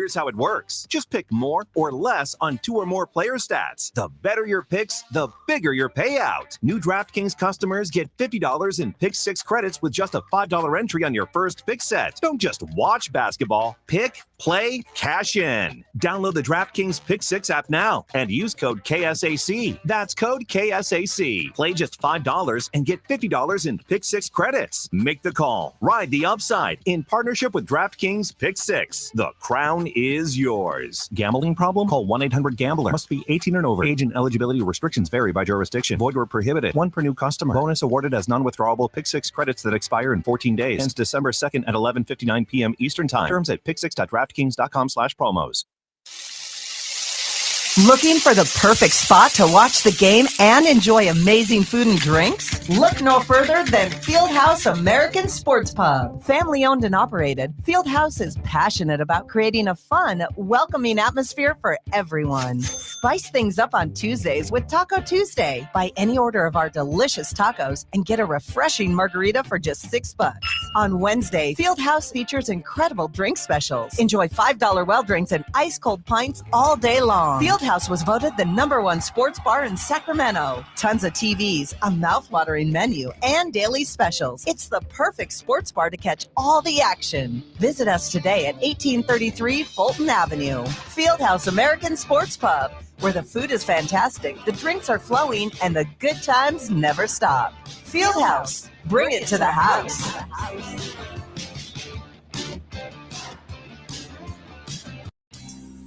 Here's how it works. Just pick more or less on 2 or more player stats. The better your picks, the bigger your payout. New DraftKings customers get $50 in Pick 6 credits with just a $5 entry on your first pick set. Don't just watch basketball. Pick, play, cash in. Download the DraftKings Pick 6 app now and use code KSAC. That's code KSAC. Play just $5 and get $50 in Pick 6 credits. Make the call. Ride the upside in partnership with DraftKings Pick 6. The crown is yours. Gambling problem? Call 1-800-GAMBLER. Must be 18 and over. Age and eligibility restrictions vary by jurisdiction. Void where prohibited. 1 per new customer. Bonus awarded as non-withdrawable Pick 6 credits that expire in 14 days. Ends December 2nd at 11:59 p.m. Eastern Time. Terms at pick6.draftkings.com/promos. Looking for the perfect spot to watch the game and enjoy amazing food and drinks? Look no further than Fieldhouse American Sports Pub. Family owned and operated, Fieldhouse is passionate about creating a fun, welcoming atmosphere for everyone. Spice things up on Tuesdays with Taco Tuesday. Buy any order of our delicious tacos and get a refreshing margarita for just $6. On Wednesday, Fieldhouse features incredible drink specials. Enjoy $5 well drinks and ice cold pints all day long. Fieldhouse was voted the #1 sports bar in Sacramento. Tons of TVs, a mouth-watering menu, and daily specials. It's the perfect sports bar to catch all the action. Visit us today at 1833 Fulton Avenue. Fieldhouse American Sports Pub, where the food is fantastic, the drinks are flowing, and the good times never stop. Fieldhouse, bring it to the house.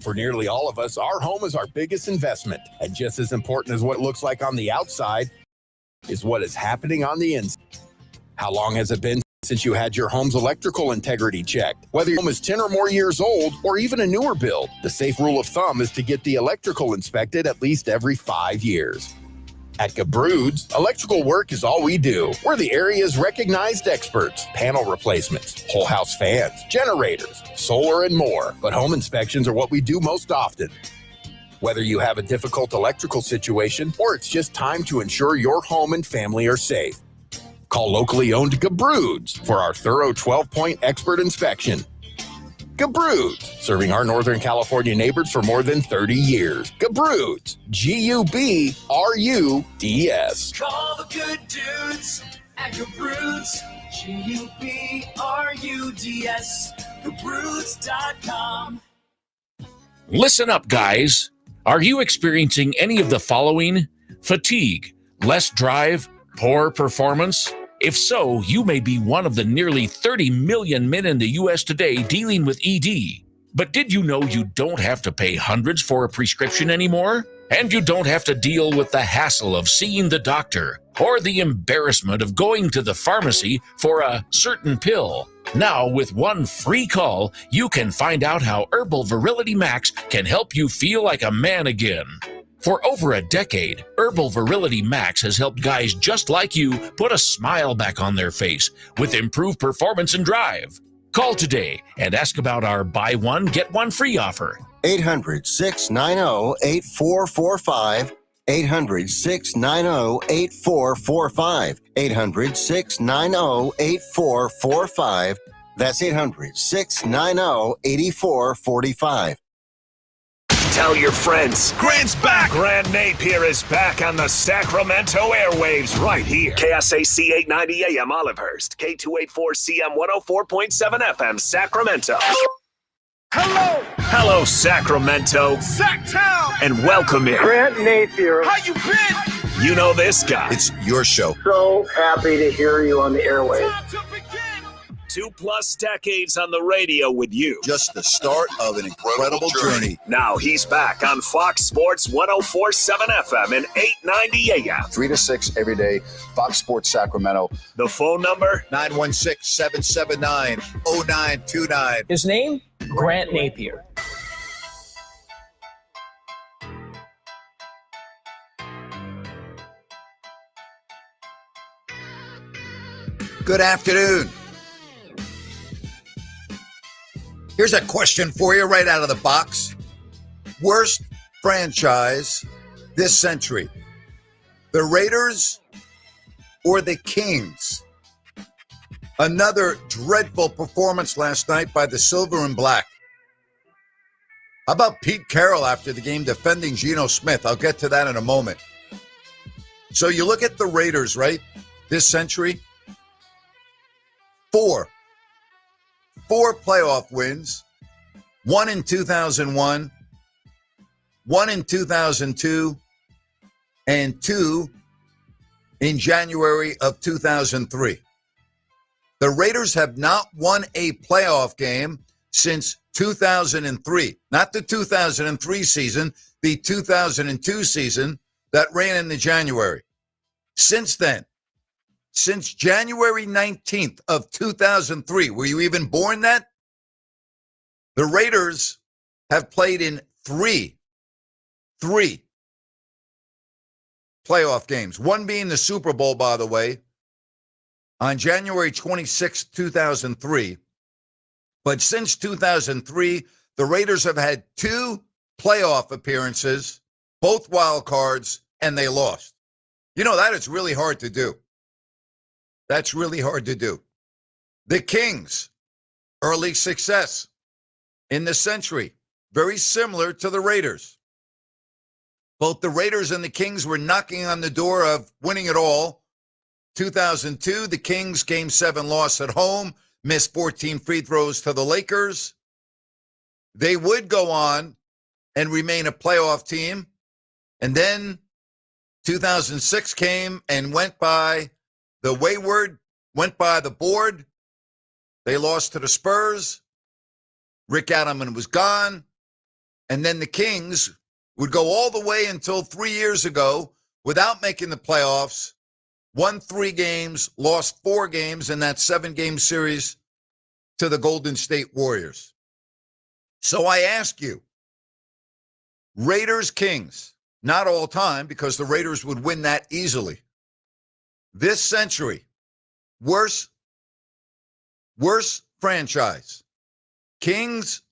For nearly all of us, our home is our biggest investment. And just as important as what it looks like on the outside is what is happening on the inside. How long has it been since you had your home's electrical integrity checked? Whether your home is 10 or more years old or even a newer build, the safe rule of thumb is to get the electrical inspected at least every 5 years. At Gabroods, electrical work is all we do. We're the area's recognized experts. Panel replacements, whole house fans, generators, solar, and more. But home inspections are what we do most often. Whether you have a difficult electrical situation or it's just time to ensure your home and family are safe, call locally owned Gabroods for our thorough 12-point expert inspection. Gabroods, serving our Northern California neighbors for more than 30 years. Gabroods, G-U-B-R-U-D-S. Call the good dudes at Gabroods, G-U-B-R-U-D-S, Gabroods.com. Listen up, guys. Are you experiencing any of the following? Fatigue, less drive, poor performance? If so, you may be one of the nearly 30 million men in the U.S. today dealing with ED. But did you know you don't have to pay hundreds for a prescription anymore? And you don't have to deal with the hassle of seeing the doctor or the embarrassment of going to the pharmacy for a certain pill. Now, with one free call, you can find out how Herbal Virility Max can help you feel like a man again. For over a decade, Herbal Virility Max has helped guys just like you put a smile back on their face with improved performance and drive. Call today and ask about our buy one, get one free offer. 800-690-8445. 800-690-8445. 800-690-8445. That's 800-690-8445. Tell your friends. Grant's back. Grant Napear is back on the Sacramento airwaves right here. KSAC 890 AM Olivehurst. K284CM 104.7 FM Sacramento. Hello. Hello, Sacramento. Sacktown. And welcome in. Grant Napear. How you been? You know this guy. It's your show. So happy to hear you on the airwaves. 2+ decades on the radio with you. Just the start of an incredible journey. Now he's back on Fox Sports 104.7 FM and 890 AM. 3 to 6 every day, Fox Sports Sacramento. The phone number? 916-779-0929. His name? Grant Napear. Good afternoon. Here's a question for you right out of the box. Worst franchise this century, the Raiders or the Kings? Another dreadful performance last night by the Silver and Black. How about Pete Carroll after the game defending Geno Smith? I'll get to that in a moment. So you look at the Raiders, right? This century, four playoff wins, one in 2001, one in 2002, and two in January of 2003. The Raiders have not won a playoff game since 2003. Not the 2003 season, the 2002 season that ran into January. Since then, since January 19th of 2003, were you even born then? The Raiders have played in three playoff games. One being the Super Bowl, by the way, on January 26, 2003. But since 2003, the Raiders have had two playoff appearances, both wild cards, and they lost. You know, that is really hard to do. That's really hard to do. The Kings, early success in the century, very similar to the Raiders. Both the Raiders and the Kings were knocking on the door of winning it all. 2002, the Kings, Game 7 loss at home, missed 14 free throws to the Lakers. They would go on and remain a playoff team. And then 2006 came and went by the wayward, went by the board. They lost to the Spurs. Rick Adelman was gone. And then the Kings would go all the way until 3 years ago without making the playoffs, won 3 games, lost 4 games in that 7-game series to the Golden State Warriors. So I ask you, Raiders, Kings, not all time because the Raiders would win that easily. This century, worst franchise. Kings,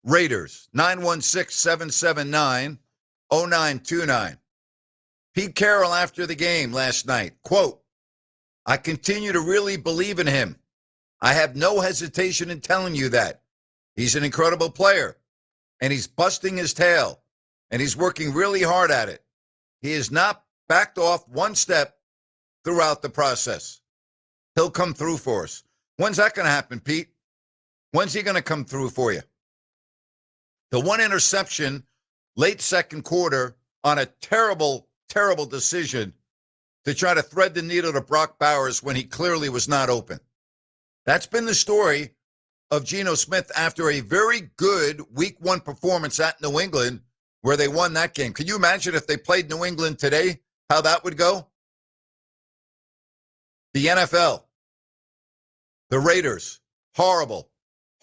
Raiders, 916-779-0929. Pete Carroll after the game last night, quote, I continue to really believe in him. I have no hesitation in telling you that. He's an incredible player, and he's busting his tail, and he's working really hard at it. He has not backed off one step throughout the process. He'll come through for us. When's that going to happen, Pete? When's he going to come through for you? The one interception late second quarter on a terrible decision to try to thread the needle to Brock Bowers when he clearly was not open. That's been the story of Geno Smith after a very good Week 1 performance at New England where they won that game. Can you imagine if they played New England today, how that would go? The NFL, the Raiders, horrible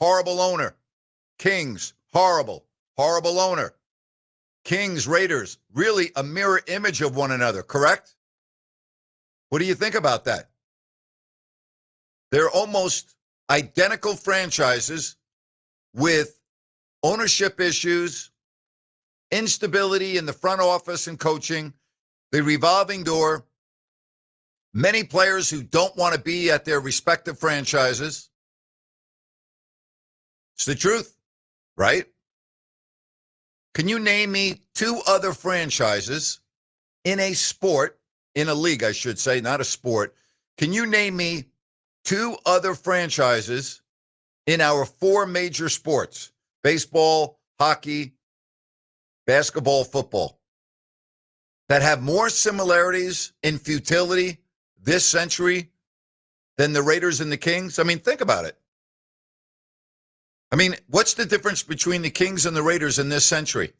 owner. Kings, horrible owner. Kings, Raiders, really a mirror image of one another, correct? What do you think about that? They're almost identical franchises with ownership issues, instability in the front office and coaching, the revolving door, many players who don't want to be at their respective franchises. It's the truth, right? Can you name me 2 other franchises in a sport, in a league, I should say, not a sport. Can you name me 2 other franchises in our 4 major sports, baseball, hockey, basketball, football, that have more similarities in futility this century than the Raiders and the Kings? I mean, think about it. I mean, what's the difference between the Kings and the Raiders in this century?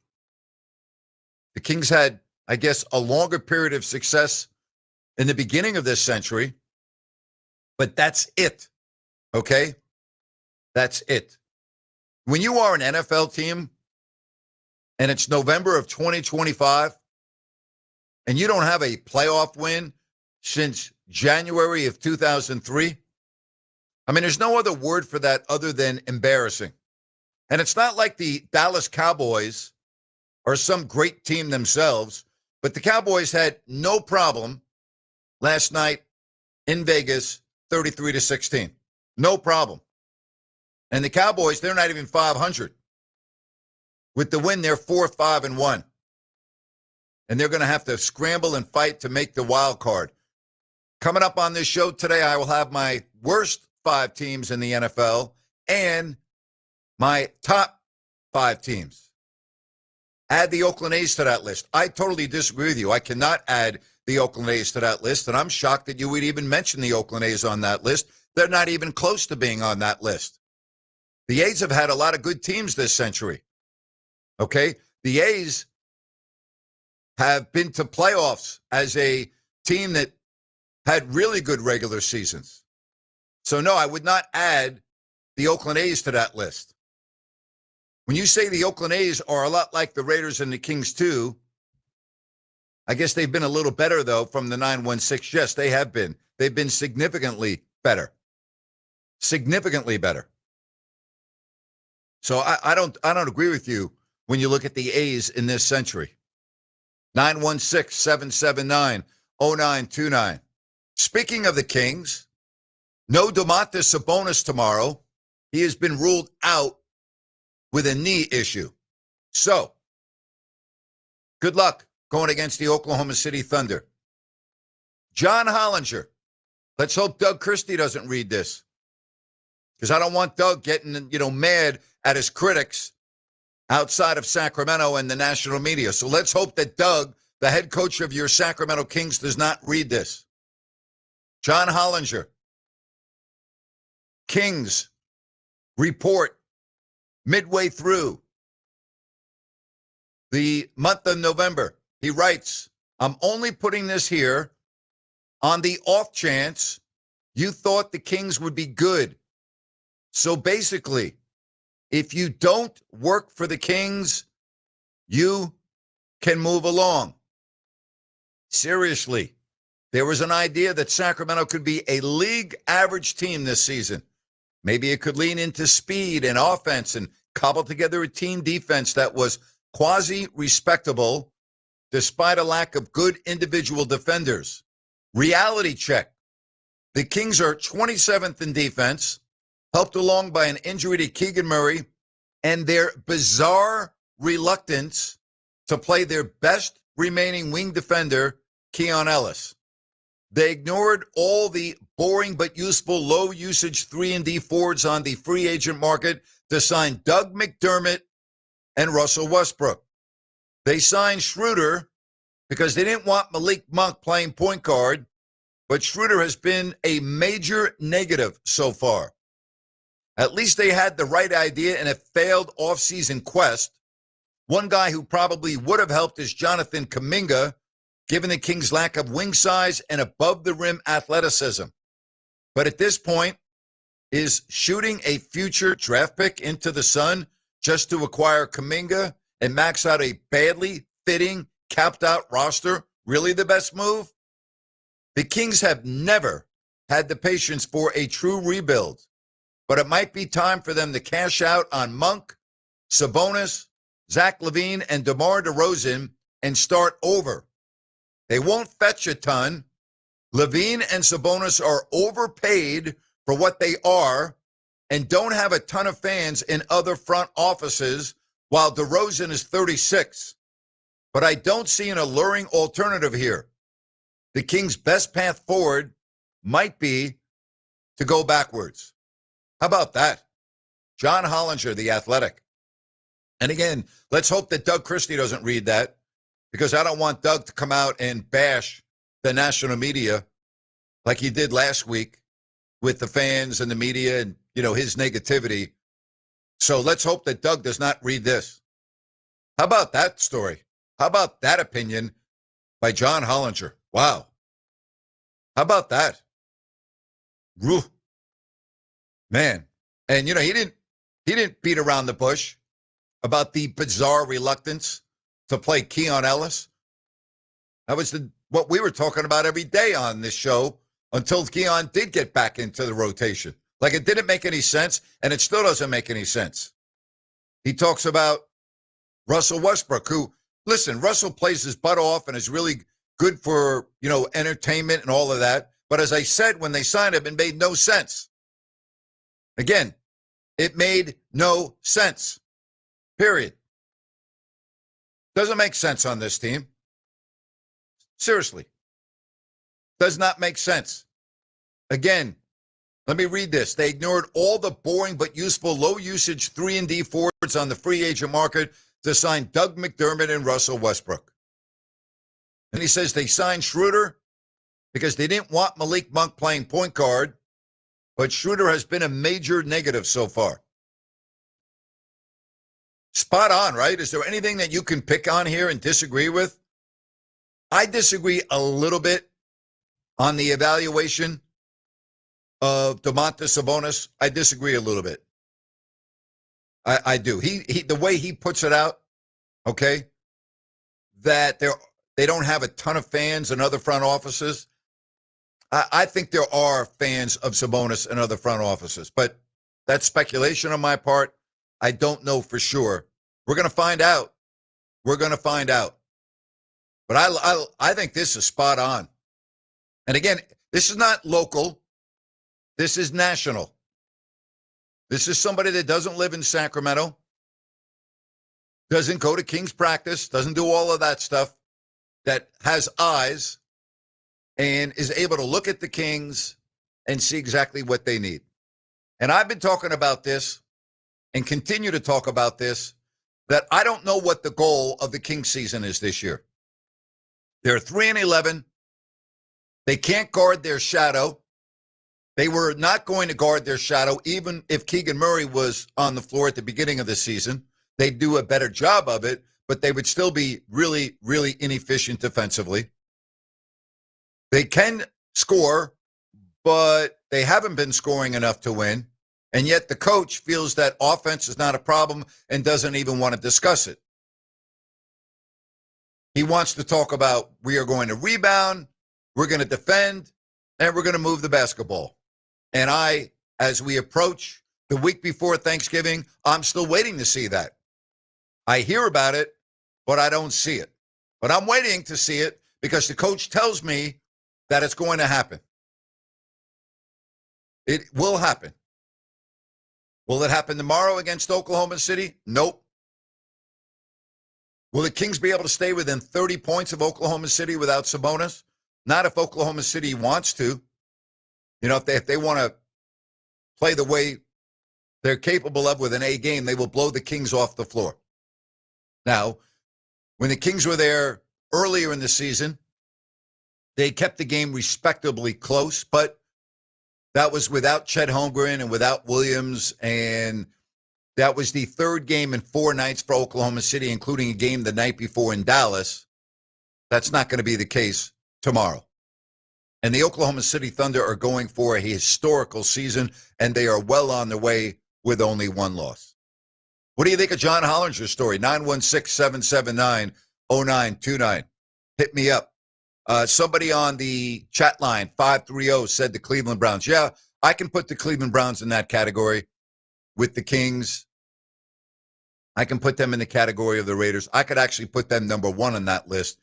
The Kings had, I guess, a longer period of success in the beginning of this century, but that's it, okay? That's it. When you are an NFL team and it's November of 2025 and you don't have a playoff win since January of 2003, I mean, there's no other word for that other than embarrassing. And it's not like the Dallas Cowboys are some great team themselves, but the Cowboys had no problem last night in Vegas, 33-16. No problem. And the Cowboys, they're not even 500. With the win, they're 4-5-1. And they're going to have to scramble and fight to make the wild card. Coming up on this show today, I will have my worst 5 teams in the NFL and my top 5 teams. Add the Oakland A's to that list. I totally disagree with you. I cannot add the Oakland A's to that list, and I'm shocked that you would even mention the Oakland A's on that list. They're not even close to being on that list. The A's have had a lot of good teams this century. Okay? The A's have been to playoffs as a team that had really good regular seasons. So, no, I would not add the Oakland A's to that list. When you say the Oakland A's are a lot like the Raiders and the Kings, too, I guess they've been a little better, though, from the 9-1-6. Yes, they have been. They've been significantly better. Significantly better. So I don't agree with you when you look at the A's in this century. 916-779-0929. Speaking of the Kings, no Domantas Sabonis tomorrow. He has been ruled out with a knee issue. So, good luck going against the Oklahoma City Thunder. John Hollinger. Let's hope Doug Christie doesn't read this, because I don't want Doug getting, mad at his critics outside of Sacramento and the national media. So let's hope that Doug, the head coach of your Sacramento Kings, does not read this. John Hollinger. Kings report midway through the month of November. He writes, I'm only putting this here on the off chance you thought the Kings would be good. So basically, if you don't work for the Kings, you can move along. Seriously, there was an idea that Sacramento could be a league average team this season. Maybe it could lean into speed and offense and cobble together a team defense that was quasi-respectable despite a lack of good individual defenders. Reality check. The Kings are 27th in defense, helped along by an injury to Keegan Murray and their bizarre reluctance to play their best remaining wing defender, Keon Ellis. They ignored all the boring but useful low-usage 3-and-D forwards on the free agent market to sign Doug McDermott and Russell Westbrook. They signed Schroeder because they didn't want Malik Monk playing point guard, but Schroeder has been a major negative so far. At least they had the right idea in a failed offseason quest. One guy who probably would have helped is Jonathan Kuminga, given the Kings' lack of wing size and above-the-rim athleticism. But at this point, is shooting a future draft pick into the sun just to acquire Kuminga and max out a badly fitting, capped-out roster really the best move? The Kings have never had the patience for a true rebuild, but it might be time for them to cash out on Monk, Sabonis, Zach LaVine, and DeMar DeRozan and start over. They won't fetch a ton. LaVine and Sabonis are overpaid for what they are and don't have a ton of fans in other front offices, while DeRozan is 36. But I don't see an alluring alternative here. The Kings' best path forward might be to go backwards. How about that? John Hollinger, The Athletic. And again, let's hope that Doug Christie doesn't read that, because I don't want Doug to come out and bash the national media like he did last week with the fans and the media and, his negativity. So let's hope that Doug does not read this. How about that story? How about that opinion by John Hollinger? Wow. How about that? Whew. Man. And, he didn't beat around the bush about the bizarre reluctance to play Keon Ellis. That was what we were talking about every day on this show until Keon did get back into the rotation. Like, it didn't make any sense, and it still doesn't make any sense. He talks about Russell Westbrook, who, listen, Russell plays his butt off and is really good for, entertainment and all of that. But as I said, when they signed him, it made no sense. Again, it made no sense. Period. Doesn't make sense on this team. Seriously. Does not make sense. Again, let me read this. They ignored all the boring but useful low-usage 3-and-D forwards on the free agent market to sign Doug McDermott and Russell Westbrook. And he says they signed Schroeder because they didn't want Malik Monk playing point guard, but Schroeder has been a major negative so far. Spot on, right? Is there anything that you can pick on here and disagree with? I disagree a little bit on the evaluation of Domantas Sabonis. I disagree a little bit. I do. He the way he puts it out, okay, that they don't have a ton of fans in other front offices. I think there are fans of Sabonis in other front offices, but that's speculation on my part. I don't know for sure. We're going to find out. We're going to find out. But I think this is spot on. And again, this is not local. This is national. This is somebody that doesn't live in Sacramento, doesn't go to King's practice, doesn't do all of that stuff, that has eyes and is able to look at the Kings and see exactly what they need. And I've been talking about this and continue to talk about this, that I don't know what the goal of the Kings season is this year. They're 3-11. They can't guard their shadow. They were not going to guard their shadow, even if Keegan Murray was on the floor at the beginning of the season. They'd do a better job of it, but they would still be really, really inefficient defensively. They can score, but they haven't been scoring enough to win. And yet the coach feels that offense is not a problem and doesn't even want to discuss it. He wants to talk about, we are going to rebound, we're going to defend, and we're going to move the basketball. And as we approach the week before Thanksgiving, I'm still waiting to see that. I hear about it, but I don't see it. But I'm waiting to see it because the coach tells me that it's going to happen. It will happen. Will it happen tomorrow against Oklahoma City? Nope. Will the Kings be able to stay within 30 points of Oklahoma City without Sabonis? Not if Oklahoma City wants to. You know, if they want to play the way they're capable of with an A game, they will blow the Kings off the floor. Now, when the Kings were there earlier in the season, they kept the game respectably close, but that was without Chet Holmgren and without Williams, and that was the third game in 4 nights for Oklahoma City, including a game the night before in Dallas. That's not going to be the case tomorrow. And the Oklahoma City Thunder are going for a historical season, and they are well on their way with only one loss. What do you think of John Hollinger's story? 916-779-0929. Hit me up. Somebody on the chat line, 530, said the Cleveland Browns. Yeah, I can put the Cleveland Browns in that category with the Kings. I can put them in the category of the Raiders. I could actually put them number one on that list.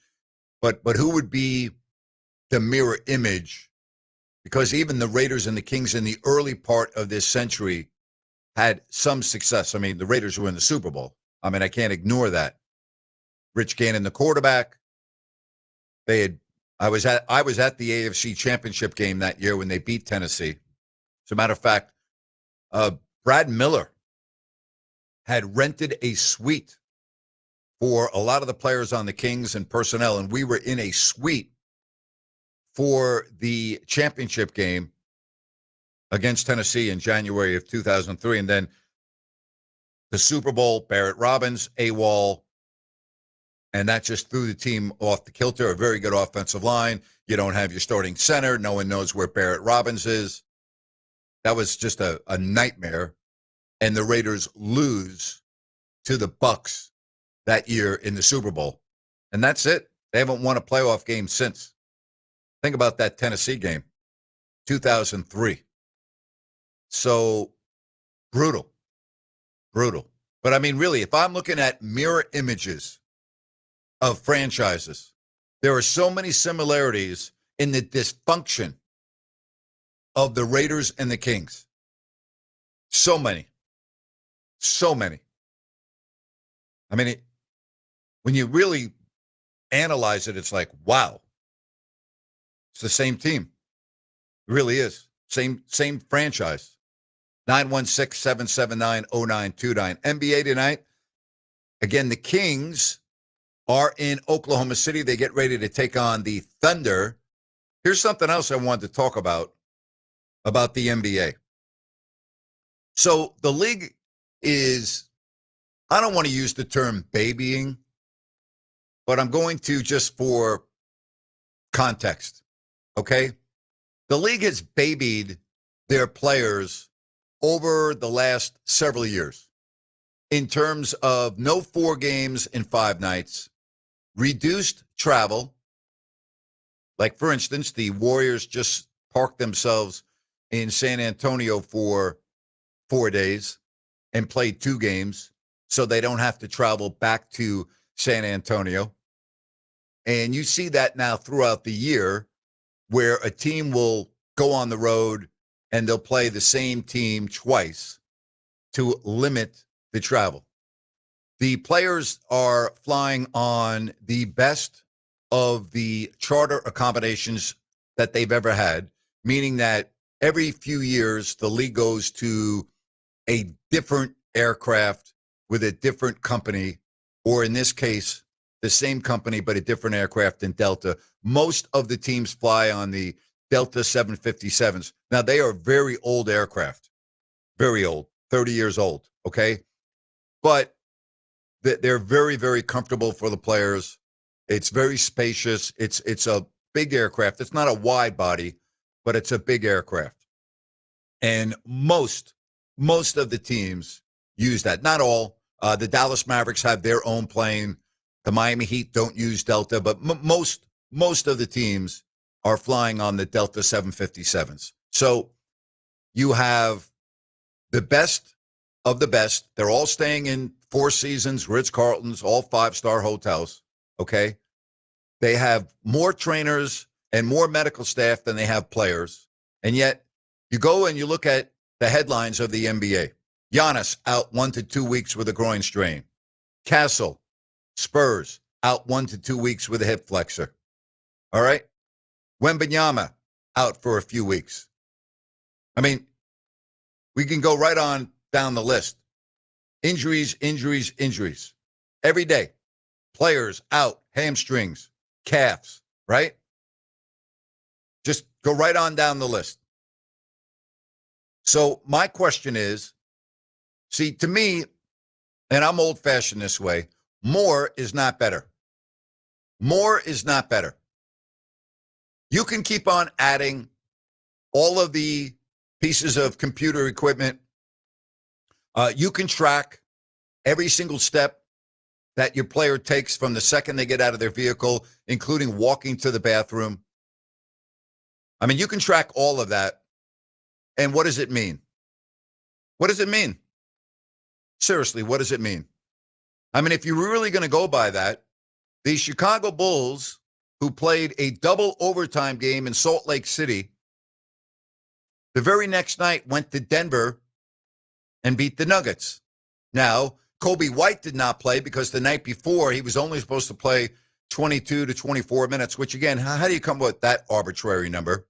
But who would be the mirror image? Because even the Raiders and the Kings in the early part of this century had some success. I mean, the Raiders were in the Super Bowl. I mean, I can't ignore that. Rich Gannon, the quarterback. I was at the AFC Championship game that year when they beat Tennessee. As a matter of fact, Brad Miller had rented a suite for a lot of the players on the Kings and personnel, and we were in a suite for the championship game against Tennessee in January of 2003. And then the Super Bowl, Barrett Robbins, AWOL, and that just threw the team off the kilter. A very good offensive line. You don't have your starting center. No one knows where Barrett Robbins is. That was just a nightmare. And the Raiders lose to the Bucs that year in the Super Bowl. And that's it. They haven't won a playoff game since. Think about that Tennessee game, 2003. So brutal. But I mean, really, if I'm looking at mirror images of franchises, there are so many similarities in the dysfunction of the Raiders and the Kings. So many. I mean, when you really analyze it, it's like, wow, it's the same team. It really is. Same franchise. 916-779-0929. NBA tonight. Again, the Kings are in Oklahoma City. They get ready to take on the Thunder. Here's something else I wanted to talk about the NBA. So the league is, I don't want to use the term babying, but I'm going to just for context, okay? The league has babied their players over the last several years in terms of no 4 games in 5 nights, reduced travel. Like, for instance, the Warriors just parked themselves in San Antonio for 4 days and played 2 games so they don't have to travel back to San Antonio. And you see that now throughout the year where a team will go on the road and they'll play the same team twice to limit the travel. The players are flying on the best of the charter accommodations that they've ever had, meaning that every few years the league goes to a different aircraft with a different company, or in this case, the same company but a different aircraft than Delta. Most of the teams fly on the Delta 757s. Now, they are very old aircraft, very old, 30 years old, okay? But they're very, very comfortable for the players. It's very spacious. It's a big aircraft. It's not a wide body, but it's a big aircraft. And most of the teams use that. Not all. The Dallas Mavericks have their own plane. The Miami Heat don't use Delta, but most of the teams are flying on the Delta 757s. So you have the best of the best. They're all staying in Four Seasons, Ritz-Carltons, all 5-star hotels, okay? They have more trainers and more medical staff than they have players. And yet you go and you look at the headlines of the NBA. Giannis out 1 to 2 weeks with a groin strain. Castle, Spurs, out 1 to 2 weeks with a hip flexor. All right? Wembanyama out for a few weeks. I mean, we can go right on down the list. Injuries. Every day. Players out, hamstrings, calves, right? Just go right on down the list. So my question is, see, to me, and I'm old-fashioned this way, more is not better. More is not better. You can keep on adding all of the pieces of computer equipment. You can track every single step that your player takes from the second they get out of their vehicle, including walking to the bathroom. I mean, you can track all of that. And what does it mean? What does it mean? Seriously, what does it mean? I mean, if you're really going to go by that, the Chicago Bulls, who played a double overtime game in Salt Lake City, the very next night went to Denver and beat the Nuggets. Now, Kobe White did not play because the night before he was only supposed to play 22 to 24 minutes, which again, how do you come up with that arbitrary number?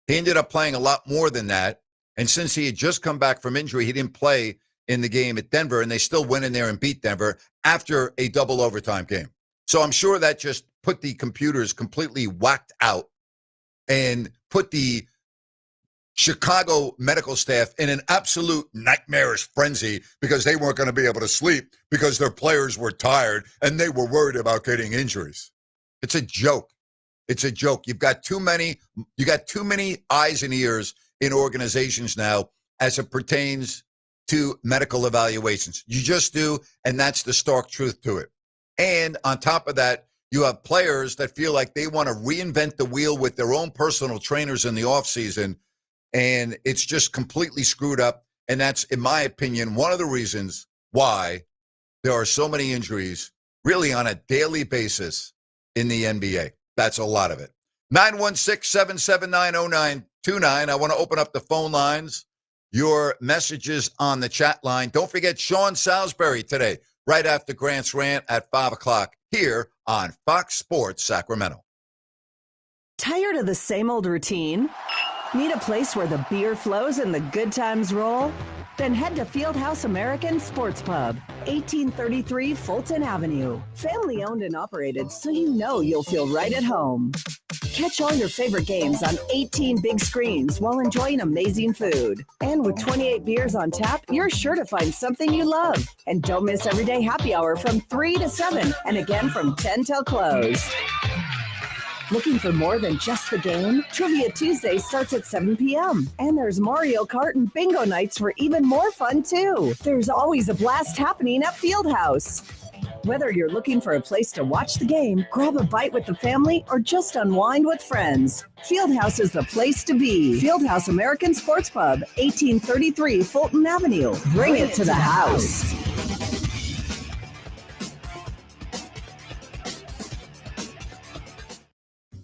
He ended up playing a lot more than that. And since he had just come back from injury, he didn't play in the game at Denver, and they still went in there and beat Denver after a double overtime game. So I'm sure that just put the computers completely whacked out and put the Chicago medical staff in an absolute nightmarish frenzy because they weren't going to be able to sleep because their players were tired and they were worried about getting injuries. It's a joke. It's a joke. You got too many eyes and ears in organizations now as it pertains to medical evaluations. You just do, and that's the stark truth to it. And on top of that, you have players that feel like they want to reinvent the wheel with their own personal trainers in the offseason, and it's just completely screwed up. And that's, in my opinion, one of the reasons why there are so many injuries really on a daily basis in the NBA. That's a lot of it. 916-779-0929. I want to open up the phone lines. Your messages on the chat line. Don't forget Sean Salisbury today. right after Grant's Rant at 5 o'clock here on Fox Sports Sacramento. Tired of the same old routine? Need a place where the beer flows and the good times roll? Then head to Fieldhouse American Sports Pub, 1833 Fulton Avenue. Family owned and operated, so you know you'll feel right at home. Catch all your favorite games on 18 big screens while enjoying amazing food. And with 28 beers on tap, you're sure to find something you love. And don't miss everyday happy hour from 3 to 7 and again from 10 till close. Looking for more than just the game? Trivia Tuesday starts at 7 p.m. And there's Mario Kart and bingo nights for even more fun, too. There's always a blast happening at Fieldhouse. Whether you're looking for a place to watch the game, grab a bite with the family, or just unwind with friends, Fieldhouse is the place to be. Fieldhouse American Sports Pub, 1833 Fulton Avenue. Bring it to the house.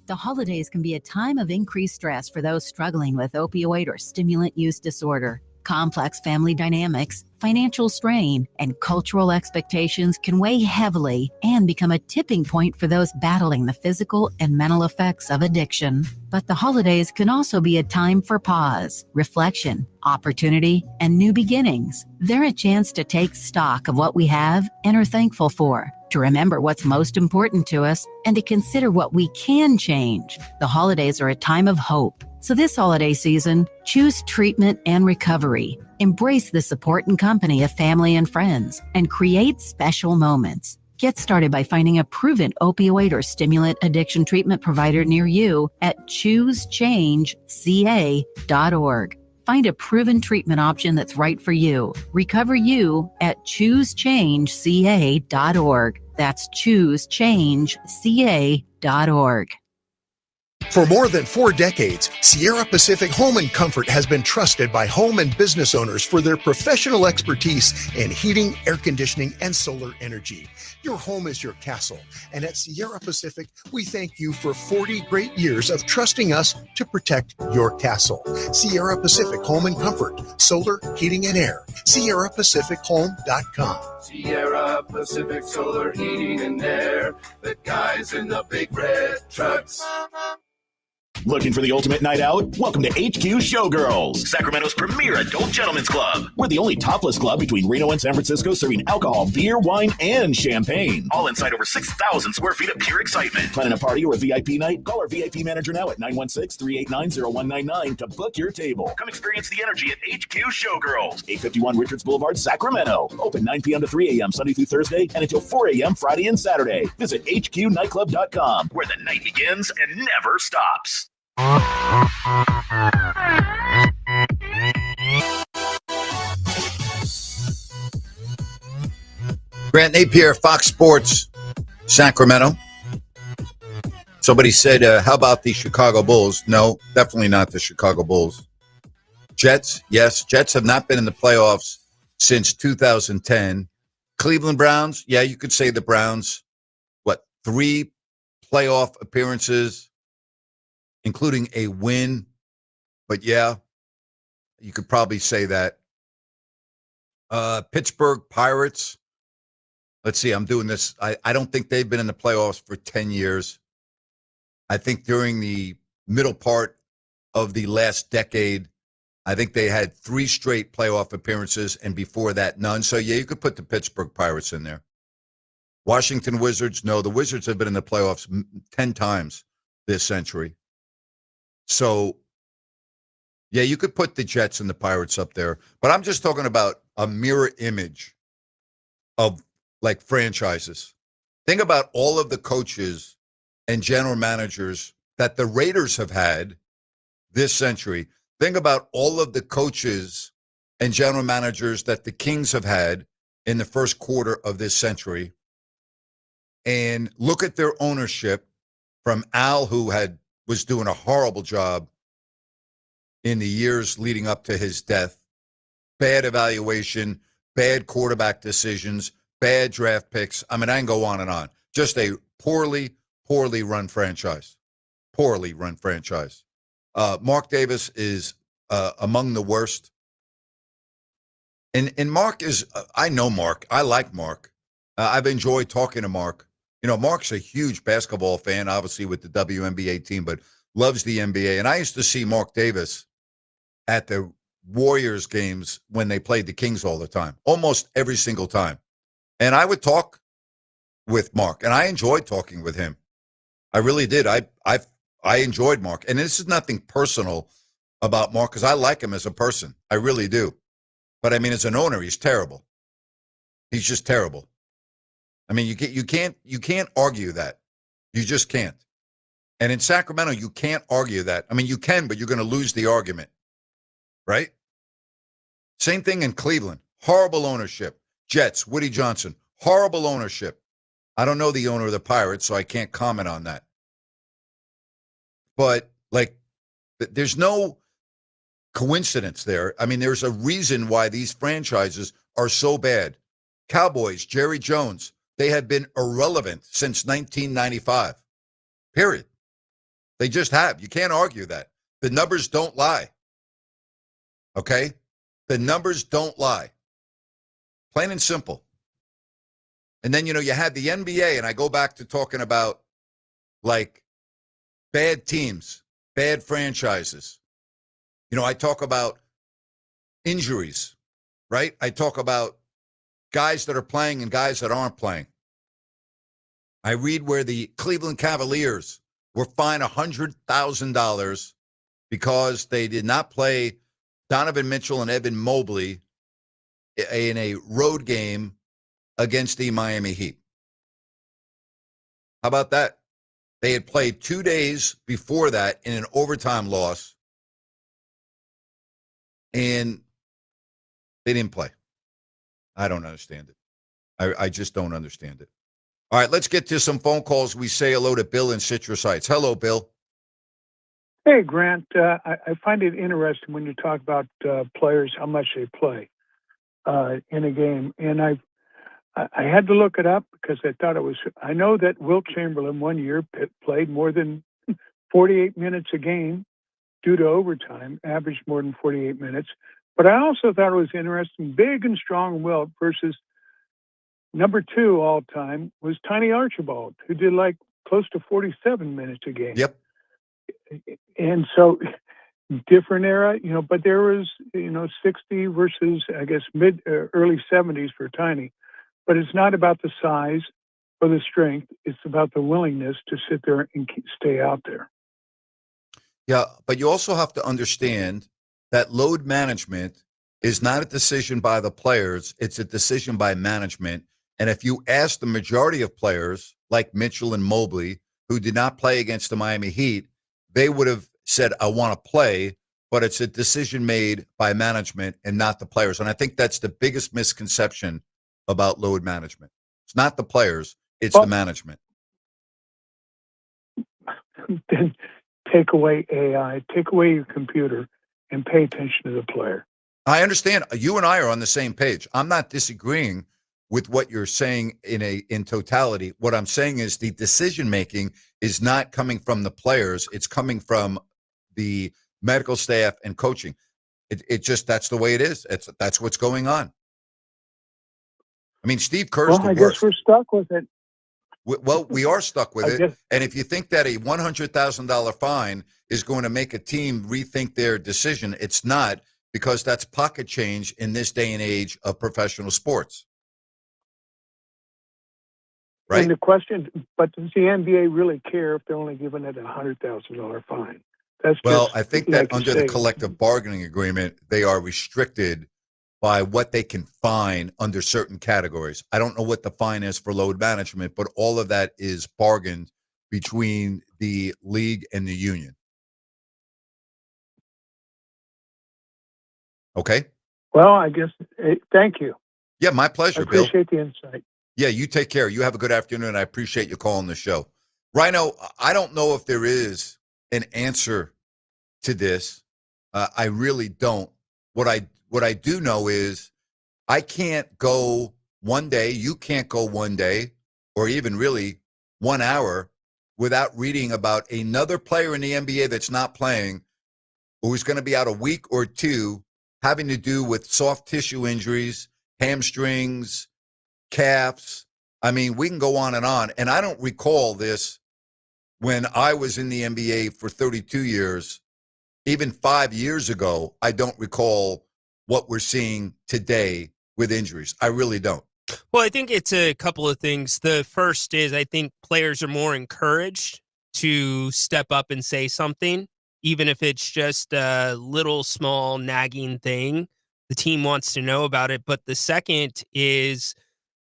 The holidays can be a time of increased stress for those struggling with opioid or stimulant use disorder. Complex family dynamics, financial strain, and cultural expectations can weigh heavily and become a tipping point for those battling the physical and mental effects of addiction. But the holidays can also be a time for pause, reflection, opportunity, and new beginnings. They're a chance to take stock of what we have and are thankful for, to remember what's most important to us, and to consider what we can change. The holidays are a time of hope. So this holiday season, choose treatment and recovery. Embrace the support and company of family and friends, and create special moments. Get started by finding a proven opioid or stimulant addiction treatment provider near you at choosechangeca.org. Find a proven treatment option that's right for you. Recover you at choosechangeca.org. That's choosechangeca.org. For more than 4 decades, Sierra Pacific Home and Comfort has been trusted by home and business owners for their professional expertise in heating, air conditioning, and solar energy. Your home is your castle, and at Sierra Pacific, we thank you for 40 great years of trusting us to protect your castle. Sierra Pacific Home and Comfort, solar, heating, and air. SierraPacificHome.com. Sierra Pacific Solar Heating and Air. The guys in the big red trucks. Looking for the ultimate night out? Welcome to HQ Showgirls, Sacramento's premier adult gentlemen's club. We're the only topless club between Reno and San Francisco serving alcohol, beer, wine, and champagne. All inside over 6,000 square feet of pure excitement. Planning a party or a VIP night? Call our VIP manager now at 916-389-0199 to book your table. Come experience the energy at HQ Showgirls, 851 Richards Boulevard, Sacramento. Open 9 p.m. to 3 a.m. Sunday through Thursday and until 4 a.m. Friday and Saturday. Visit hqnightclub.com, where the night begins and never stops. Grant Napear, Fox Sports, Sacramento. Somebody said, how about the Chicago Bulls? No, definitely not the Chicago Bulls. Jets, yes. Jets have not been in the playoffs since 2010. Cleveland Browns, yeah, you could say the Browns. 3 playoff appearances, including a win. But yeah, you could probably say that. Pittsburgh Pirates. Let's see, I'm doing this. I don't think they've been in the playoffs for 10 years. I think during the middle part of the last decade, I think they had 3 straight playoff appearances, and before that, none. So, yeah, you could put the Pittsburgh Pirates in there. Washington Wizards, no, the Wizards have been in the playoffs 10 times this century. So, yeah, you could put the Jets and the Pirates up there. But I'm just talking about a mirror image of, like, franchises. Think about all of the coaches and general managers that the Raiders have had this century. Think about all of the coaches and general managers that the Kings have had in the first quarter of this century. And look at their ownership from Al, who was doing a horrible job in the years leading up to his death. Bad evaluation, bad quarterback decisions, bad draft picks. I mean, I can go on and on. Just a poorly run franchise. Poorly run franchise. Mark Davis is among the worst. And Mark is, I know Mark. I like Mark. I've enjoyed talking to Mark. You know, Mark's a huge basketball fan, obviously with the WNBA team, but loves the NBA. And I used to see Mark Davis at the Warriors games when they played the Kings all the time, almost every single time. And I would talk with Mark, and I enjoyed talking with him. I really did. I enjoyed Mark. And this is nothing personal about Mark because I like him as a person. I really do. But I mean, as an owner, he's terrible. He's just terrible. I mean, you can't argue that. You just can't. And in Sacramento, you can't argue that. I mean, you can, but you're going to lose the argument, right? Same thing in Cleveland. Horrible ownership. Jets, Woody Johnson, horrible ownership. I don't know the owner of the Pirates, so I can't comment on that. But, like, there's no coincidence there. I mean, there's a reason why these franchises are so bad. Cowboys, Jerry Jones, they have been irrelevant since 1995. Period. They just have. You can't argue that. The numbers don't lie. Okay? The numbers don't lie. Plain and simple. And then, you know, you had the NBA, and I go back to talking about, like, bad teams, bad franchises. You know, I talk about injuries, right? I talk about guys that are playing and guys that aren't playing. I read where the Cleveland Cavaliers were fined $100,000 because they did not play Donovan Mitchell and Evan Mobley in a road game against the Miami Heat. How about that? They had played 2 days before that in an overtime loss, and they didn't play. I don't understand it. I just don't understand it. All right, let's get to some phone calls. We say hello to Bill in Citrus Heights. Hello, Bill. Hey, Grant. I find it interesting when you talk about players, how much they play in a game. And I had to look it up because I thought it was, I know that Wilt Chamberlain one year played more than 48 minutes a game due to overtime, averaged more than 48 minutes. But I also thought it was interesting, big and strong Wilt versus number 2 all time was Tiny Archibald, who did like close to 47 minutes a game. Yep. And so different era, you know, but there was, you know, 60 versus, I guess, early 70s for Tiny. But it's not about the size or the strength. It's about the willingness to sit there and stay out there. Yeah, but you also have to understand that load management is not a decision by the players. It's a decision by management. And if you ask the majority of players like Mitchell and Mobley, who did not play against the Miami Heat, they would have said, I want to play, but it's a decision made by management and not the players. And I think that's the biggest misconception about load management. It's not the players, it's the management. Then take away AI, take away your computer, and pay attention to the player. I understand. You and I are on the same page. I'm not disagreeing with what you're saying in totality. What I'm saying is the decision making is not coming from the players. It's coming from the medical staff and coaching. It just, that's the way it is. That's what's going on. I mean, Steve Kerr's the worst. I guess we're stuck with it. Well, we are stuck with it. And if you think that a $100,000 fine is going to make a team rethink their decision, it's not, because that's pocket change in this day and age of professional sports. Right? And the question, but does the NBA really care if they're only giving it a $100,000 fine? That's well, just, I think that under the collective bargaining agreement, they are restricted by what they can fine under certain categories. I don't know what the fine is for load management, but all of that is bargained between the league and the union. Okay? Well, I guess, thank you. Yeah, my pleasure, Bill. I appreciate the insight. Yeah, you take care. You have a good afternoon. I appreciate you calling the show. Rhino, I don't know if there is an answer to this. I really don't. What I do know is I can't go one day, you can't go one day, or even really 1 hour without reading about another player in the NBA that's not playing, who's going to be out a week or two, having to do with soft tissue injuries, hamstrings, calves, I mean, we can go on, and I don't recall this when I was in the NBA for 32 years. Even 5 years ago, I don't recall what we're seeing today with injuries. I really don't. Well, I think it's a couple of things. The first is I think players are more encouraged to step up and say something, even if it's just a little small nagging thing. The team wants to know about it. But the second is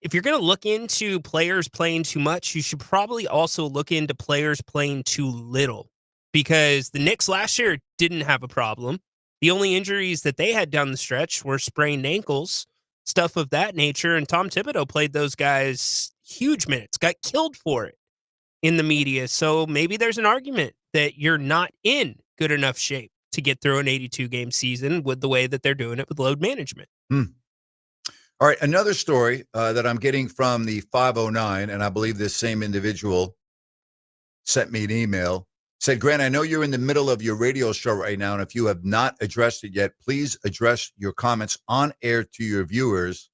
if you're going to look into players playing too much, you should probably also look into players playing too little, because the Knicks last year didn't have a problem. The only injuries that they had down the stretch were sprained ankles, stuff of that nature. And Tom Thibodeau played those guys huge minutes, got killed for it in the media. So maybe there's an argument that you're not in good enough shape to get through an 82-game season with the way that they're doing it with load management. All right, another story that I'm getting from the 509, and I believe this same individual sent me an email, said, Grant, I know you're in the middle of your radio show right now, and if you have not addressed it yet, please address your comments on air to your viewers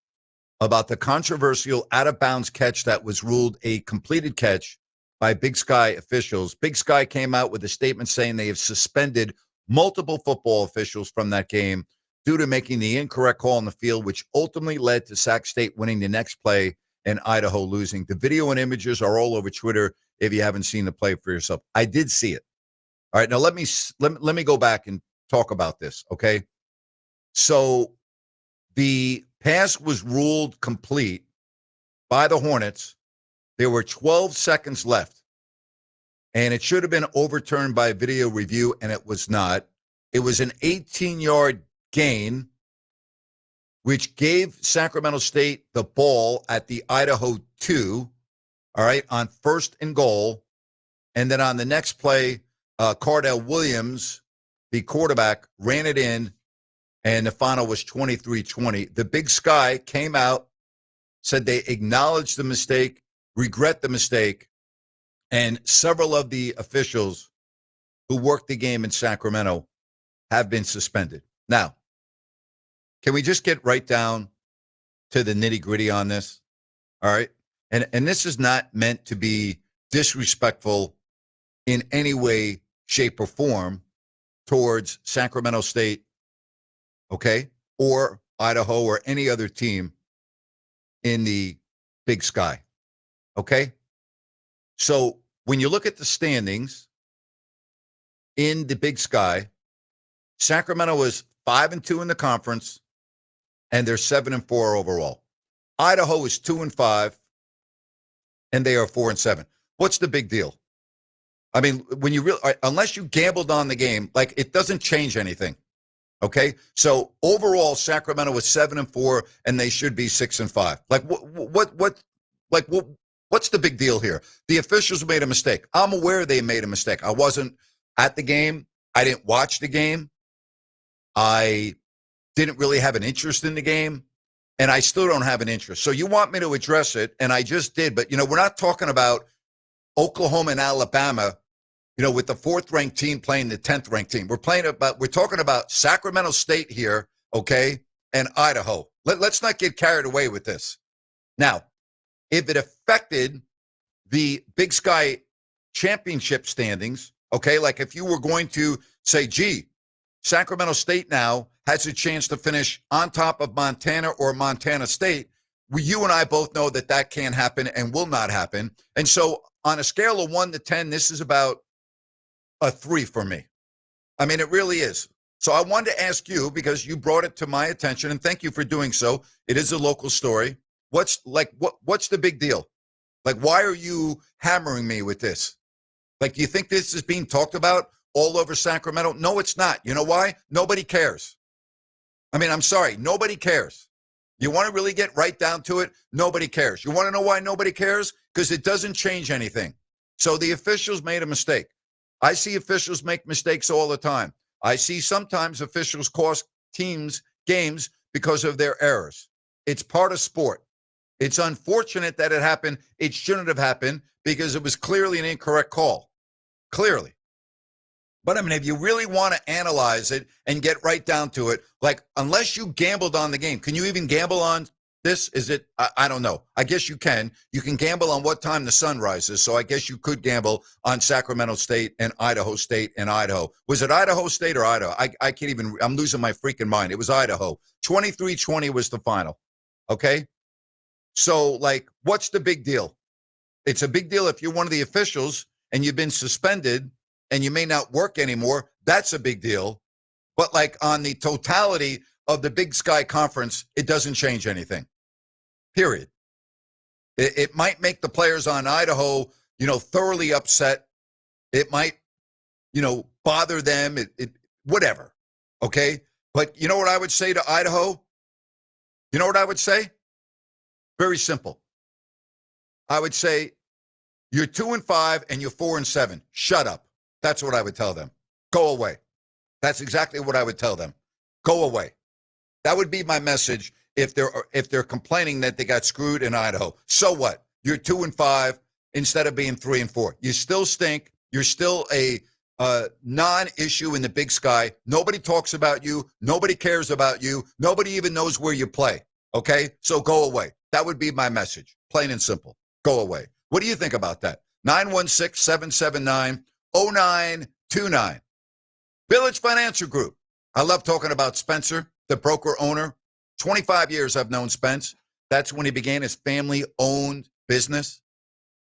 about the controversial out-of-bounds catch that was ruled a completed catch by Big Sky officials. Big Sky came out with a statement saying they have suspended multiple football officials from that game due to making the incorrect call on the field, which ultimately led to Sac State winning the next play and Idaho losing. The video and images are all over Twitter if you haven't seen the play for yourself. I did see it. All right, now let me go back and talk about this, okay? So the pass was ruled complete by the Hornets. There were 12 seconds left, and it should have been overturned by video review, and it was not. It was an 18-yard gain, which gave Sacramento State the ball at the Idaho 2, all right, on 1st and goal. And then on the next play, Cardell Williams, the quarterback, ran it in, and the final was 23-20. The Big Sky came out, said they acknowledged the mistake, regret the mistake, and several of the officials who worked the game in Sacramento have been suspended. Now, can we just get right down to the nitty-gritty on this? All right? And this is not meant to be disrespectful in any way, shape, or form towards Sacramento State, okay, or Idaho or any other team in the Big Sky, okay? So when you look at the standings in the Big Sky, Sacramento is 5-2 in the conference, and they're 7-4 overall. Idaho is 2-5, and they are 4-7. What's the big deal? I mean, when you unless you gambled on the game, like, it doesn't change anything. Okay, so overall, Sacramento was 7-4, and they should be 6-5. Like, what's the big deal here? The officials made a mistake. I'm aware they made a mistake. I wasn't at the game. I didn't watch the game. I didn't really have an interest in the game, and I still don't have an interest. So you want me to address it, and I just did. But, we're not talking about Oklahoma and Alabama, with the 4th-ranked team playing the 10th-ranked team. We're talking about Sacramento State here, okay, and Idaho. Let's not get carried away with this. Now, if it affected the Big Sky championship standings, okay, like if you were going to say, gee, Sacramento State now has a chance to finish on top of Montana or Montana State, you and I both know that can't happen and will not happen. And so on a scale of 1 to 10, this is about a 3 for me. I mean, it really is. So I wanted to ask you, because you brought it to my attention, and thank you for doing so. It is a local story. What's the big deal? Like, why are you hammering me with this? Like, do you think this is being talked about all over Sacramento? No, it's not. You know why? Nobody cares. I mean, I'm sorry. Nobody cares. You want to really get right down to it? Nobody cares. You want to know why nobody cares? Because it doesn't change anything. So the officials made a mistake. I see officials make mistakes all the time. I see sometimes officials cost teams games because of their errors. It's part of sport. It's unfortunate that it happened. It shouldn't have happened because it was clearly an incorrect call. Clearly. But I mean, if you really want to analyze it and get right down to it, like, unless you gambled on the game, can you even gamble on, this? Is it? I don't know. I guess you can. You can gamble on what time the sun rises. So I guess you could gamble on Sacramento State and Idaho State and Idaho. Was it Idaho State or Idaho? I can't even. I'm losing my freaking mind. It was Idaho. 23-20 was the final. Okay. So, like, what's the big deal? It's a big deal if you're one of the officials and you've been suspended and you may not work anymore. That's a big deal. But, like, on the totality of the Big Sky Conference, it doesn't change anything. Period. It might make the players on Idaho, thoroughly upset. It might, bother them. Whatever. Okay. But you know what I would say to Idaho? You know what I would say? Very simple. I would say, you're 2-5 and you're 4-7. Shut up. That's what I would tell them. Go away. That's exactly what I would tell them. Go away. That would be my message if they're complaining that they got screwed in Idaho. So what? You're 2-5 instead of being 3-4. You still stink. You're still a non-issue in the Big Sky. Nobody talks about you. Nobody cares about you. Nobody even knows where you play. Okay? So go away. That would be my message. Plain and simple. Go away. What do you think about that? 916-779-0929. Village Financial Group. I love talking about Spencer, the broker owner. 25 years I've known Spence. That's when he began his family-owned business.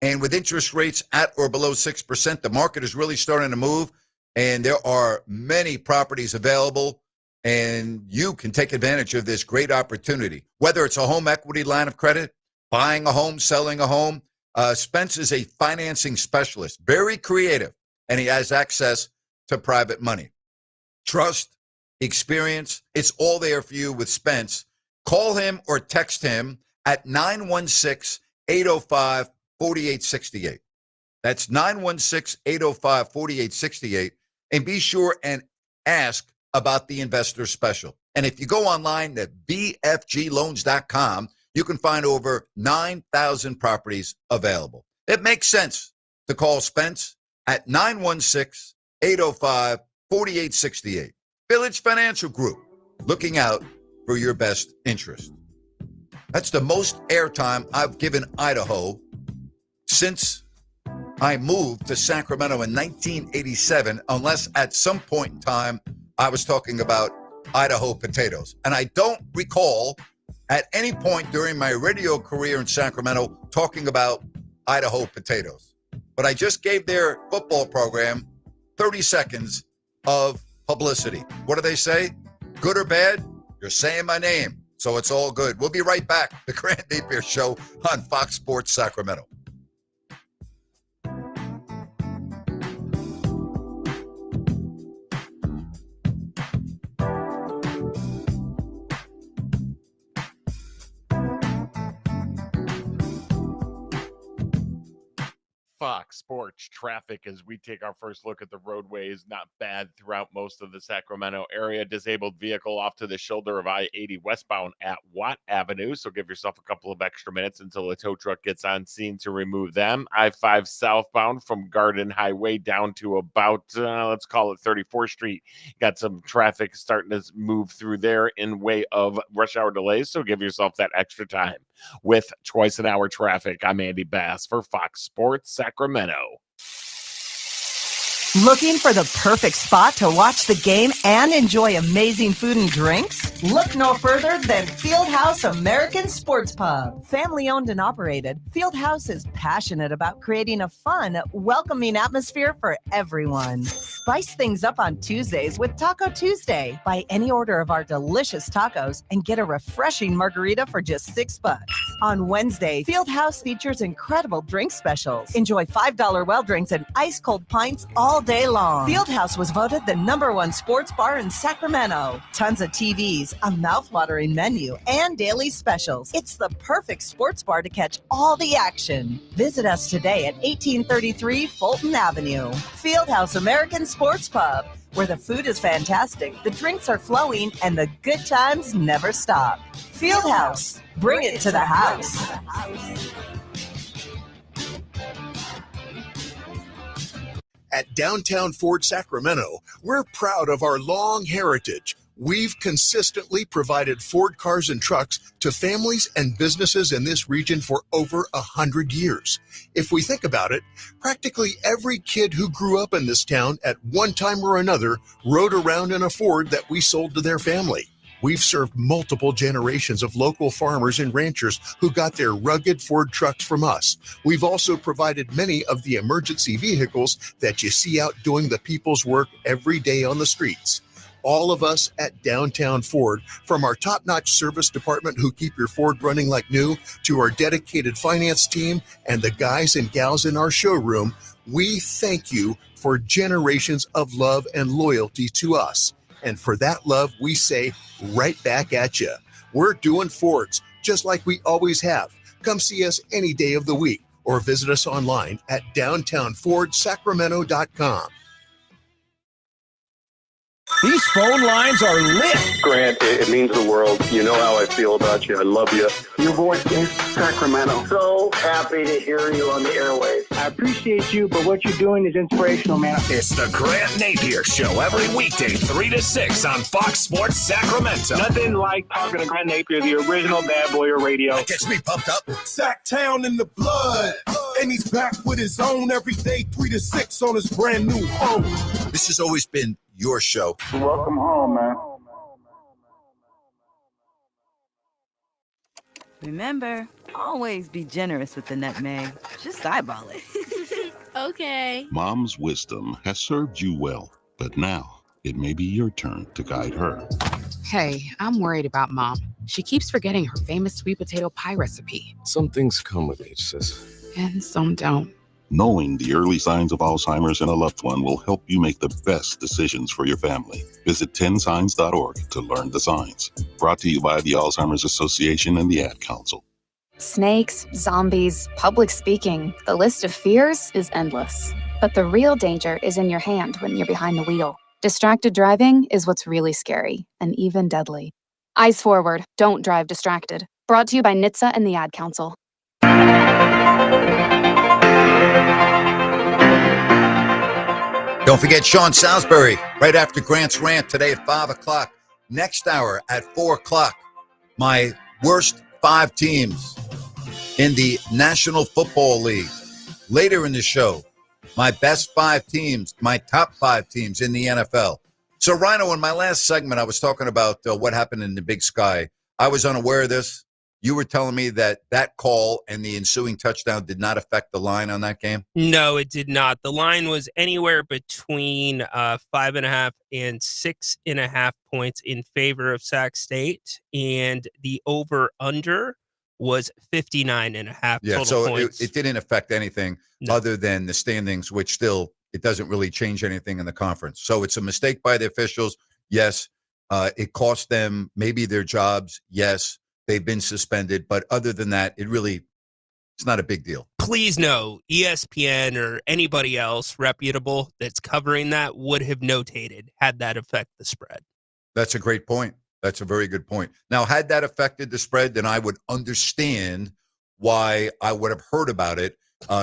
And with interest rates at or below 6%, the market is really starting to move. And there are many properties available. And you can take advantage of this great opportunity. Whether it's a home equity line of credit, buying a home, selling a home, Spence is a financing specialist, very creative, and he has access to private money. Trust, experience, it's all there for you with Spence. Call him or text him at 916-805-4868. That's 916-805-4868. And be sure and ask about the investor special. And if you go online at bfgloans.com, you can find over 9,000 properties available. It makes sense to call Spence at 916-805-4868. Village Financial Group, looking out for your best interest. That's the most airtime I've given Idaho since I moved to Sacramento in 1987, unless at some point in time I was talking about Idaho potatoes. And I don't recall at any point during my radio career in Sacramento talking about Idaho potatoes. But I just gave their football program 30 seconds of publicity. What do they say? Good or bad? You're saying my name, so it's all good. We'll be right back. The Grant Napear Show on Fox Sports Sacramento. Fox Sports traffic as we take our first look at the roadways. Not bad throughout most of the Sacramento area. Disabled vehicle off to the shoulder of I-80 westbound at Watt Avenue. So give yourself a couple of extra minutes until a tow truck gets on scene to remove them. I-5 southbound from Garden Highway down to about, let's call it 34th Street. Got some traffic starting to move through there in way of rush hour delays. So give yourself that extra time. With twice an hour traffic, I'm Andy Bass for Fox Sports Sacramento. Looking for the perfect spot to watch the game and enjoy amazing food and drinks? Look no further than Fieldhouse American Sports Pub. Family owned and operated, Fieldhouse is passionate about creating a fun, welcoming atmosphere for everyone. Spice things up on Tuesdays with Taco Tuesday. Buy any order of our delicious tacos and get a refreshing margarita for just $6. On Wednesday, Fieldhouse features incredible drink specials. Enjoy $5 well drinks and ice cold pints all day long. Fieldhouse was voted the #1 sports bar in Sacramento. Tons of TVs, a mouthwatering menu, and daily specials. It's the perfect sports bar to catch all the action. Visit us today at 1833 Fulton Avenue. Fieldhouse American Sports Pub, where the food is fantastic, the drinks are flowing, and the good times never stop. Fieldhouse, bring it to the house. At Downtown Fort Sacramento, we're proud of our long heritage. We've consistently provided Ford cars and trucks to families and businesses in this region for over 100 years. If we think about it, practically every kid who grew up in this town at one time or another rode around in a Ford that we sold to their family. We've served multiple generations of local farmers and ranchers who got their rugged Ford trucks from us. We've also provided many of the emergency vehicles that you see out doing the people's work every day on the streets. All of us at Downtown Ford, from our top-notch service department who keep your Ford running like new, to our dedicated finance team and the guys and gals in our showroom, we thank you for generations of love and loyalty to us. And for that love, we say right back at you. We're doing Fords just like we always have. Come see us any day of the week or visit us online at downtownfordsacramento.com. These phone lines are lit. Grant, it means the world. You know how I feel about you. I love you. Your voice is Sacramento. So happy to hear you on the airwaves. I appreciate you, but what you're doing is inspirational, man. It's the Grant Napear Show every weekday, 3 to 6 on Fox Sports Sacramento. Nothing like talking to Grant Napear, the original bad boy of radio. That gets me pumped up. Sacktown in the blood. And he's back with his own every day, 3 to 6 on his brand new home. This has always been your show. Welcome home, man. Remember, always be generous with the nutmeg. Just eyeball it. Okay. Mom's wisdom has served you well, but now it may be your turn to guide her. Hey, I'm worried about Mom. She keeps forgetting her famous sweet potato pie recipe. Some things come with age, sis. And some don't. Knowing the early signs of Alzheimer's in a loved one will help you make the best decisions for your family. Visit 10signs.org to learn the signs. Brought to you by the Alzheimer's Association and the Ad Council. Snakes, zombies, public speaking. The list of fears is endless. But the real danger is in your hand when you're behind the wheel. Distracted driving is what's really scary and even deadly. Eyes forward. Don't drive distracted. Brought to you by NHTSA and the Ad Council. Don't forget Sean Salisbury right after Grant's rant today at 5 o'clock. Next hour at 4 o'clock, my worst 5 teams in the National Football League. Later in the show, my best 5 teams, my top 5 teams in the NFL. So, Rhino, in my last segment, I was talking about what happened in the Big Sky. I was unaware of this. You were telling me that call and the ensuing touchdown did not affect the line on that game? No, it did not. The line was anywhere between 5.5 and 6.5 points in favor of Sac State, and the over-under was 59.5 total points. So it didn't affect anything other than the standings, which still, it doesn't really change anything in the conference. So it's a mistake by the officials. Yes. It cost them maybe their jobs. Yes. They've been suspended, but other than that, it's not a big deal. Please know, ESPN or anybody else reputable that's covering that would have notated had that affect the spread. That's a great point. That's a very good point. Now, had that affected the spread, then I would understand why I would have heard about it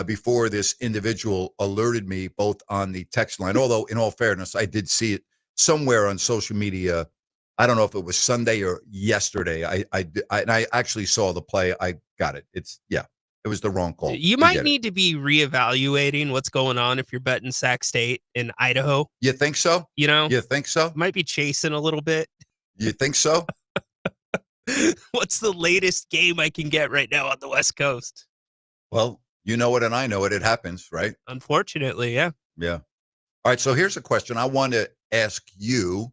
before this individual alerted me, both on the text line. Although, in all fairness, I did see it somewhere on social media. I don't know if it was Sunday or yesterday. I actually saw the play. I got it. It was the wrong call. You might need to be reevaluating what's going on if you're betting Sac State in Idaho. You think so? You think so? Might be chasing a little bit. You think so? What's the latest game I can get right now on the West Coast? Well, you know it and I know it. It happens, right? Unfortunately, yeah. Yeah. All right, so here's a question I want to ask you,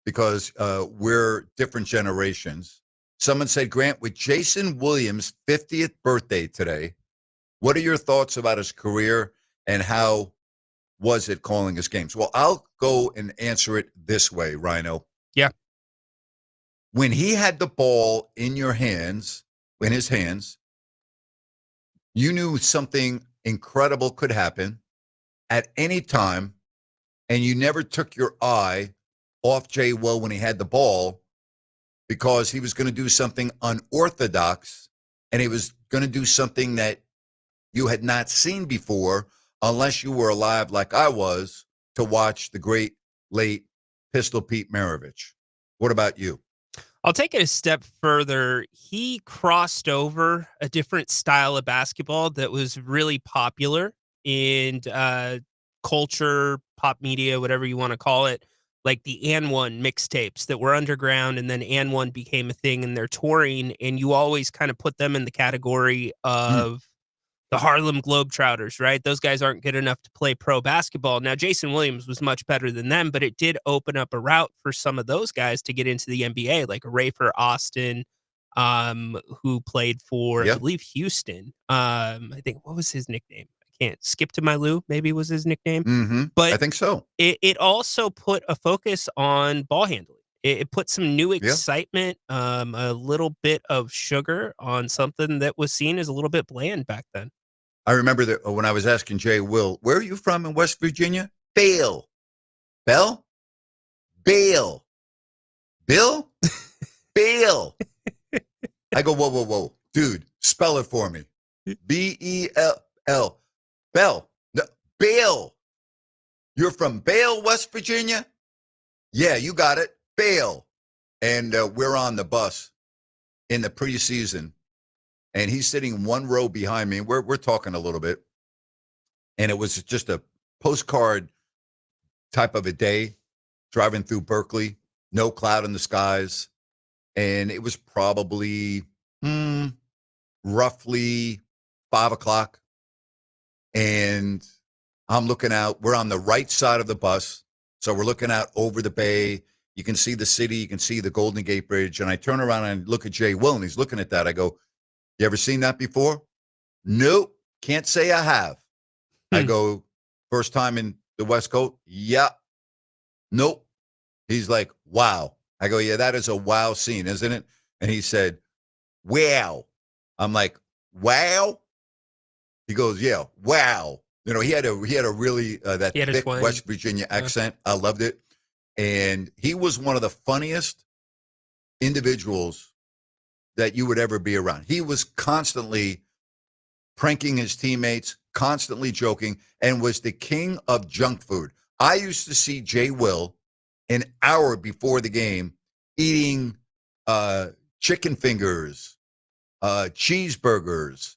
because we're different generations. Someone said, Grant, with Jason Williams' 50th birthday today, what are your thoughts about his career and how was it calling his games? Well, I'll go and answer it this way, Rhino. Yeah. When he had the ball in his hands, you knew something incredible could happen at any time, and you never took your eye off Jay Will when he had the ball, because he was going to do something unorthodox, and he was going to do something that you had not seen before, unless you were alive like I was to watch the great late Pistol Pete Maravich. What about you? I'll take it a step further. He crossed over a different style of basketball that was really popular in culture, pop media, whatever you want to call it, like the And One mixtapes that were underground, and then And One became a thing, and they're touring, and you always kind of put them in the category of the Harlem Globetrotters, right? Those guys aren't good enough to play pro basketball. Now, Jason Williams was much better than them, but it did open up a route for some of those guys to get into the NBA, like Rafer Austin, who played for, I believe, Houston. I think, what was his nickname? I can't. Skip to my Lou, maybe was his nickname. Mm-hmm. But I think so. It also put a focus on ball handling. It put some new excitement, a little bit of sugar on something that was seen as a little bit bland back then. I remember that when I was asking Jay Will, where are you from in West Virginia? Bale. Bell? Bale. Bill? Bale. I go, whoa. Dude, spell it for me. B-E-L-L. Bell. No, Bale. You're from Bale, West Virginia? Yeah, you got it. Bale. And we're on the bus in the preseason. And he's sitting one row behind me. We're talking a little bit. And it was just a postcard type of a day, driving through Berkeley, no cloud in the skies. And it was probably roughly 5 o'clock. And I'm looking out. We're on the right side of the bus. So we're looking out over the bay. You can see the city. You can see the Golden Gate Bridge. And I turn around and look at Jay Will, and he's looking at that. I go, you ever seen that before? Nope. Can't say I have. I go, first time in the West Coast? Yeah. Nope. He's like, wow. I go, yeah, that is a wow scene, isn't it? And he said, wow. I'm like, wow? He goes, yeah, wow. You know, he had a really, that thick West Virginia accent. I loved it. And he was one of the funniest individuals that you would ever be around. He was constantly pranking his teammates, constantly joking, and was the king of junk food. I used to see Jay Will an hour before the game eating chicken fingers, cheeseburgers,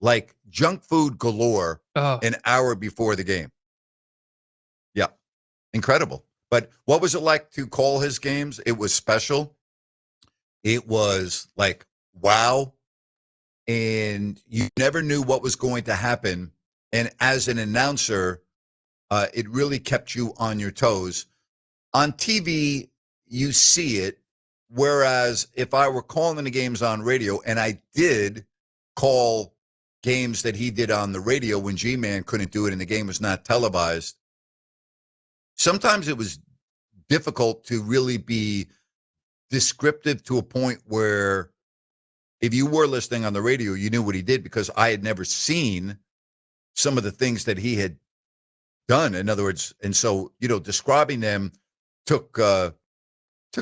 like junk food galore an hour before the game. Yeah, incredible. But what was it like to call his games? It was special. It was like, wow. And you never knew what was going to happen. And as an announcer, it really kept you on your toes. On TV, you see it. Whereas if I were calling the games on radio, and I did call games that he did on the radio when G-Man couldn't do it and the game was not televised, sometimes it was difficult to really be descriptive to a point where if you were listening on the radio, you knew what he did, because I had never seen some of the things that he had done. In other words, and so, you know, describing them took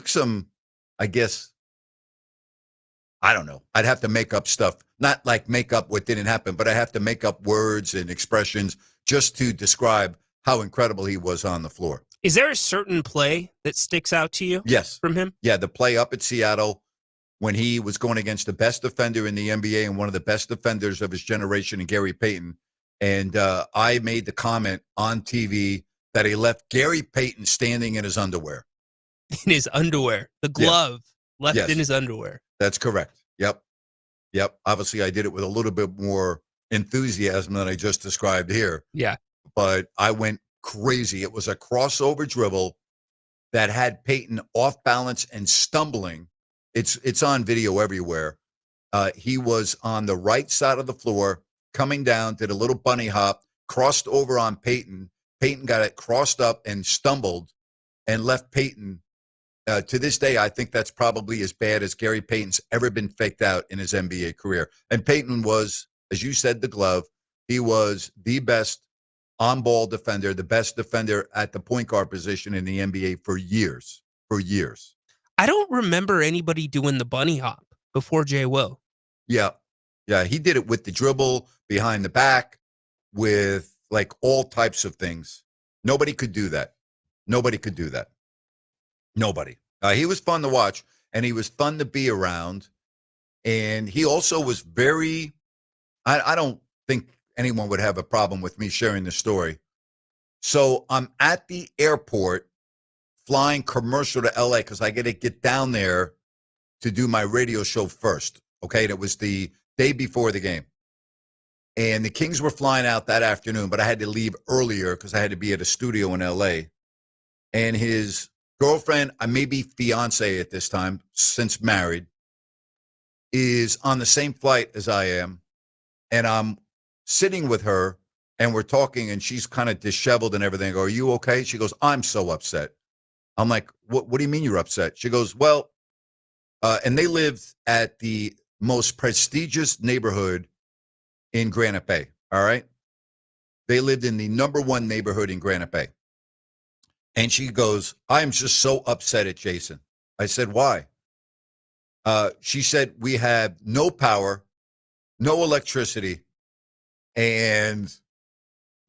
some, I guess, I don't know. I'd have to make up stuff, not like make up what didn't happen, but I have to make up words and expressions just to describe how incredible he was on the floor. Is there a certain play that sticks out to you? Yes. From him? Yeah, the play up at Seattle when he was going against the best defender in the NBA and one of the best defenders of his generation, in Gary Payton. And I made the comment on TV that he left Gary Payton standing in his underwear. In his underwear. The glove left in his underwear. That's correct. Yep. Obviously, I did it with a little bit more enthusiasm than I just described here. Yeah. But I went crazy. It was a crossover dribble that had Peyton off balance and stumbling. It's on video everywhere. He was on the right side of the floor, coming down, did a little bunny hop, crossed over on Peyton. Peyton got it crossed up and stumbled and left Peyton. To this day, I think that's probably as bad as Gary Payton's ever been faked out in his NBA career. And Peyton was, as you said, the glove. He was the best on-ball defender, the best defender at the point guard position in the NBA for years. I don't remember anybody doing the bunny hop before Jay Will. Yeah, he did it with the dribble, behind the back, with like all types of things. Nobody could do that. Nobody. He was fun to watch, and he was fun to be around. And he also was very, I don't think anyone would have a problem with me sharing this story. So I'm at the airport flying commercial to LA because I got to get down there to do my radio show first. Okay. And it was the day before the game. And the Kings were flying out that afternoon, but I had to leave earlier because I had to be at a studio in LA. And his girlfriend, maybe fiance at this time, since married, is on the same flight as I am. And I'm sitting with her and we're talking and she's kind of disheveled and everything. I go, are you okay? She goes, I'm so upset. I'm like, what do you mean you're upset? She goes, well, and they lived at the most prestigious neighborhood in Granite Bay. All right. They lived in the number one neighborhood in Granite Bay. And she goes, I'm just so upset at Jason. I said, why? She said, we have no power, no electricity. And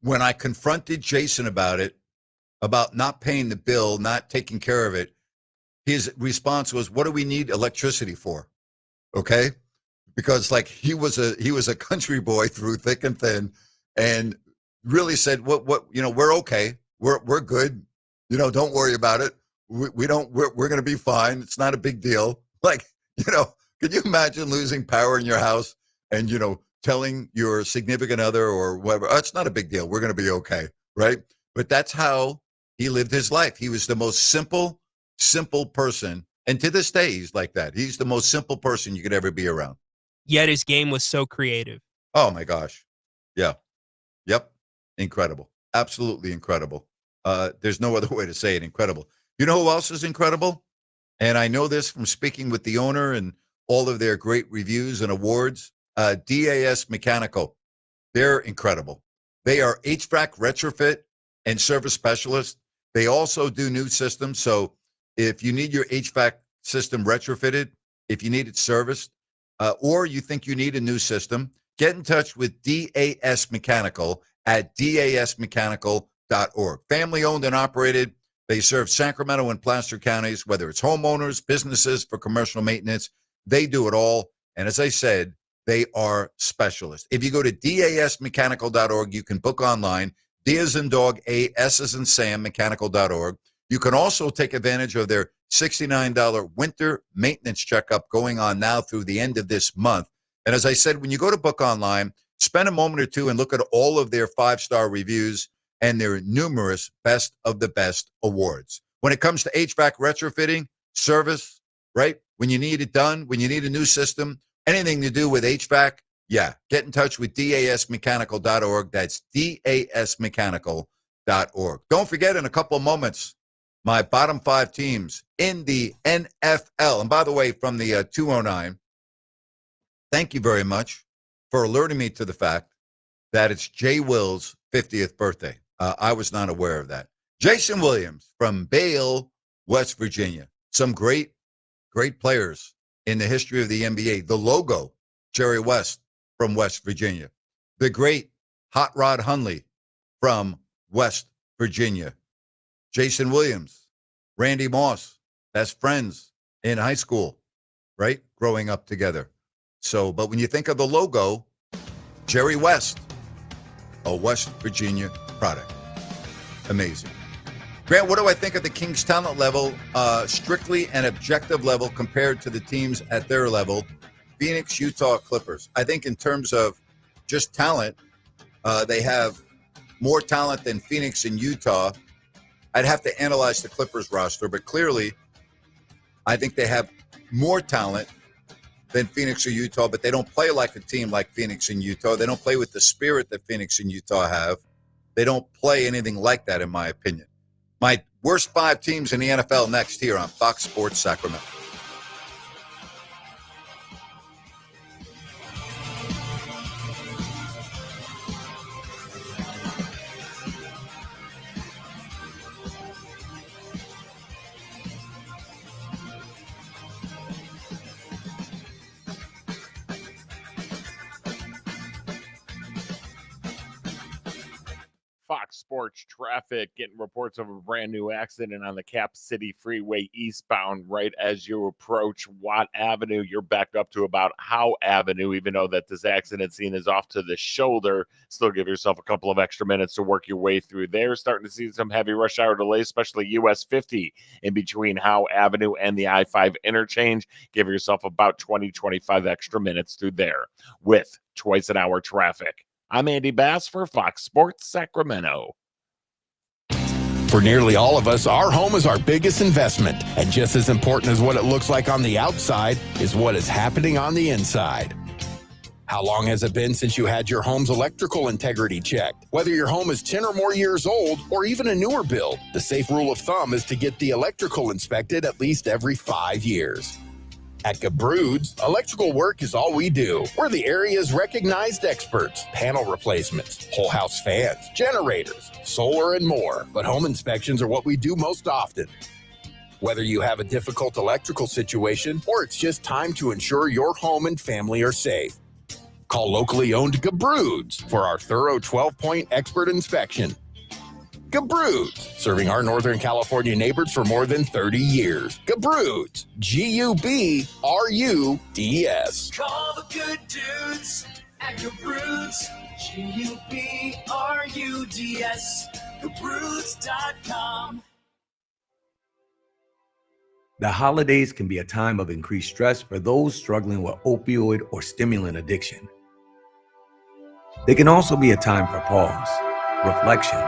when I confronted Jason about it, about not paying the bill, not taking care of it, his response was, what do we need electricity for? Okay. Because like he was a country boy through thick and thin and really said, what, we're okay. We're good. Don't worry about it. We're going to be fine. It's not a big deal. Like, could you imagine losing power in your house and, telling your significant other or whatever, oh, it's not a big deal. We're going to be okay. Right. But that's how he lived his life. He was the most simple person. And to this day, he's like that. He's the most simple person you could ever be around. Yet his game was so creative. Oh, my gosh. Yeah. Yep. Incredible. Absolutely incredible. There's no other way to say it. Incredible. You know who else is incredible? And I know this from speaking with the owner and all of their great reviews and awards. DAS Mechanical. They're incredible. They are HVAC retrofit and service specialists. They also do new systems. So if you need your HVAC system retrofitted, if you need it serviced, or you think you need a new system, get in touch with DAS Mechanical at dasmechanical.org. Family owned and operated. They serve Sacramento and Placer counties, whether it's homeowners, businesses for commercial maintenance. They do it all. And as I said, they are specialists. If you go to dasmechanical.org, you can book online. D as in dog, A, S as in Sam, mechanical.org. You can also take advantage of their $69 winter maintenance checkup going on now through the end of this month. And as I said, when you go to book online, spend a moment or two and look at all of their 5-star reviews and their numerous best of the best awards. When it comes to HVAC retrofitting, service, right? When you need it done, when you need a new system, anything to do with HVAC, yeah, get in touch with dasmechanical.org. That's dasmechanical.org. Don't forget, in a couple of moments, my bottom 5 teams in the NFL. And by the way, from the 209, thank you very much for alerting me to the fact that it's Jay Will's 50th birthday. I was not aware of that. Jason Williams from Bale, West Virginia. Some great players in the history of the NBA. The logo, Jerry West from West Virginia. The great Hot Rod Hundley from West Virginia. Jason Williams, Randy Moss, best friends in high school, right? Growing up together. So, but when you think of the logo, Jerry West, a West Virginia product. Amazing. Grant, what do I think of the Kings' talent level, strictly an objective level compared to the teams at their level, Phoenix, Utah, Clippers? I think in terms of just talent, they have more talent than Phoenix and Utah. I'd have to analyze the Clippers roster, but clearly I think they have more talent than Phoenix or Utah, but they don't play like a team like Phoenix and Utah. They don't play with the spirit that Phoenix and Utah have. They don't play anything like that, in my opinion. My worst 5 teams in the NFL next here on Fox Sports Sacramento. Fox Fox Sports Traffic, getting reports of a brand new accident on the Cap City Freeway eastbound right as you approach Watt Avenue. You're backed up to about Howe Avenue, even though that this accident scene is off to the shoulder. Still give yourself a couple of extra minutes to work your way through there. Starting to see some heavy rush hour delays, especially US 50 in between Howe Avenue and the I-5 interchange. Give yourself about 20-25 extra minutes through there with twice an hour traffic. I'm Andy Bass for Fox Sports Sacramento. For nearly all of us, our home is our biggest investment. And just as important as what it looks like on the outside is what is happening on the inside. How long has it been since you had your home's electrical integrity checked? Whether your home is 10 or more years old or even a newer build, the safe rule of thumb is to get the electrical inspected at least every 5 years. At Gabrud's, electrical work is all we do. We're the area's recognized experts. Panel replacements, whole house fans, generators, solar, and more. But home inspections are what we do most often. Whether you have a difficult electrical situation or it's just time to ensure your home and family are safe, call locally owned Gabrud's for our thorough 12-point expert inspection. Gabrud's, serving our Northern California neighbors for more than 30 years. Gabrud's, G-U-B-R-U-D-S. Call the good dudes at Gabrud's, G-U-B-R-U-D-S, Gabrud's.com. The holidays can be a time of increased stress for those struggling with opioid or stimulant addiction. They can also be a time for pause, reflection,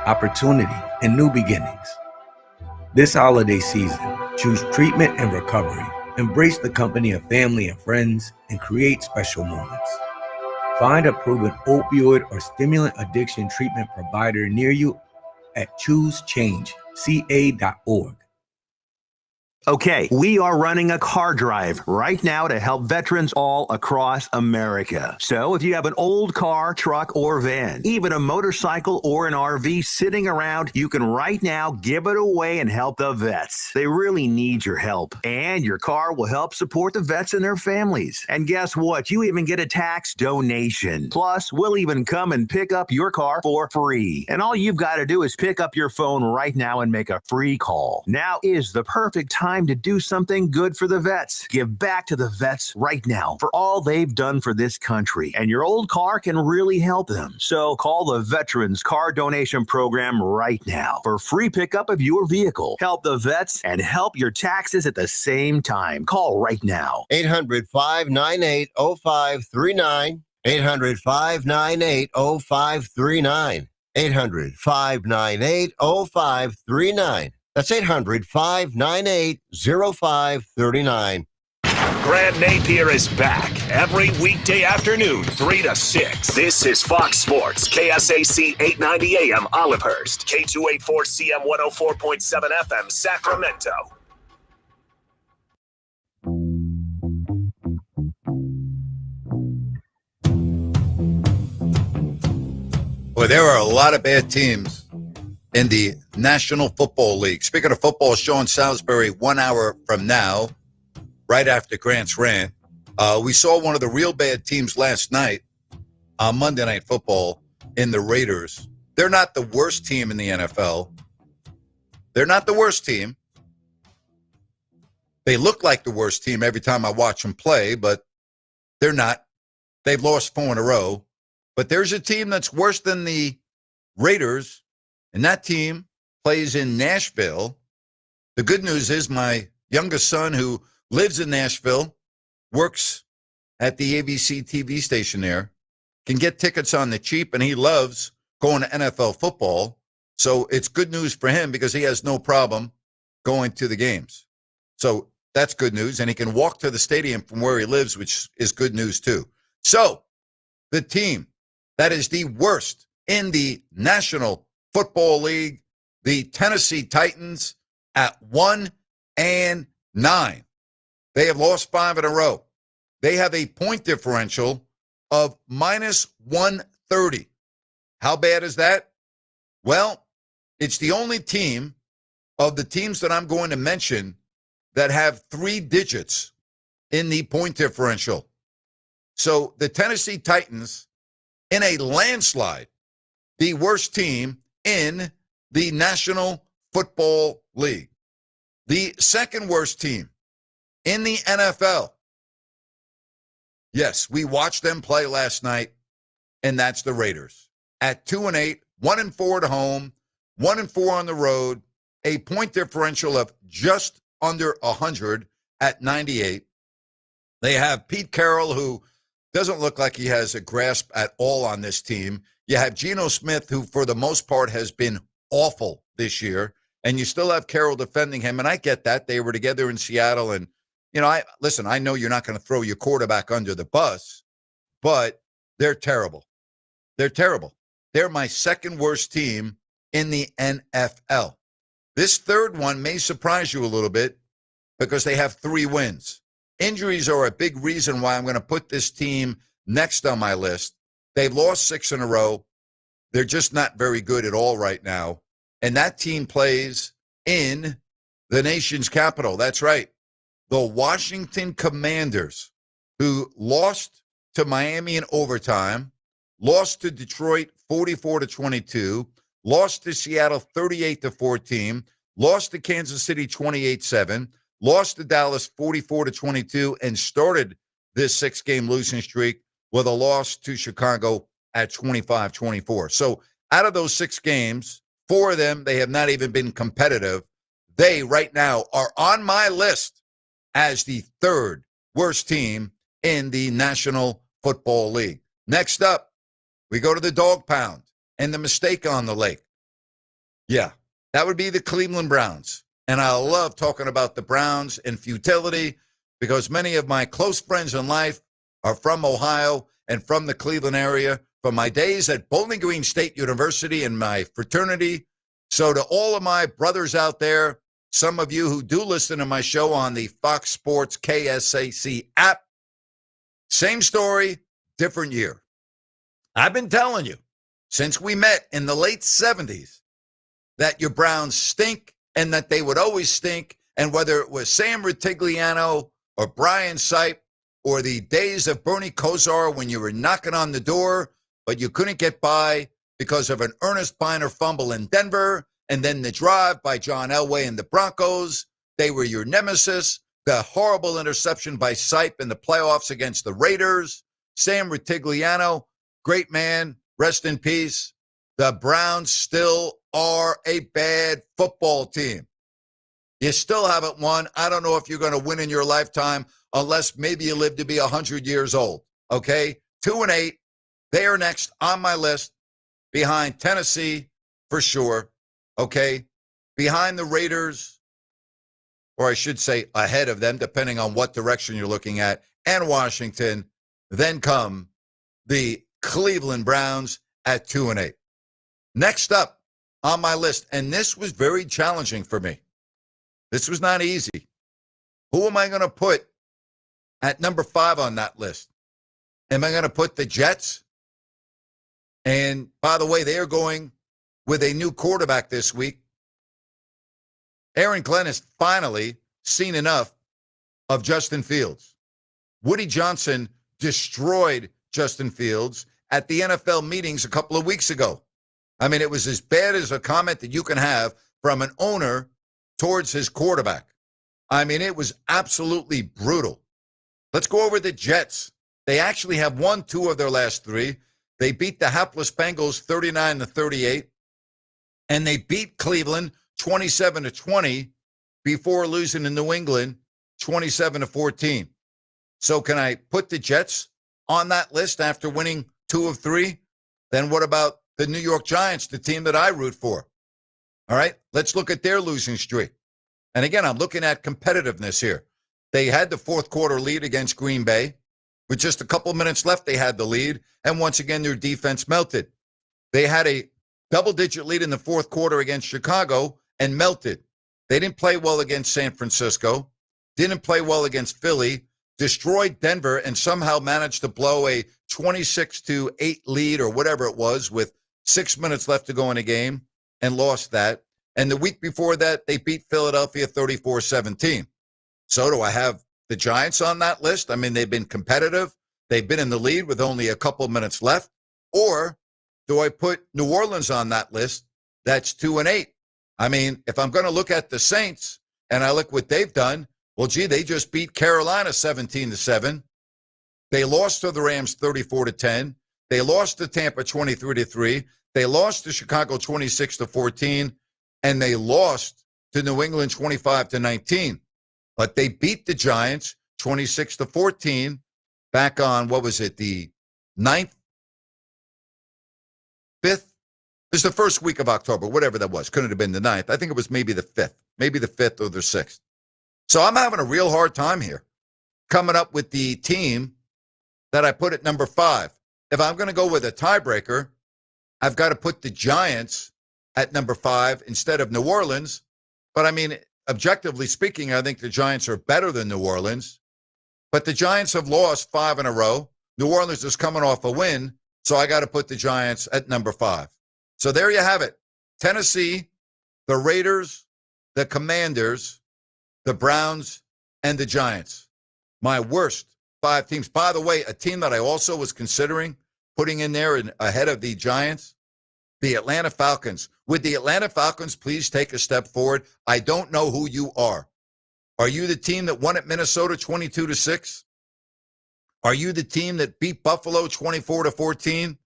opportunity, and new beginnings. This holiday season, choose treatment and recovery. Embrace the company of family and friends and create special moments. Find a proven opioid or stimulant addiction treatment provider near you at choosechangeca.org. Okay, we are running a car drive right now to help veterans all across America. So if you have an old car, truck, or van, even a motorcycle or an RV sitting around, you can right now give it away and help the vets. They really need your help. And your car will help support the vets and their families. And guess what? You even get a tax donation. Plus, we'll even come and pick up your car for free. And all you've got to do is pick up your phone right now and make a free call. Now is the perfect time to do something good for the vets. Give back to the vets right now for all they've done for this country. And your old car can really help them. So call the Veterans Car Donation Program right now for free pickup of your vehicle. Help the vets and help your taxes at the same time. Call right now. 800-598-0539. 800-598-0539. 800-598-0539. That's 800-598-0539. Grant Napear is back every weekday afternoon, 3 to 6. This is Fox Sports, KSAC 890 AM Olivehurst, K284CM 104.7 FM Sacramento. Well, there are a lot of bad teams in the National Football League. Speaking of football, Sean Salisbury 1 hour from now, right after Grant's rant. We saw one of the real bad teams last night on Monday Night Football in the Raiders. They're not the worst team in the NFL. They're not the worst team. They look like the worst team every time I watch them play, but they're not. They've lost 4 in a row. But there's a team that's worse than the Raiders, and that team plays in Nashville. The good news is my youngest son, who lives in Nashville, works at the ABC TV station there, can get tickets on the cheap, and he loves going to NFL football. So it's good news for him because he has no problem going to the games. So that's good news, and he can walk to the stadium from where he lives, which is good news too. So the team that is the worst in the National Football League, the Tennessee Titans, at 1-9. They have lost 5 in a row. They have a point differential of minus 130. How bad is that? Well, it's the only team of the teams that I'm going to mention that have 3 digits in the point differential. So the Tennessee Titans, in a landslide, the worst team in the National Football League. The second worst team in the NFL. Yes, we watched them play last night, and that's the Raiders. At 2-8, 1-4 at home, 1-4 on the road, a point differential of just under 100 at 98. They have Pete Carroll, who doesn't look like he has a grasp at all on this team. You have Geno Smith, who for the most part has been awful this year, and you still have Carroll defending him, and I get that. They were together in Seattle, and, I know you're not going to throw your quarterback under the bus, but they're terrible. They're terrible. They're my second worst team in the NFL. This third one may surprise you a little bit because they have 3 wins. Injuries are a big reason why I'm going to put this team next on my list. They've lost 6 in a row. They're just not very good at all right now. And that team plays in the nation's capital. That's right. The Washington Commanders, who lost to Miami in overtime, lost to Detroit 44-22, lost to Seattle 38-14, lost to Kansas City 28-7, lost to Dallas 44-22, and started this 6-game losing streak with a loss to Chicago at 25-24. So out of those 6 games, 4 of them, they have not even been competitive. They right now are on my list as the third worst team in the National Football League. Next up, we go to the dog pound and the mistake on the lake. Yeah, that would be the Cleveland Browns. And I love talking about the Browns and futility because many of my close friends in life are from Ohio and from the Cleveland area, from my days at Bowling Green State University and my fraternity. So to all of my brothers out there, some of you who do listen to my show on the Fox Sports KSAC app, same story, different year. I've been telling you since we met in the late 70s that your Browns stink and that they would always stink. And whether it was Sam Rutigliano or Brian Sipe or the days of Bernie Kosar when you were knocking on the door, but you couldn't get by because of an Ernest Biner fumble in Denver, and then the drive by John Elway and the Broncos, they were your nemesis. The horrible interception by Sipe in the playoffs against the Raiders. Sam Rutigliano, great man, rest in peace. The Browns still are a bad football team. You still haven't won. I don't know if you're going to win in your lifetime unless maybe you live to be 100 years old, okay? 2-8. They are next on my list behind Tennessee for sure, okay? Behind the Raiders, or I should say ahead of them, depending on what direction you're looking at, and Washington. Then come the Cleveland Browns at 2-8. Next up on my list, and this was very challenging for me. This was not easy. Who am I going to put at number 5 on that list? Am I going to put the Jets? And by the way, they are going with a new quarterback this week. Aaron Glenn has finally seen enough of Justin Fields. Woody Johnson destroyed Justin Fields at the NFL meetings a couple of weeks ago. I mean, it was as bad as a comment that you can have from an owner towards his quarterback. I mean, it was absolutely brutal. Let's go over the Jets. They actually have won 2 of their last 3. They beat the hapless Bengals 39-38, and they beat Cleveland 27-20 before losing to New England 27-14. So can I put the Jets on that list after winning 2 of 3? Then what about the New York Giants, the team that I root for? All right, let's look at their losing streak. And again, I'm looking at competitiveness here. They had the fourth quarter lead against Green Bay. With just a couple minutes left, they had the lead. And once again, their defense melted. They had a double-digit lead in the fourth quarter against Chicago and melted. They didn't play well against San Francisco, didn't play well against Philly, destroyed Denver, and somehow managed to blow a 26-8 lead or whatever it was with 6 minutes left to go in a game and lost that. And the week before that, they beat Philadelphia 34-17. So do I have the Giants on that list? I mean, they've been competitive. They've been in the lead with only a couple minutes left. Or do I put New Orleans on that list That's 2-8. I mean, if I'm going to look at the Saints and I look what they've done, well, gee, they just beat Carolina 17-7. They lost to the Rams 34-10. They lost to Tampa 23-3. They lost to Chicago 26-14, and they lost to New England 25-19. But they beat the Giants 26-14 back on, what was it, the 9th, 5th? It was the first week of October, whatever that was. Couldn't have been the 9th. I think it was maybe the 5th or the 6th. So I'm having a real hard time here coming up with the team that I put at number 5. If I'm going to go with a tiebreaker, I've got to put the Giants at number 5 instead of New Orleans. But I mean, objectively speaking, I think the Giants are better than New Orleans. But the Giants have lost 5 in a row. New Orleans is coming off a win, so I got to put the Giants at number 5. So there you have it. Tennessee, the Raiders, the Commanders, the Browns, and the Giants. My worst 5 teams. By the way, a team that I also was considering putting in there ahead of the Giants, the Atlanta Falcons. Would the Atlanta Falcons please take a step forward? I don't know who you are. Are you the team that won at Minnesota 22-6? Are you the team that beat Buffalo 24-14?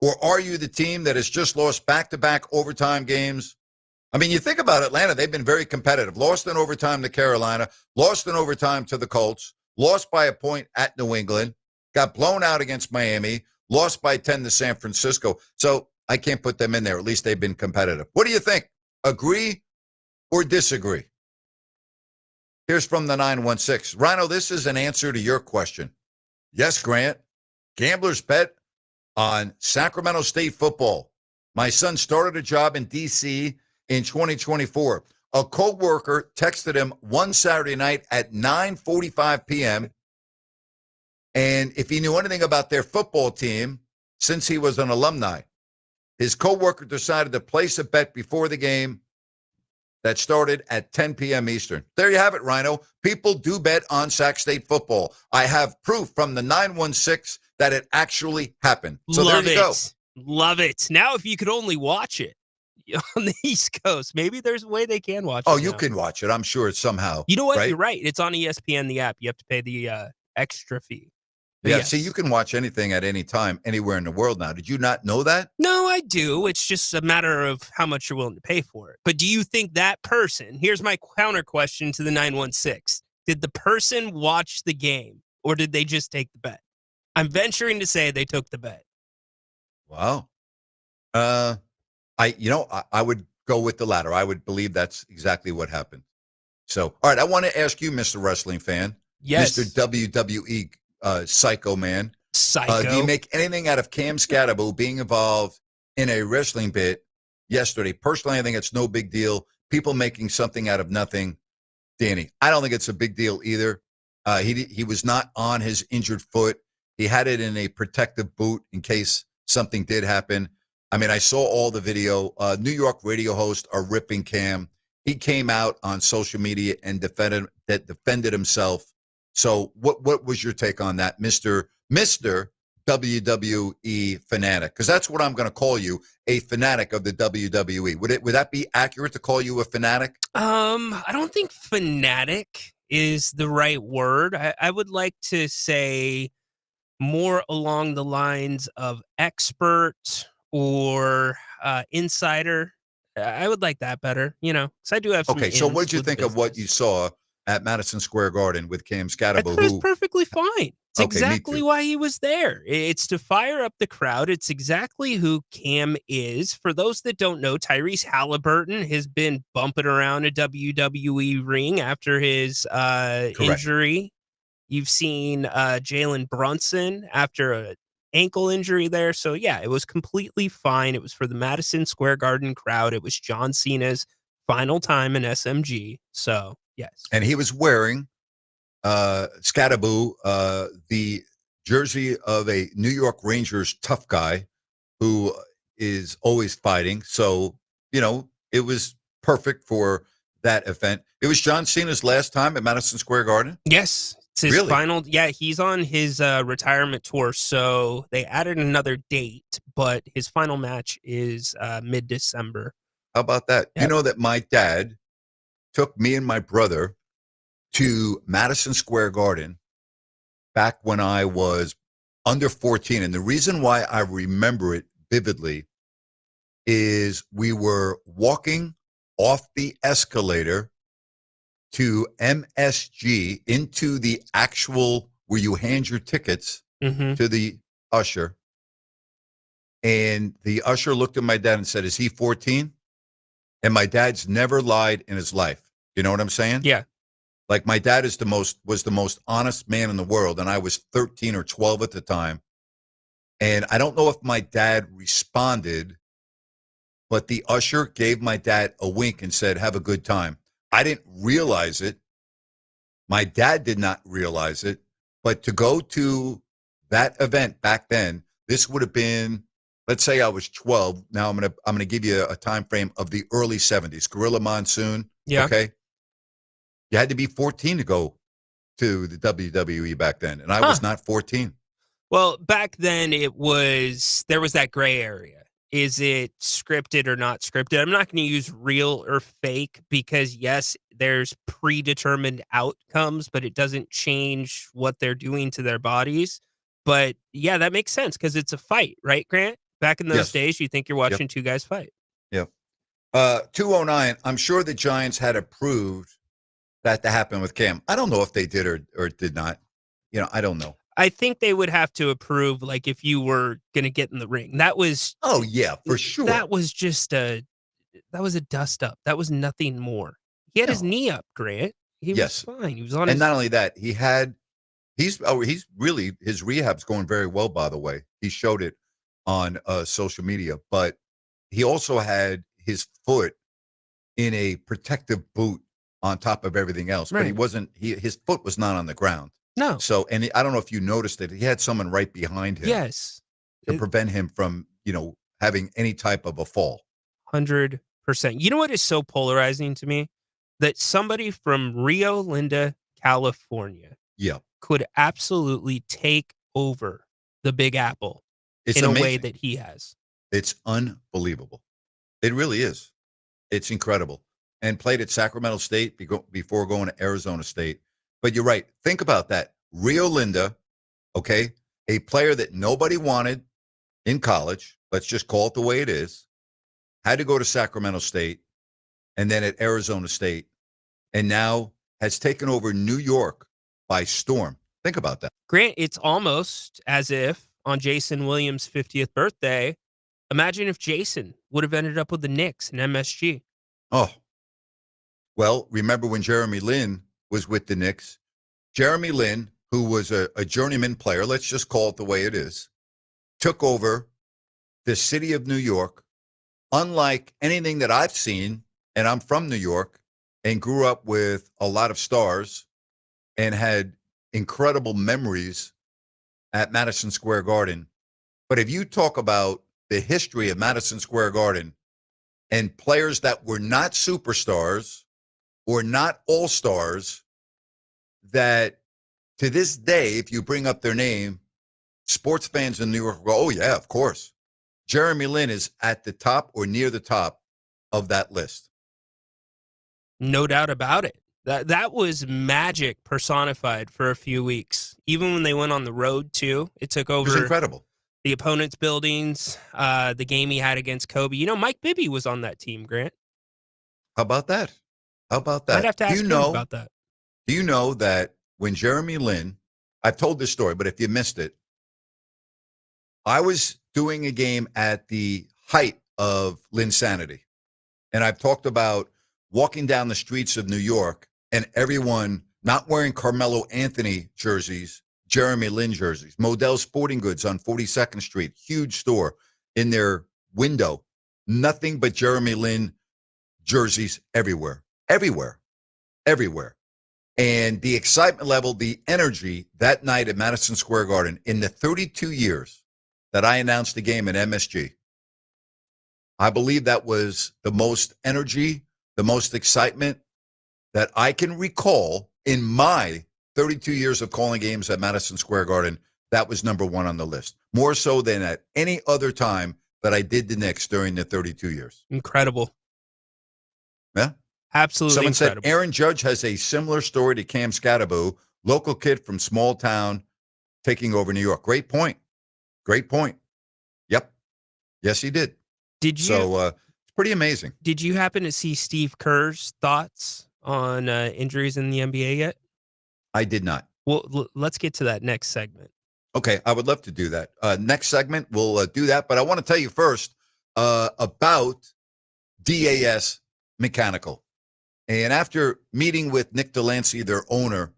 Or are you the team that has just lost back-to-back overtime games? I mean, you think about Atlanta, they've been very competitive. Lost in overtime to Carolina, lost in overtime to the Colts, lost by a point at New England, got blown out against Miami, lost by 10 to San Francisco. So I can't put them in there. At least they've been competitive. What do you think? Agree or disagree? Here's from the 916. Rhino, this is an answer to your question. Yes, Grant. Gamblers bet on Sacramento State football. My son started a job in D.C. in 2024. A co-worker texted him one Saturday night at 9:45 p.m. And if he knew anything about their football team, since he was an alumni, his co-worker decided to place a bet before the game that started at 10 p.m. Eastern. There you have it, Rhino. People do bet on Sac State football. I have proof from the 916 that it actually happened. So Love there you go. Love it. Now, if you could only watch it on the East Coast, maybe there's a way they can watch it. Oh, you now. can watch it. I'm sure it's somehow. You know what? Right? You're right. It's on ESPN, the app. You have to pay the extra fee. But Yeah, yes. see, you can watch anything at any time, anywhere in the world now. Did you not know that? No, I do. It's just a matter of how much you're willing to pay for it. But do you think that person, here's my counter question to the 916, did the person watch the game or did they just take the bet? I'm venturing to say they took the bet. Wow. I would go with the latter. I would believe that's exactly what happened. So, all right, I want to ask you, Mr. Wrestling fan, Yes. Mr. WWE Psycho Man. Psycho. Do you make anything out of Cam Scatterbo being involved in a wrestling bit yesterday? Personally, I think it's no big deal. People making something out of nothing. Danny, I don't think it's a big deal either. He was not on his injured foot. He had it in a protective boot in case something did happen. I mean, I saw all the video. New York radio hosts are ripping Cam. He came out on social media and defended himself. So what was your take on that, Mr. WWE fanatic? Because that's what I'm going to call you, a fanatic of the WWE. Would that be accurate to call you a fanatic? I don't think fanatic is the right word. I would like to say more along the lines of expert or insider. I would like that better, because I do have some. Okay, so what ins did you with the think of what you saw at Madison Square Garden with Cam I Scatterbo? thought it was perfectly fine. It's Okay, me exactly too. why he was there. It's to fire up the crowd. It's exactly who Cam is. For those that don't know, Tyrese Halliburton has been bumping around a WWE ring after his injury. You've seen Jalen Brunson after an ankle injury there. So, yeah, it was completely fine. It was for the Madison Square Garden crowd. It was John Cena's final time in SMG. So, yes. And he was wearing Scatterbo, the jersey of a New York Rangers tough guy who is always fighting. So, it was perfect for that event. It was John Cena's last time at Madison Square Garden? Yes. It's his Really? final. Yeah, he's on his retirement tour. So they added another date, but his final match is mid-December. How about that? Yep. You know that my dad took me and my brother to Madison Square Garden back when I was under 14. And the reason why I remember it vividly is we were walking off the escalator to MSG into the actual where you hand your tickets to the usher. And the usher looked at my dad and said, "Is he 14?" And my dad's never lied in his life. You know what I'm saying? Yeah. Like my dad was the most honest man in the world, and I was 13 or 12 at the time. And I don't know if my dad responded, but the usher gave my dad a wink and said, "Have a good time." I didn't realize it. My dad did not realize it. But to go to that event back then, this would have been, let's say I was 12. Now I'm gonna give you a time frame of the early 70s. Gorilla Monsoon. Yeah. Okay. You had to be 14 to go to the WWE back then, and I was not 14. Well, back then there was that gray area. Is it scripted or not scripted? I'm not going to use real or fake because, yes, there's predetermined outcomes, but it doesn't change what they're doing to their bodies. But, yeah, that makes sense because it's a fight, right, Grant? Back in those days, you think you're watching two guys fight. Yep. 209, I'm sure the Giants had approved that to happen with Cam. I don't know if they did or did not. You know, I don't know. I think they would have to approve, like, if you were going to get in the ring. That was... Oh, yeah, for sure. That was just that was a dust-up. That was nothing more. He had his knee up, Grant. He was fine. He was on and not only that, his rehab's going very well, by the way. He showed it on social media, but he also had his foot in a protective boot on top of everything else. Right. But his foot was not on the ground. No. So, and I don't know if you noticed it, he had someone right behind him. Yes. To prevent him from, having any type of a fall. 100%. You know what is so polarizing to me? That somebody from Rio Linda, California could absolutely take over the Big Apple It's in amazing. a way that he has. It's unbelievable. It really is. It's incredible. And played at Sacramento State before going to Arizona State. But you're right. Think about that. Rio Linda, okay, a player that nobody wanted in college, let's just call it the way it is, had to go to Sacramento State and then at Arizona State, and now has taken over New York by storm. Think about that. Grant, it's almost as if on Jason Williams' 50th birthday, imagine if Jason would have ended up with the Knicks and MSG. Oh, well, remember when Jeremy Lin was with the Knicks? Jeremy Lin, who was a journeyman player, let's just call it the way it is, took over the city of New York, unlike anything that I've seen, and I'm from New York and grew up with a lot of stars and had incredible memories at Madison Square Garden. But if you talk about the history of Madison Square Garden and players that were not superstars or not all-stars, that to this day, if you bring up their name, sports fans in New York go, "Oh, yeah, of course." Jeremy Lin is at the top or near the top of that list. No doubt about it. That was magic personified for a few weeks. Even when they went on the road, too, it took over. It was incredible. The opponent's buildings, the game he had against Kobe. You know, Mike Bibby was on that team, Grant. How about that? How about that? I'd have to ask him about that. Do you know that when Jeremy Lin, I've told this story, but if you missed it, I was doing a game at the height of Linsanity. And I've talked about walking down the streets of New York and everyone not wearing Carmelo Anthony jerseys, Jeremy Lin jerseys. Modell Sporting Goods on 42nd Street, huge store, in their window. Nothing but Jeremy Lin jerseys everywhere. Everywhere. Everywhere. And the excitement level, the energy that night at Madison Square Garden in the 32 years that I announced the game at MSG, I believe that was the most energy, the most excitement that I can recall in my 32 years of calling games at Madison Square Garden. That was number one on the list, more so than at any other time that I did the Knicks during the 32 years. Incredible. Yeah. Absolutely Someone incredible. said Aaron Judge has a similar story to Cam Scatterbo, local kid from small town taking over New York. Great point. Great point. Yep. Yes, he did. Did you? So it's pretty amazing. Did you happen to see Steve Kerr's thoughts on injuries in the NBA yet? I did not. Well, let's get to that next segment. Okay, I would love to do that. Next segment, we'll do that. But I want to tell you first about DAS Mechanical. And after meeting with Nick Delancey, their owner,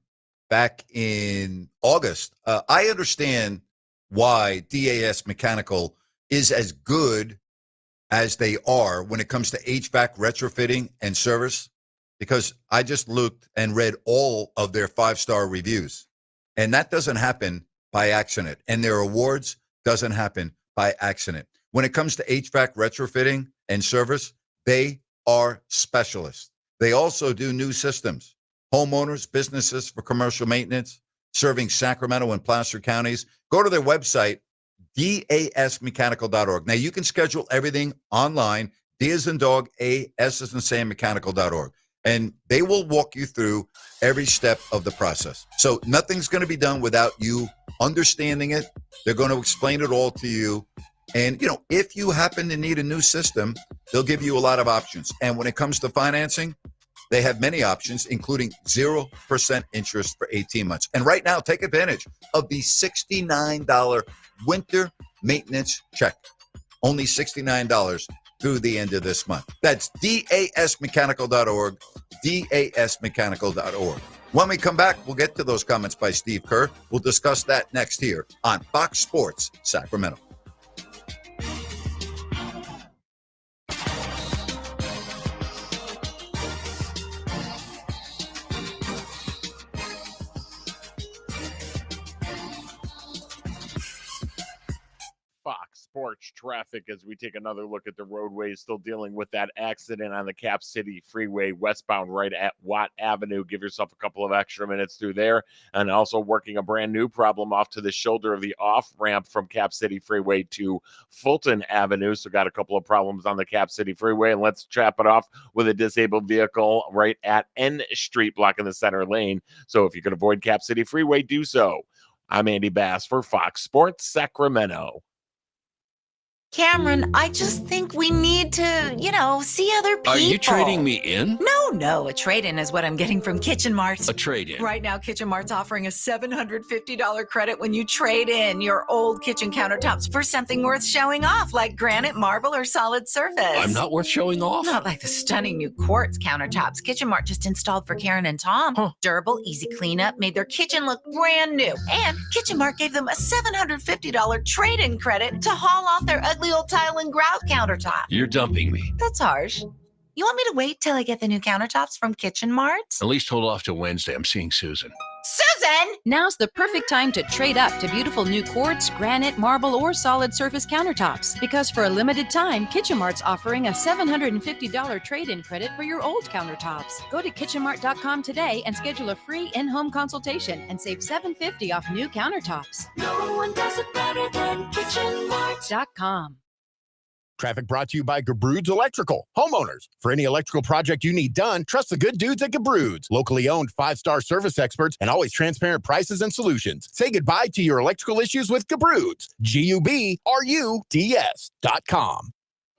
back in August, I understand why DAS Mechanical is as good as they are when it comes to HVAC retrofitting and service, because I just looked and read all of their 5-star reviews. And that doesn't happen by accident. And their awards doesn't happen by accident. When it comes to HVAC retrofitting and service, they are specialists. They also do new systems, homeowners, businesses for commercial maintenance, serving Sacramento and Placer counties. Go to their website, dasmechanical.org. Now, you can schedule everything online, D as in dog, A, S as in Sam, mechanical.org. And they will walk you through every step of the process. So nothing's going to be done without you understanding it. They're going to explain it all to you. And, you know, if you happen to need a new system, they'll give you a lot of options. And when it comes to financing, they have many options, including 0% interest for 18 months. And right now, take advantage of the $69 winter maintenance check. Only $69 through the end of this month. That's dasmechanical.org, dasmechanical.org. When we come back, we'll get to those comments by Steve Kerr. We'll discuss that next here on Fox Sports Sacramento. Fox Sports traffic as we take another look at the roadways. Still dealing with that accident on the Cap City Freeway westbound right at Watt Avenue. Give yourself a couple of extra minutes through there. And also working a brand new problem off to the shoulder of the off-ramp from Cap City Freeway to Fulton Avenue. So got a couple of problems on the Cap City Freeway. And let's chop it off with a disabled vehicle right at N Street, blocking the center lane. So if you can avoid Cap City Freeway, do so. I'm Andy Bass for Fox Sports Sacramento. Cameron, I just think we need to, see other people. Are you trading me in? No. A trade-in is what I'm getting from Kitchen Mart. A trade-in. Right now, Kitchen Mart's offering a $750 credit when you trade in your old kitchen countertops for something worth showing off, like granite, marble, or solid surface. I'm not worth showing off? Not like the stunning new quartz countertops Kitchen Mart just installed for Karen and Tom. Huh. Durable, easy cleanup, made their kitchen look brand new. And Kitchen Mart gave them a $750 trade-in credit to haul off their ugly old tile and grout countertop. You're dumping me. That's harsh. You want me to wait till I get the new countertops from Kitchen Mart? At least hold off till Wednesday. I'm seeing Susan. Susan! Now's the perfect time to trade up to beautiful new quartz, granite, marble, or solid surface countertops. Because for a limited time, Kitchen Mart's offering a $750 trade-in credit for your old countertops. Go to kitchenmart.com today and schedule a free in-home consultation and save $750 off new countertops. No one does it better than KitchenMart.com. Traffic brought to you by Gabroods Electrical. Homeowners, for any electrical project you need done, trust the good dudes at Gabroods. Locally owned 5-star service experts and always transparent prices and solutions. Say goodbye to your electrical issues with Gabroods. GUBRUDS.com.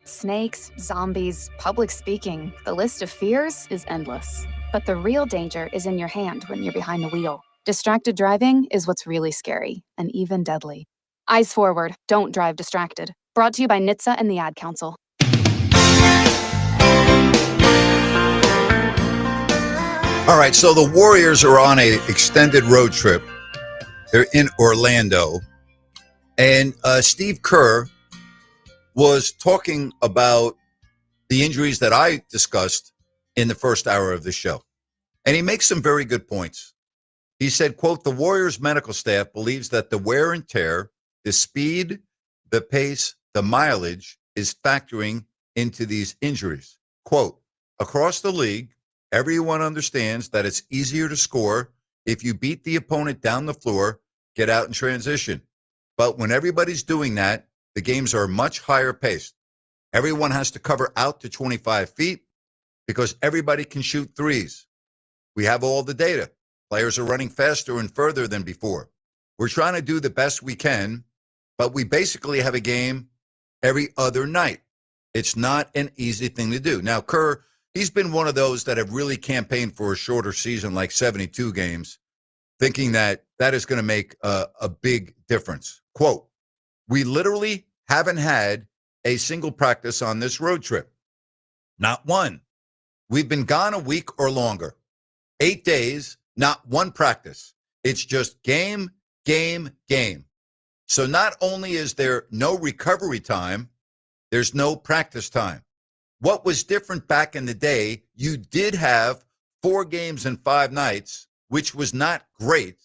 Snakes, zombies, public speaking. The list of fears is endless. But the real danger is in your hand when you're behind the wheel. Distracted driving is what's really scary and even deadly. Eyes forward. Don't drive distracted. Brought to you by NHTSA and the Ad Council. All right, so the Warriors are on an extended road trip. They're in Orlando. And Steve Kerr was talking about the injuries that I discussed in the first hour of the show. And he makes some very good points. He said, quote, the Warriors medical staff believes that the wear and tear, the speed, the pace, the mileage is factoring into these injuries. Quote, across the league, everyone understands that it's easier to score if you beat the opponent down the floor, get out in transition. But when everybody's doing that, the games are much higher paced. Everyone has to cover out to 25 feet. because everybody can shoot threes. We have all the data. Players are running faster and further than before. We're trying to do the best we can, but we basically have a game every other night. It's not an easy thing to do. Now, Kerr, he's been one of those that have really campaigned for a shorter season, like 72 games, thinking that that is going to make a big difference. Quote, we literally haven't had a single practice on this road trip. Not one. We've been gone a week or longer. 8 days, not one practice. It's just game, game, game. So not only is there no recovery time, there's no practice time. What was different back in the day, you did have 4 games in 5 nights, which was not great,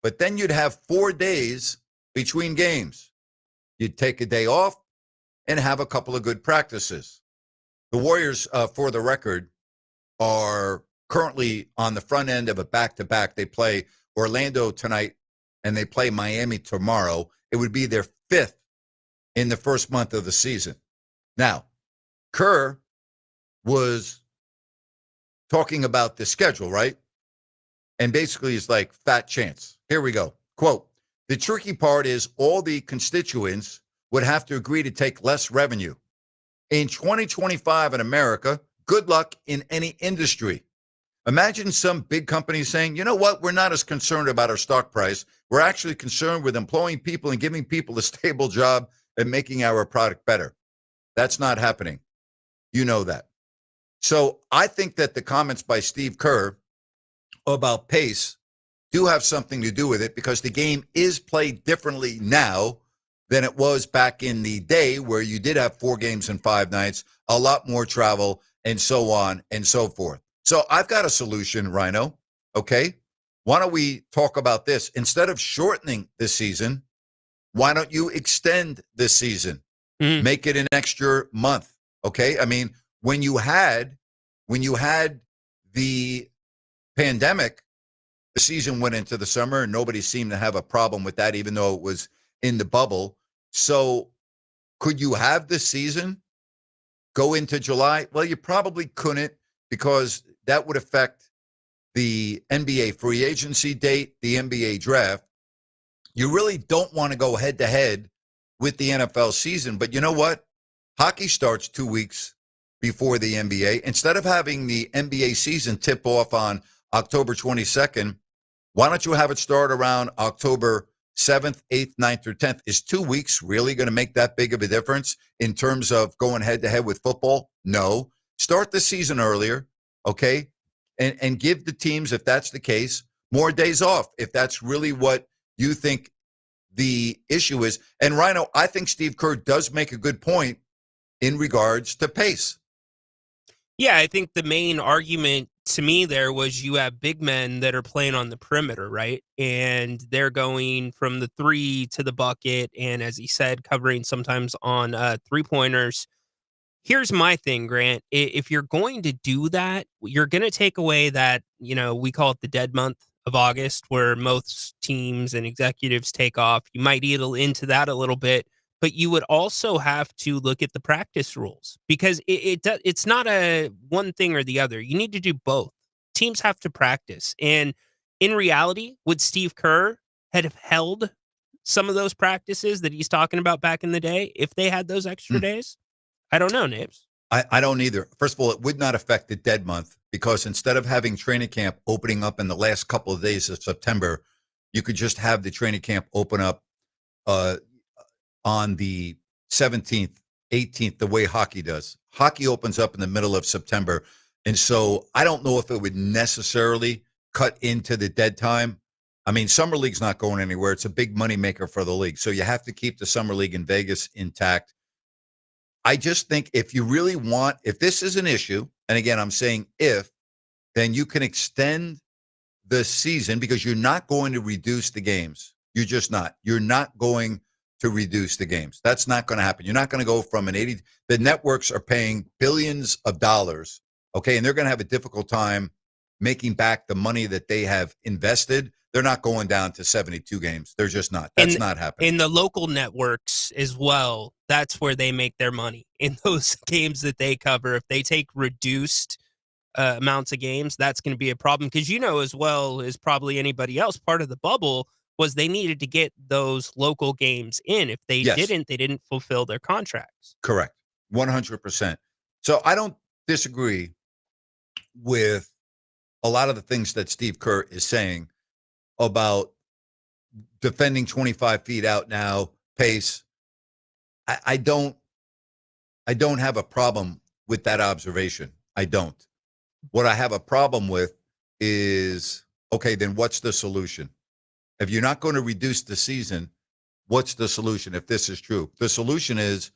but then you'd have 4 days between games. You'd take a day off and have a couple of good practices. The Warriors, for the record, are currently on the front end of a back-to-back. They play Orlando tonight, and they play Miami tomorrow. It would be their 5th in the first month of the season. Now, Kerr was talking about the schedule, right? And basically it's like fat chance. Here we go. Quote, the tricky part is all the constituents would have to agree to take less revenue. In 2025 in America, good luck in any industry. Imagine some big company saying, you know what, we're not as concerned about our stock price. We're actually concerned with employing people and giving people a stable job and making our product better. That's not happening. You know that. So I think that the comments by Steve Kerr about pace do have something to do with it, because the game is played differently now than it was back in the day where you did have 4 games in 5 nights, a lot more travel, and so on and so forth. So I've got a solution, Rhino. Okay. Why don't we talk about this? Instead of shortening this season, why don't you extend this season? Make it an extra month. Okay. I mean, when you had the pandemic, the season went into the summer and nobody seemed to have a problem with that, even though it was in the bubble. So could you have this season go into July? Well, you probably couldn't, because that would affect the NBA free agency date, the NBA draft. You really don't want to go head to head with the NFL season. But you know what? Hockey starts 2 weeks before the NBA. Instead of having the NBA season tip off on October 22nd, why don't you have it start around October 7th, 8th, 9th, or 10th? Is 2 weeks really going to make that big of a difference in terms of going head to head with football? No. Start the season earlier, okay? And give the teams, if that's the case, more days off, if that's really what you think the issue is. And Rhino, I think Steve Kerr does make a good point in regards to pace. Yeah, I think the main argument to me there was you have big men that are playing on the perimeter, right? And they're going from the 3 to the bucket, and as he said, covering sometimes on 3-pointers. Here's my thing, Grant. If you're going to do that, you're going to take away that, we call it the dead month of August, where most teams and executives take off. You might eat into that a little bit, but you would also have to look at the practice rules, because it's not a one thing or the other. You need to do both. Teams have to practice. And in reality, would Steve Kerr have held some of those practices that he's talking about back in the day if they had those extra days? I don't know, Nibs. I don't either. First of all, it would not affect the dead month, because instead of having training camp opening up in the last couple of days of September, you could just have the training camp open up on the 17th, 18th, the way hockey does. Hockey opens up in the middle of September. And so I don't know if it would necessarily cut into the dead time. I mean, Summer League's not going anywhere. It's a big moneymaker for the league. So you have to keep the Summer League in Vegas intact. I just think if you really want, if this is an issue, and again, I'm saying if, then you can extend the season, because you're not going to reduce the games. You're just not. You're not going to reduce the games. That's not going to happen. You're not going to go from an 80. The networks are paying billions of dollars, okay, and they're going to have a difficult time making back the money that they have invested. They're not going down to 72 games. They're just not. That's not happening. In the local networks as well, that's where they make their money, in those games that they cover. If they take reduced amounts of games, that's going to be a problem because as well as probably anybody else, part of the bubble was they needed to get those local games in. If they Yes. didn't, they didn't fulfill their contracts. Correct. 100%. So I don't disagree with a lot of the things that Steve Kerr is saying about defending 25 feet out now, pace. I don't have a problem with that observation. I don't. What I have a problem with is, okay, then what's the solution? If you're not going to reduce the season, what's the solution if this is true? The solution is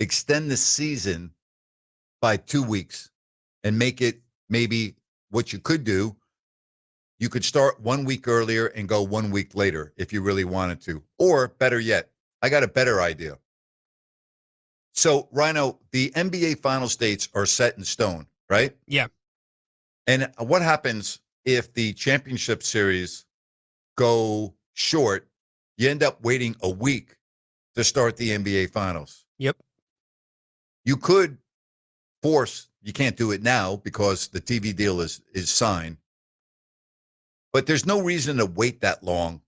extend the season by 2 weeks and make it maybe what you could do. You could start 1 week earlier and go 1 week later if you really wanted to. Or better yet, I got a better idea. So, Rhino, the NBA Finals dates are set in stone, right? Yeah. And what happens if the championship series go short? You end up waiting a week to start the NBA Finals. Yep. You could force, you can't do it now because the TV deal is signed. But there's no reason to wait that long.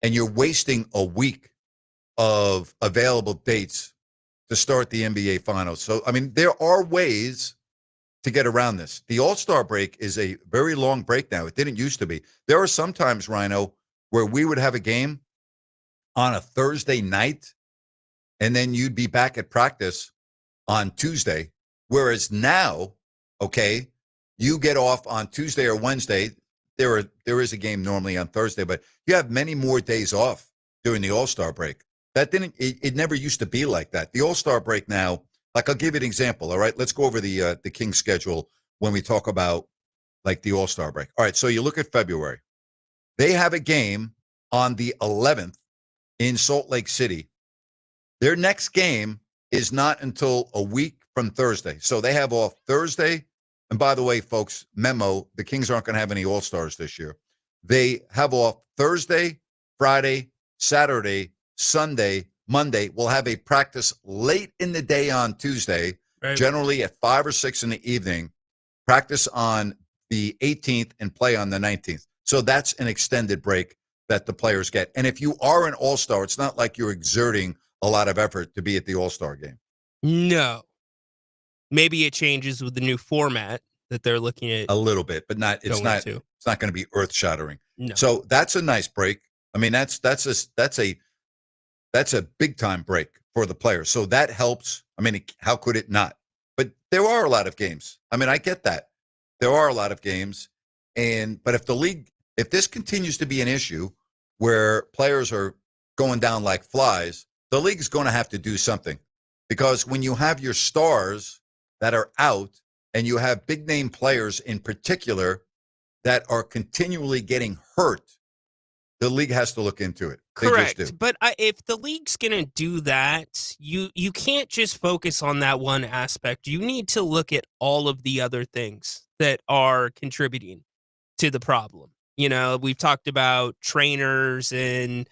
And you're wasting a week of available dates to start the NBA Finals. So, I mean, there are ways to get around this. The All-Star break is a very long break now. It didn't used to be. There are some times, Rhino, where we would have a game on a Thursday night, and then you'd be back at practice on Tuesday. Whereas now, okay, you get off on Tuesday or Wednesday. There is a game normally on Thursday, but you have many more days off during the All-Star break. It never used to be like that. The All-Star break now, like I'll give you an example, all right? Let's go over the Kings schedule when we talk about like the All-Star break. All right, so you look at February. They have a game on the 11th in Salt Lake City. Their next game is not until a week from Thursday. So they have off Thursday. And by the way, folks, memo, the Kings aren't going to have any All-Stars this year. They have off Thursday, Friday, Saturday, Sunday, Monday. We'll have a practice late in the day on Tuesday, Right. generally at 5 or 6 in the evening, practice on the 18th and play on the 19th. So that's an extended break that the players get. And if you are an All-Star, it's not like you're exerting a lot of effort to be at the All-Star game. No. Maybe it changes with the new format that they're looking at. A little bit, but not. It's not going to be earth-shattering. No. So that's a nice break. I mean, that's a big-time break for the players. So that helps. I mean, how could it not? But there are a lot of games. I mean, I get that. There are a lot of games. But if this continues to be an issue where players are going down like flies, the league is going to have to do something. Because when you have your stars that are out and you have big-name players in particular that are continually getting hurt, the league has to look into it. They Correct. just do. But if the league's going to do that, you can't just focus on that one aspect. You need to look at all of the other things that are contributing to the problem. We've talked about trainers and,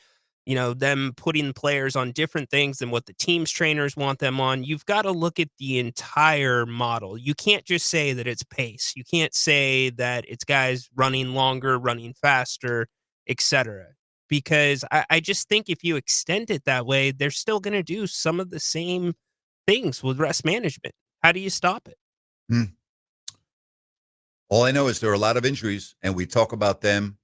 them putting players on different things than what the team's trainers want them on. You've got to look at the entire model. You can't just say that it's pace. You can't say that it's guys running longer, running faster, etc. Because I just think if you extend it that way, they're still going to do some of the same things with rest management. How do you stop it? All I know is there are a lot of injuries, and we talk about them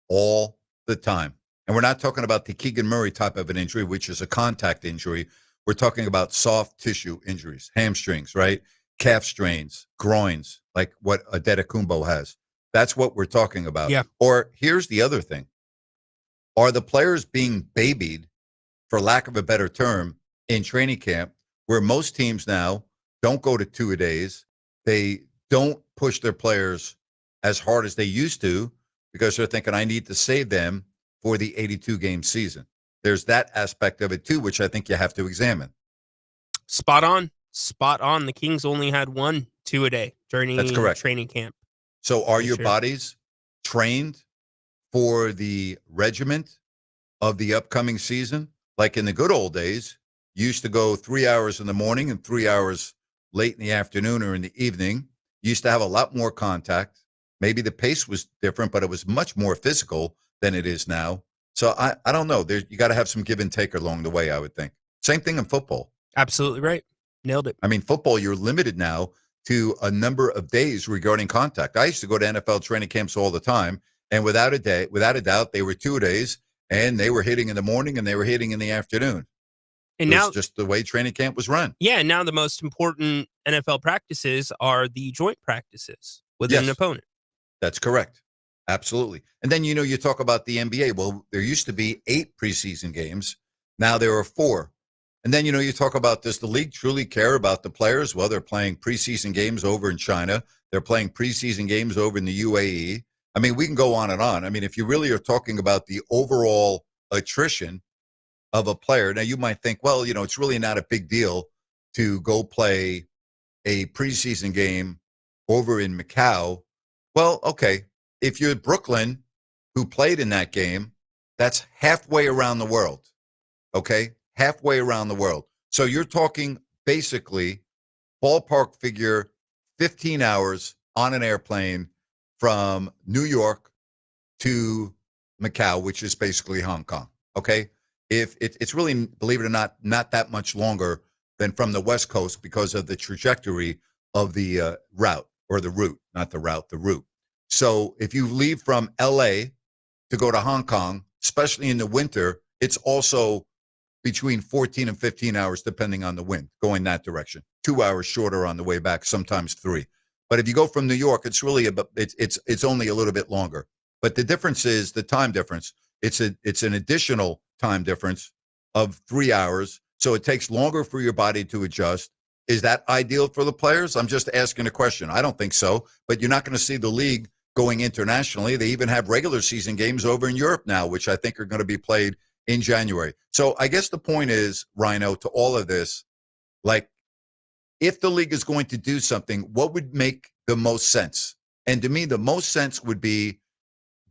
all the time. And we're not talking about the Keegan Murray type of an injury, which is a contact injury. We're talking about soft tissue injuries, hamstrings, right? Calf strains, groins, like what Adetokunbo has. That's what we're talking about. Yeah. Or here's the other thing. Are the players being babied, for lack of a better term, in training camp, where most teams now don't go to 2-a-days? They don't push their players as hard as they used to because they're thinking, I need to save them for the 82-game season. There's that aspect of it, too, which I think you have to examine. Spot on. The Kings only had 1 2-a-day during That's correct. training camp. So are your bodies trained for the regiment of the upcoming season? Like in the good old days, you used to go 3 hours in the morning and 3 hours late in the afternoon or in the evening. You used to have a lot more contact. Maybe the pace was different, but it was much more physical than it is now. So I don't know. You got to have some give and take along the way, I would think. Same thing in football. Absolutely right. Nailed it. I mean, football, you're limited now to a number of days regarding contact. I used to go to NFL training camps all the time, and without a doubt, they were 2 days, and they were hitting in the morning and they were hitting in the afternoon. And now, just the way training camp was run. Yeah, now the most important NFL practices are the joint practices with an opponent. That's correct. Absolutely. And then, you talk about the NBA. Well, there used to be 8 preseason games. Now there are 4. And then, you talk about, does the league truly care about the players? Well, they're playing preseason games over in China. They're playing preseason games over in the UAE. I mean, we can go on and on. I mean, if you really are talking about the overall attrition of a player, now you might think, well, it's really not a big deal to go play a preseason game over in Macau. Well, okay. If you're Brooklyn, who played in that game, that's halfway around the world. Okay? Halfway around the world. So you're talking basically ballpark figure 15 hours on an airplane from New York to Macau, which is basically Hong Kong. Okay? If it's really, believe it or not that much longer than from the West Coast because of the trajectory of the route, or the route, not the route, the route. So if you leave from LA to go to Hong Kong, especially in the winter, it's also between 14 and 15 hours, depending on the wind, going that direction. 2 hours shorter on the way back, sometimes 3. But if you go from New York, it's really it's only a little bit longer. But the difference is the time difference. It's an additional time difference of 3 hours. So it takes longer for your body to adjust. Is that ideal for the players? I'm just asking a question. I don't think so. But you're not going to see the league going internationally. They even have regular season games over in Europe now, which I think are going to be played in January. So I guess the point is, Rhino, to all of this, like, if the league is going to do something, what would make the most sense? And to me, the most sense would be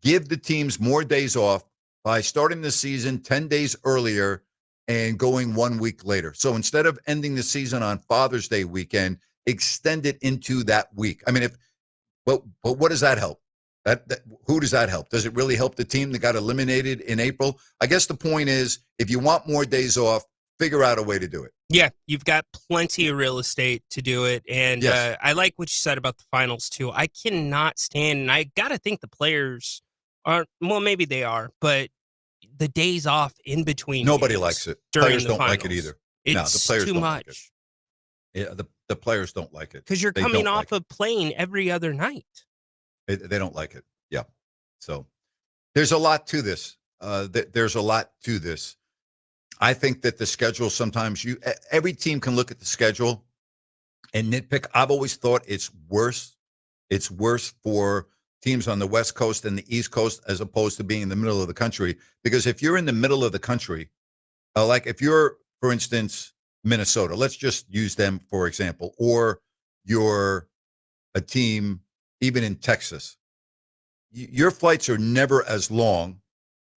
give the teams more days off by starting the season 10 days earlier and going 1 week later. So instead of ending the season on Father's Day weekend, extend it into that week. I mean, but what does that help? Who does that help? Does it really help the team that got eliminated in April? I guess the point is, if you want more days off, figure out a way to do it. Yeah, you've got plenty of real estate to do it. And Yes. I like what you said about the finals, too. I cannot stand, and I got to think the players aren't, well, maybe they are, but the days off in between. Nobody games likes it. during Players the don't like it finals. either. It's No, the players too don't much. like it. Yeah, the players don't like it. Because you're They coming don't off like a plane every other night. They don't like it. Yeah. So there's a lot to this. There's a lot to this. I think that the schedule, sometimes every team can look at the schedule and nitpick. I've always thought it's worse. It's worse for teams on the West Coast and the East Coast as opposed to being in the middle of the country. Because if you're in the middle of the country, like if you're, for instance, Minnesota, let's just use them for example, or you're a team even in Texas, your flights are never as long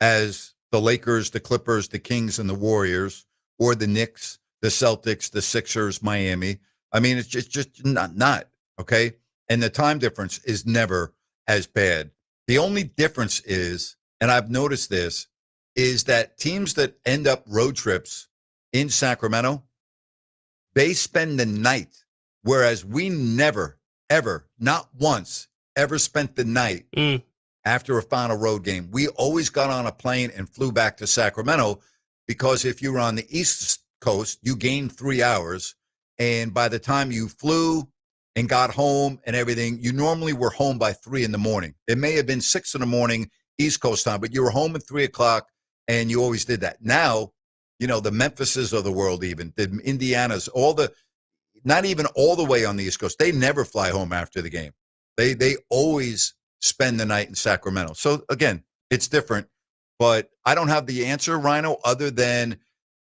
as the Lakers, the Clippers, the Kings, and the Warriors, or the Knicks, the Celtics, the Sixers, Miami. I mean, it's just not okay. And the time difference is never as bad. The only difference is, and I've noticed this, is that teams that end up road trips in Sacramento, they spend the night, whereas we never, ever, not once, ever spent the night after a final road game. We always got on a plane and flew back to Sacramento, because if you were on the East Coast, you gained 3 hours. And by the time you flew and got home and everything, you normally were home by 3 a.m. It may have been 6 a.m. East Coast time, but you were home at 3 o'clock, and you always did that. Now, the Memphises of the world, even the Indianas, not even all the way on the East Coast, they never fly home after the game. They always spend the night in Sacramento. So again, it's different, but I don't have the answer, Rhino, other than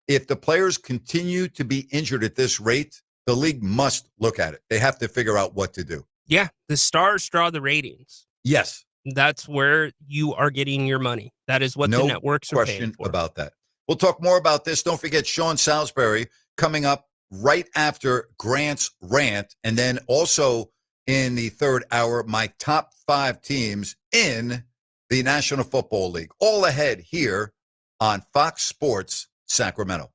if the players continue to be injured at this rate, the league must look at it. They have to figure out what to do. Yeah, the stars draw the ratings. Yes. That's where you are getting your money. That is what the networks are paying for. No question about that. We'll talk more about this. Don't forget Sean Salisbury coming up right after Grant's rant, and then also in the third hour, my top 5 teams in the National Football League. All ahead here on Fox Sports Sacramento.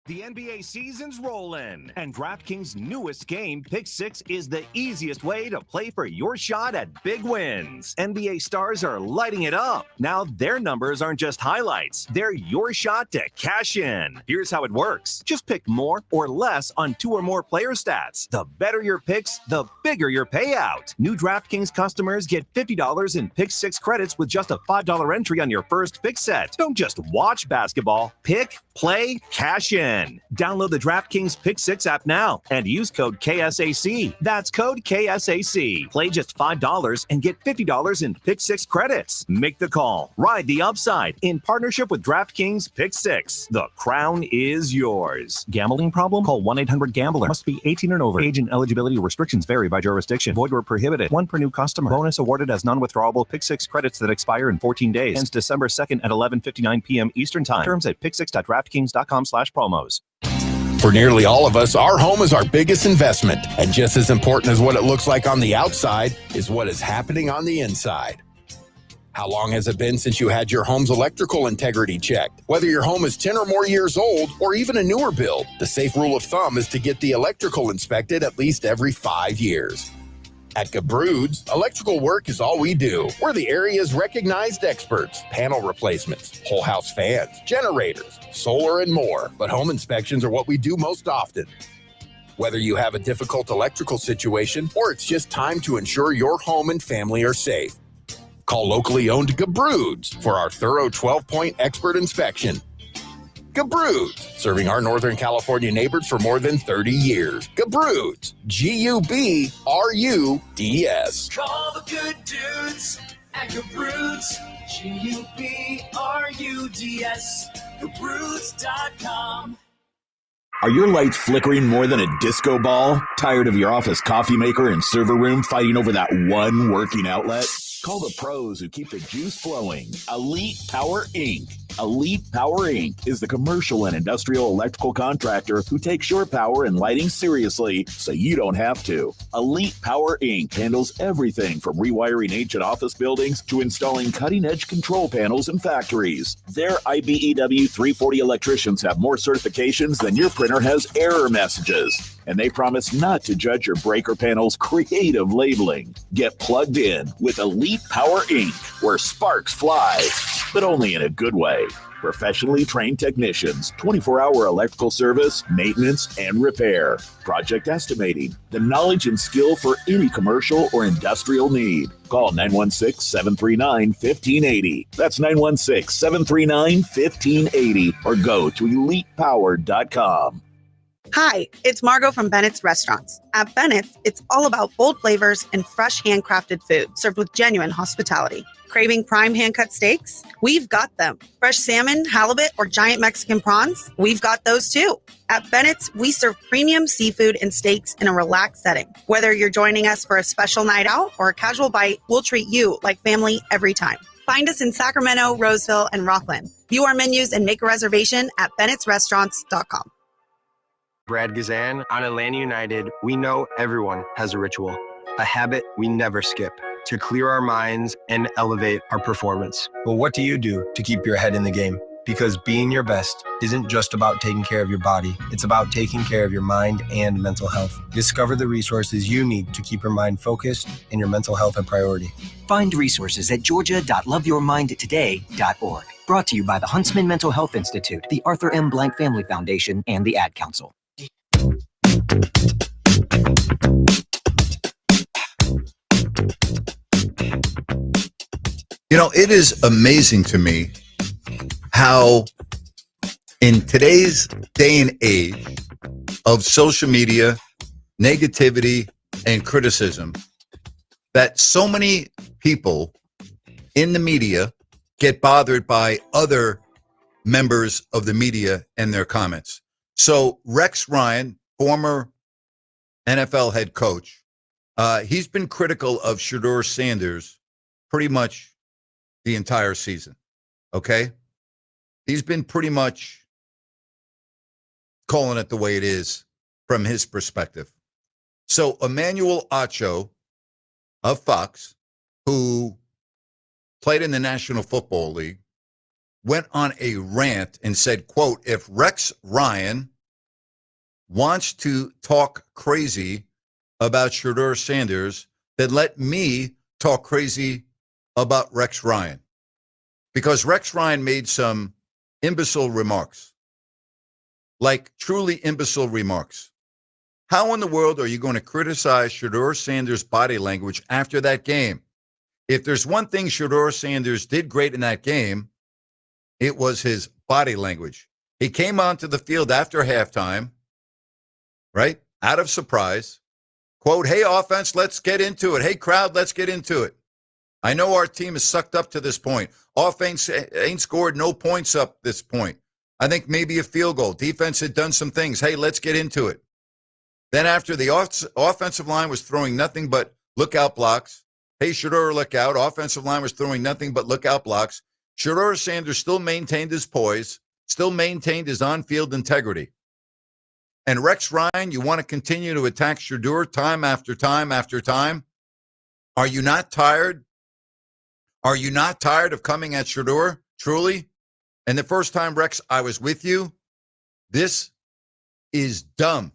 The NBA season's rolling, and DraftKings' newest game, Pick 6, is the easiest way to play for your shot at big wins. NBA stars are lighting it up. Now their numbers aren't just highlights. They're your shot to cash in. Here's how it works. Just pick more or less on 2 or more player stats. The better your picks, the bigger your payout. New DraftKings customers get $50 in Pick 6 credits with just a $5 entry on your first pick set. Don't just watch basketball. Pick, play, cash in. Download the DraftKings Pick 6 app now and use code KSAC. That's code KSAC. Play just $5 and get $50 in Pick 6 credits. Make the call. Ride the upside in partnership with DraftKings Pick 6. The crown is yours. Gambling problem? Call 1-800-GAMBLER. Must be 18 and over. Age and eligibility restrictions vary by jurisdiction. Void where prohibited. 1 per new customer. Bonus awarded as non-withdrawable Pick 6 credits that expire in 14 days. Ends December 2nd at 11:59 p.m. Eastern Time. Terms at pick6.draftkings.com/promos. For nearly all of us, our home is our biggest investment. And just as important as what it looks like on the outside is what is happening on the inside. How long has it been since you had your home's electrical integrity checked? Whether your home is 10 or more years old or even a newer build, the safe rule of thumb is to get the electrical inspected at least every 5 years. At Gabrud's, electrical work is all we do. We're the area's recognized experts. Panel replacements, whole house fans, generators, solar, and more. But home inspections are what we do most often. Whether you have a difficult electrical situation or it's just time to ensure your home and family are safe, call locally owned Gabrud's for our thorough 12-point expert inspection. Gabrud's, serving our Northern California neighbors for more than 30 years. Gabrud's, G-U-B-R-U-D-S. Call the good dudes at Gabrud's, G-U-B-R-U-D-S, Gabrud's.com. Are your lights flickering more than a disco ball? Tired of your office coffee maker and server room fighting over that one working outlet? Call the pros who keep the juice flowing. Elite Power Inc. Elite Power Inc. is the commercial and industrial electrical contractor who takes your power and lighting seriously so you don't have to. Elite Power Inc. handles everything from rewiring ancient office buildings to installing cutting-edge control panels in factories. Their IBEW 340 electricians have more certifications than your printer has error messages. And they promise not to judge your breaker panel's creative labeling. Get plugged in with Elite Power Inc., where sparks fly, but only in a good way. Professionally trained technicians, 24-hour electrical service, maintenance, and repair. Project estimating, the knowledge and skill for any commercial or industrial need. Call 916-739-1580. That's 916-739-1580, or go to elitepower.com. Hi, it's Margot from Bennett's Restaurants. At Bennett's, it's all about bold flavors and fresh handcrafted food served with genuine hospitality. Craving prime hand-cut steaks? We've got them. Fresh salmon, halibut, or giant Mexican prawns? We've got those too. At Bennett's, we serve premium seafood and steaks in a relaxed setting. Whether you're joining us for a special night out or a casual bite, we'll treat you like family every time. Find us in Sacramento, Roseville, and Rockland. View our menus and make a reservation at bennettsrestaurants.com. Brad Gazan. On Atlanta United, we know everyone has a ritual, a habit we never skip to clear our minds and elevate our performance. But what do you do to keep your head in the game? Because being your best isn't just about taking care of your body. It's about taking care of your mind and mental health. Discover the resources you need to keep your mind focused and your mental health a priority. Find resources at georgia.loveyourmindtoday.org. Brought to you by the Huntsman Mental Health Institute, the Arthur M. Blank Family Foundation, and the Ad Council. You know, it is amazing to me how in today's day and age of social media, negativity, and criticism, that so many people in the media get bothered by other members of the media and their comments. So Rex Ryan, former NFL head coach, he's been critical of Shedeur Sanders pretty much the entire season, okay? He's been pretty much calling it the way it is from his perspective. So Emmanuel Acho of Fox, who played in the National Football League, went on a rant and said, quote, if Rex Ryan wants to talk crazy about Shedeur Sanders, then let me talk crazy about Rex Ryan. Because Rex Ryan made some imbecile remarks, like truly imbecile remarks. How in the world are you going to criticize Shedeur Sanders' body language after that game? If there's one thing Shedeur Sanders did great in that game, it was his body language. He came onto the field after halftime, right, out of surprise, quote, hey, offense, let's get into it. Hey, crowd, let's get into it. I know our team is sucked up to this point. Offense ain't scored no points up this point. I think maybe a field goal. Defense had done some things. Hey, let's get into it. Then after the offensive line was throwing nothing but lookout blocks. Hey, Shedeur, look out. Offensive line was throwing nothing but lookout blocks. Shedeur Sanders still maintained his poise, still maintained his on-field integrity. And Rex Ryan, you want to continue to attack Shedeur time after time after time? Are you not tired? Are you not tired of coming at Shedeur, truly? And the first time, Rex, I was with you. This is dumb.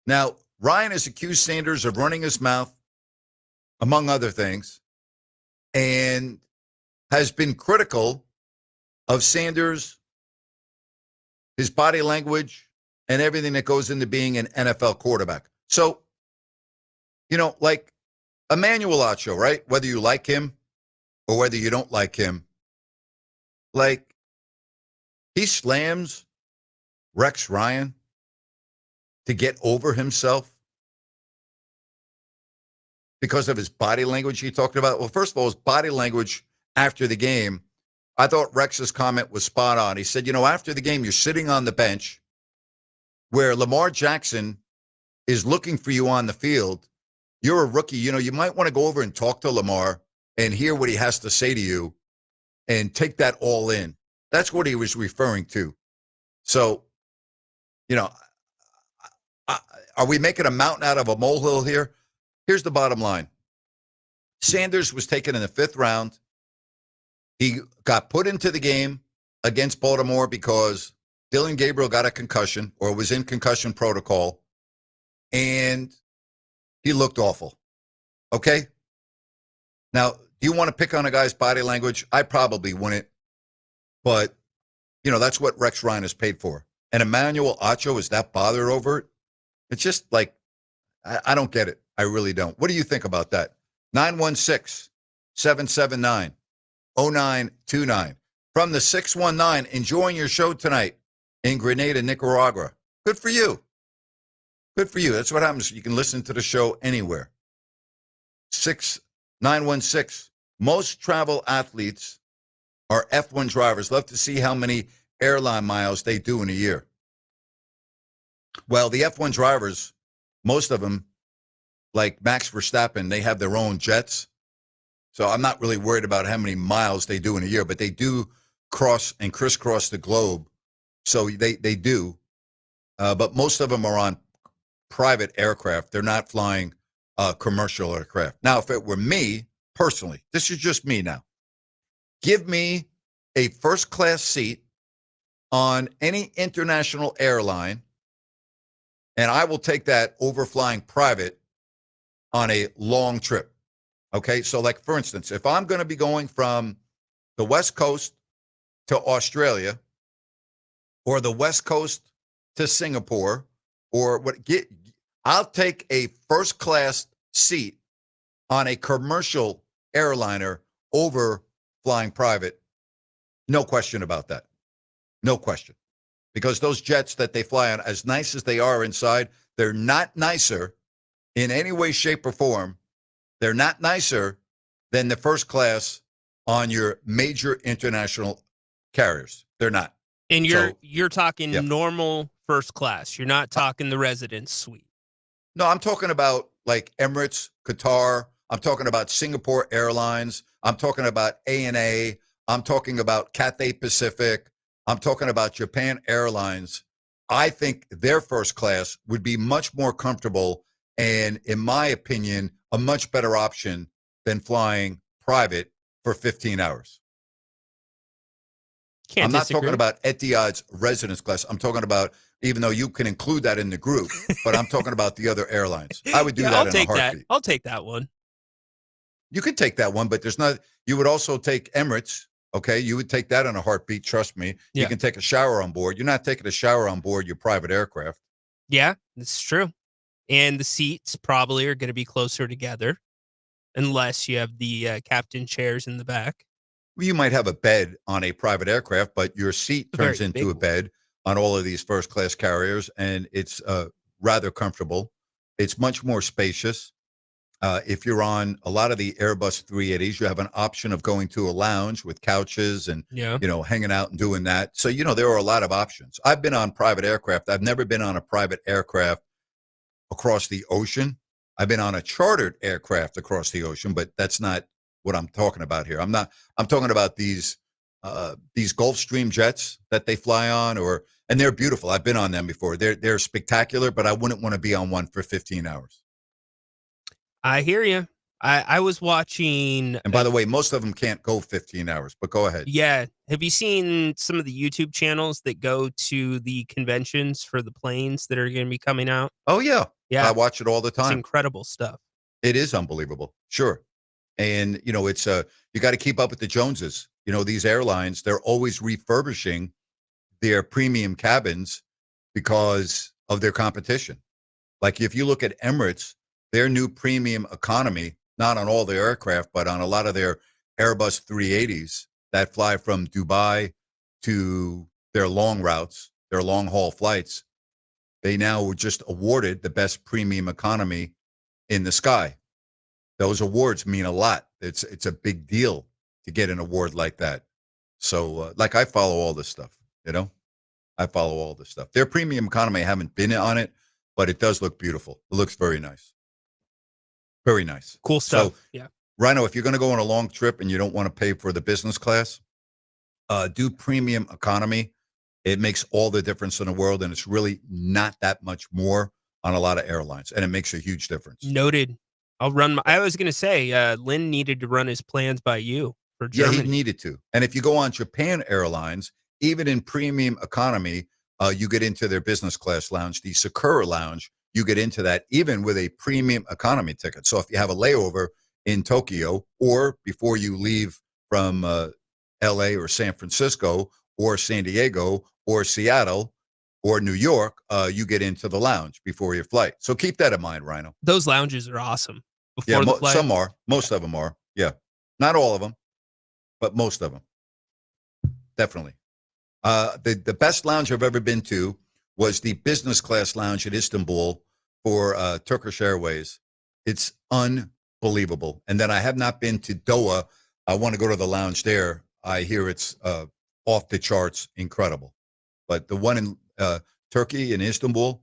Now, Ryan has accused Sanders of running his mouth, among other things, and has been critical of Sanders, his body language, and everything that goes into being an NFL quarterback. So, like Emmanuel Acho, right? Whether you like him or whether you don't like him, like he slams Rex Ryan to get over himself because of his body language he talked about. Well, first of all, his body language after the game, I thought Rex's comment was spot on. He said, after the game, you're sitting on the bench where Lamar Jackson is looking for you on the field. You're a rookie. You might want to go over and talk to Lamar and hear what he has to say to you and take that all in. That's what he was referring to. So, are we making a mountain out of a molehill here? Here's the bottom line. Sanders was taken in the 5th round. He got put into the game against Baltimore because Dylan Gabriel got a concussion or was in concussion protocol, and he looked awful. Okay? Now, do you want to pick on a guy's body language? I probably wouldn't, but, that's what Rex Ryan is paid for. And Emmanuel Acho is that bothered over it? It's just like, I don't get it. I really don't. What do you think about that? 916-779-0929. From the 619, enjoying your show tonight in Grenada, Nicaragua. Good for you. Good for you. That's what happens. You can listen to the show anywhere. 916. Most travel athletes are F1 drivers. Love to see how many airline miles they do in a year. Well, the F1 drivers, most of them, like Max Verstappen, they have their own jets. So I'm not really worried about how many miles they do in a year, but they do cross and crisscross the globe. So they do. But most of them are on private aircraft. They're not flying commercial aircraft. Now, if it were me personally, this is just me now. Give me a first-class seat on any international airline, and I will take that over flying private on a long trip. Okay, so like for instance, if I'm going to be going from the West Coast to Australia or the West Coast to Singapore, I'll take a first-class seat on a commercial airliner over flying private. No question about that. No question. Because those jets that they fly on, as nice as they are inside, they're not nicer in any way, shape, or form. They're not nicer than the first class on your major international carriers. They're not. And you're talking normal first class. You're not talking the residence suite. No, I'm talking about like Emirates, Qatar. I'm talking about Singapore Airlines. I'm talking about ANA. I'm talking about Cathay Pacific. I'm talking about Japan Airlines. I think their first class would be much more comfortable and, in my opinion, a much better option than flying private for 15 hours. Can't I'm not disagree. talking about Etihad's residence class. I'm talking about, even though you can include that in the group, but I'm talking about the other airlines. I would do that I'll in a take heartbeat. that. I'll take that one. You could take that one, but there's not. You would also take Emirates. Okay, you would take that in a heartbeat. Trust me. Yeah. You can take a shower on board. You're not taking a shower on board your private aircraft. Yeah, that's true. And the seats probably are going to be closer together, unless you have the captain chairs in the back. Well, you might have a bed on a private aircraft, but your seat turns Very into a big bed on all of these first class carriers, and it's rather comfortable. It's much more spacious. If you're on a lot of the Airbus 380s, you have an option of going to a lounge with couches and, Yeah. hanging out and doing that. So, there are a lot of options. I've been on private aircraft. I've never been on a private aircraft across the ocean. I've been on a chartered aircraft across the ocean, but that's not what I'm talking about here. I'm talking about these Gulfstream jets that they fly on, and they're beautiful. I've been on them before. They're spectacular, but I wouldn't want to be on one for 15 hours. I hear you. I was watching. And by the way, most of them can't go 15 hours, but go ahead. Yeah. Have you seen some of the YouTube channels that go to the conventions for the planes that are going to be coming out? Oh, yeah. Yeah. I watch it all the It's time. incredible stuff. It is unbelievable. Sure. And, it's you got to keep up with the Joneses. These airlines, they're always refurbishing their premium cabins because of their competition. Like if you look at Emirates, their new premium economy, not on all their aircraft, but on a lot of their Airbus 380s that fly from Dubai to their long routes, their long haul flights, they now were just awarded the best premium economy in the sky. Those awards mean a lot. It's a big deal to get an award like that. So, I follow all this stuff, I follow all this stuff. Their premium economy, I haven't been on it, but it does look beautiful. It looks very nice. Very nice. Cool stuff. So, yeah. Rhino, if you're going to go on a long trip and you don't want to pay for the business class, do premium economy. It makes all the difference in the world, and it's really not that much more on a lot of airlines, and it makes a huge difference. Noted. I was going to say, Lynn needed to run his plans by you for Germany. Yeah, he needed to. And if you go on Japan Airlines, even in premium economy, you get into their business class lounge, the Sakura Lounge. You get into that even with a premium economy ticket. So if you have a layover in Tokyo, or before you leave from LA or San Francisco or San Diego or Seattle or New York, you get into the lounge before your flight. So keep that in mind, Rhino. Those lounges are awesome. Yeah, Before the flight. some are. Most of them are. Yeah. Not all of them, but most of them. Definitely. The best lounge I've ever been to was the business class lounge at Istanbul for Turkish Airways. It's unbelievable. And then I have not been to Doha. I want to go to the lounge there. I hear it's off the charts, incredible. But the one in Turkey, in Istanbul,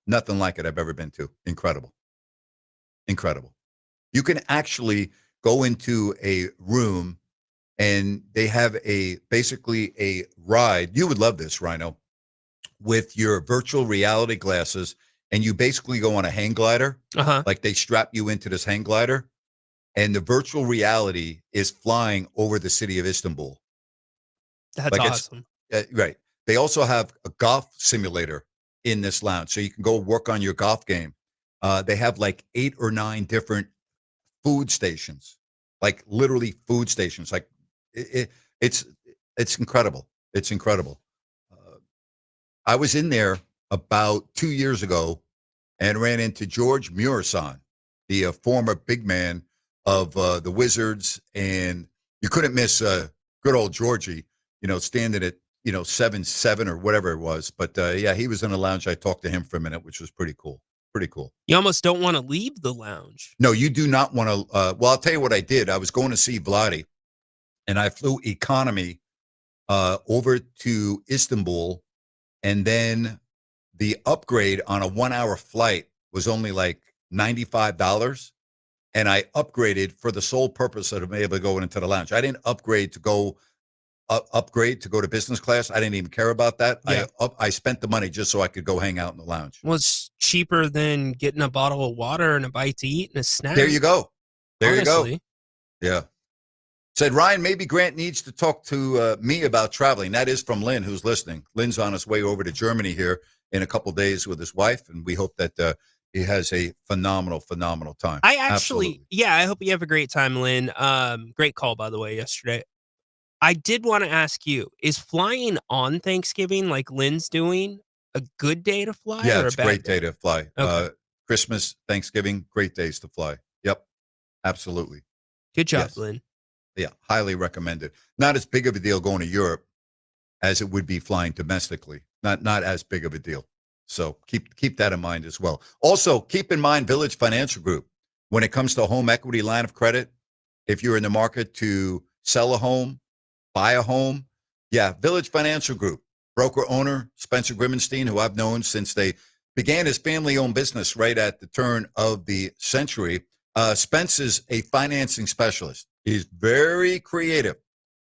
nothing like it I've ever been to. Incredible. Incredible. You can actually go into a room and they have basically a ride. You would love this, Rhino, with your virtual reality glasses, and you basically go on a hang glider. Like they strap you into this hang glider, and the virtual reality is flying over the city of Istanbul. That's awesome. Right. They also have a golf simulator in this lounge, so you can go work on your golf game. They have like 8 or 9 different food stations, like literally food stations. Like it's incredible. It's incredible. I was in there about 2 years ago and ran into George Murasan, the former big man of the Wizards, and you couldn't miss good old Georgie, standing at 7'7" or whatever it was. But yeah, he was in the lounge. I talked to him for a minute, which was pretty cool. Pretty cool. You almost don't want to leave the lounge. No, you do not want to. Well, I'll tell you what I did. I was going to see Vladi, and I flew economy over to Istanbul, and then the upgrade on a 1-hour flight was only like $95, and I upgraded for the sole purpose of being able to go into the lounge. I didn't upgrade to go upgrade to go to business class. I didn't even care about that. Yeah. I spent the money just so I could go hang out in the lounge. Well, it's cheaper than getting a bottle of water and a bite to eat and a snack. There you go. There Honestly. you go. Yeah. Said, Ryan, maybe Grant needs to talk to me about traveling. That is from Lynn, who's listening. Lynn's on his way over to Germany here in a couple of days with his wife, and we hope that he has a phenomenal time. I actually, Absolutely. yeah, I hope you have a great time, Lynn. Great call, by the way, yesterday. I did want to ask you, is flying on Thanksgiving like Lynn's doing a good day to fly Yeah, or it's a a bad great day? day to fly. Okay. Christmas, Thanksgiving, great days to fly. Yep, absolutely. Good job, Yes. Lynn. Yeah, highly recommended. Not as big of a deal going to Europe as it would be flying domestically. Not as big of a deal. So keep that in mind as well. Also, keep in mind Village Financial Group. When it comes to home equity line of credit, if you're in the market to sell a home, buy a home, yeah, Village Financial Group, broker owner Spencer Grimmenstein, who I've known since they began his family-owned business right at the turn of the century. Spence is a financing specialist. He's very creative.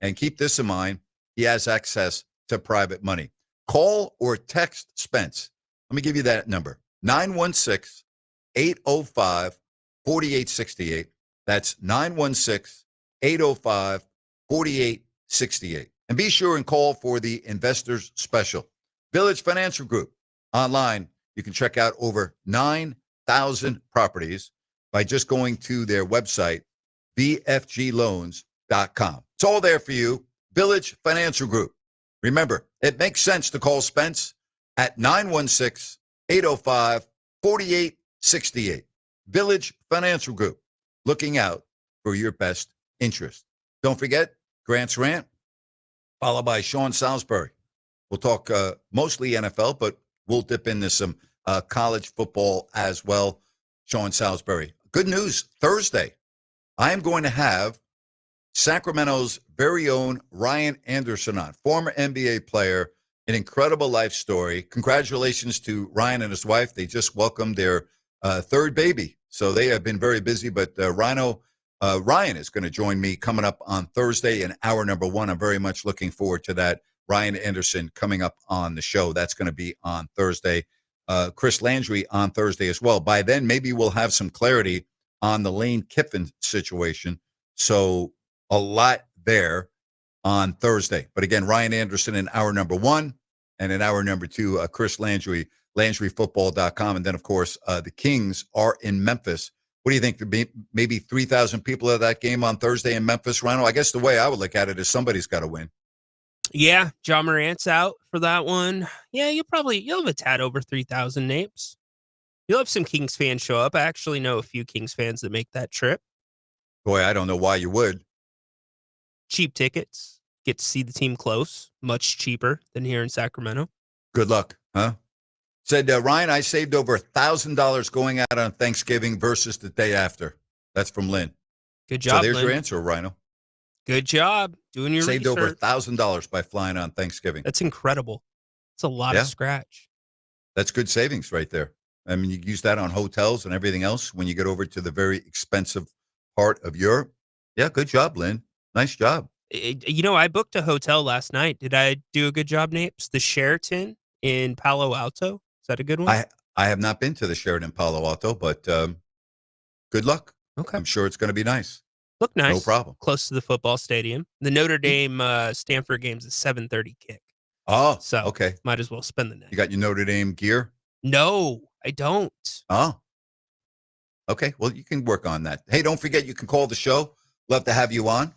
And keep this in mind, he has access to private money. Call or text Spence. Let me give you that number, 916-805-4868. That's 916-805-4868. And be sure and call for the Investors Special. Village Financial Group. Online, you can check out over 9,000 properties by just going to their website, vfgloans.com. It's all there for you. Village Financial Group. Remember, it makes sense to call Spence at 916-805-4868. Village Financial Group, looking out for your best interest. Don't forget, Grant's Rant, followed by Sean Salisbury. We'll talk mostly NFL, but we'll dip into some college football as well. Sean Salisbury. Good news, Thursday, I am going to have Sacramento's very own Ryan Anderson on, former NBA player, an incredible life story. Congratulations to Ryan and his wife. They just welcomed their third baby. So they have been very busy, but Ryan is going to join me coming up on Thursday in hour number 1. I'm very much looking forward to that. Ryan Anderson coming up on the show. That's going to be on Thursday. Chris Landry on Thursday as well. By then, maybe we'll have some clarity on the Lane Kiffin situation. So a lot there on Thursday. But again, Ryan Anderson in hour number 1, and in hour number 2, Chris Landry, LandryFootball.com. And then, of course, the Kings are in Memphis. What do you think? Maybe 3,000 people at that game on Thursday in Memphis, Rhino? I guess the way I would look at it is somebody's got to win. Yeah, John Morant's out for that one. Yeah, you'll have a tad over 3,000 names. You'll have some Kings fans show up. I actually know a few Kings fans that make that trip. Boy, I don't know why you would. Cheap tickets. Get to see the team close. Much cheaper than here in Sacramento. Good luck, huh? Said, Ryan, I saved over $1,000 going out on Thanksgiving versus the day after. That's from Lynn. Good job, So there's Lynn. your answer, Rhino. Good job doing your Saved research. over $1,000 by flying on Thanksgiving. That's incredible. It's a lot Yeah. of scratch. That's good savings right there. I mean, you use that on hotels and everything else when you get over to the very expensive part of Europe. Yeah, good job, Lynn. Nice job. I booked a hotel last night. Did I do a good job, Napes? The Sheraton in Palo Alto. Is that a good one? I have not been to the Sheraton Palo Alto, but good luck. Okay. I'm sure it's going to be nice. Look nice. No problem. Close to the football stadium. The Notre Dame Stanford game's a 7:30 kick. Oh, So okay. might as well spend the night. You got your Notre Dame gear? No, I don't. Oh, okay. Well, you can work on that. Hey, don't forget, you can call the show. Love to have you on.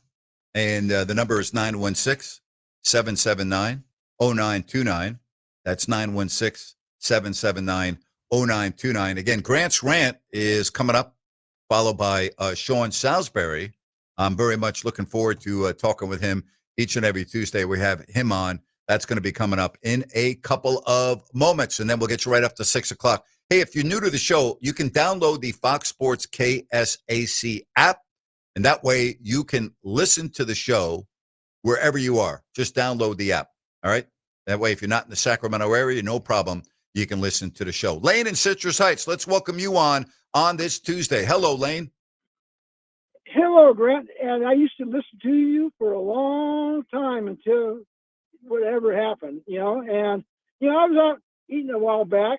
And the number is 916-779-0929. That's 916-779-0929. Again, Grant's Rant is coming up, followed by Sean Salisbury. I'm very much looking forward to talking with him each and every Tuesday. We have him on. That's going to be coming up in a couple of moments, and then we'll get you right up to 6 o'clock. Hey, if you're new to the show, you can download the Fox Sports KSAC app, and that way you can listen to the show wherever you are. Just download the app, all right? That way, if you're not in the Sacramento area, no problem. You can listen to the show. Lane in Citrus Heights, let's welcome you on this Tuesday. Hello, Lane. Hello, Grant. And I used to listen to you for a long time until whatever happened, And, I was out eating a while back.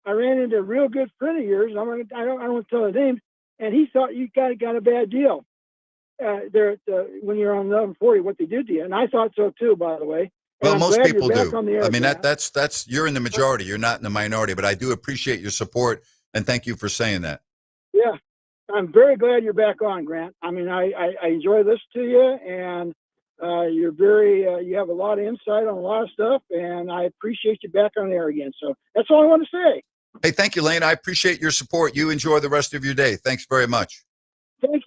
I ran into a real good friend of yours. I don't want to tell the name. And he thought you got a bad deal there when you're on 1140, what they did to you. And I thought so, too, by the way. Well, most people do. I mean, that's you're in the majority. You're not in the minority. But I do appreciate your support. And thank you for saying that. Yeah. I'm very glad you're back on, Grant. I mean, I enjoy listening to you, and you're you have a lot of insight on a lot of stuff, and I appreciate you back on there again. So that's all I want to say. Hey, thank you, Lane. I appreciate your support. You enjoy the rest of your day. Thanks very much. Thank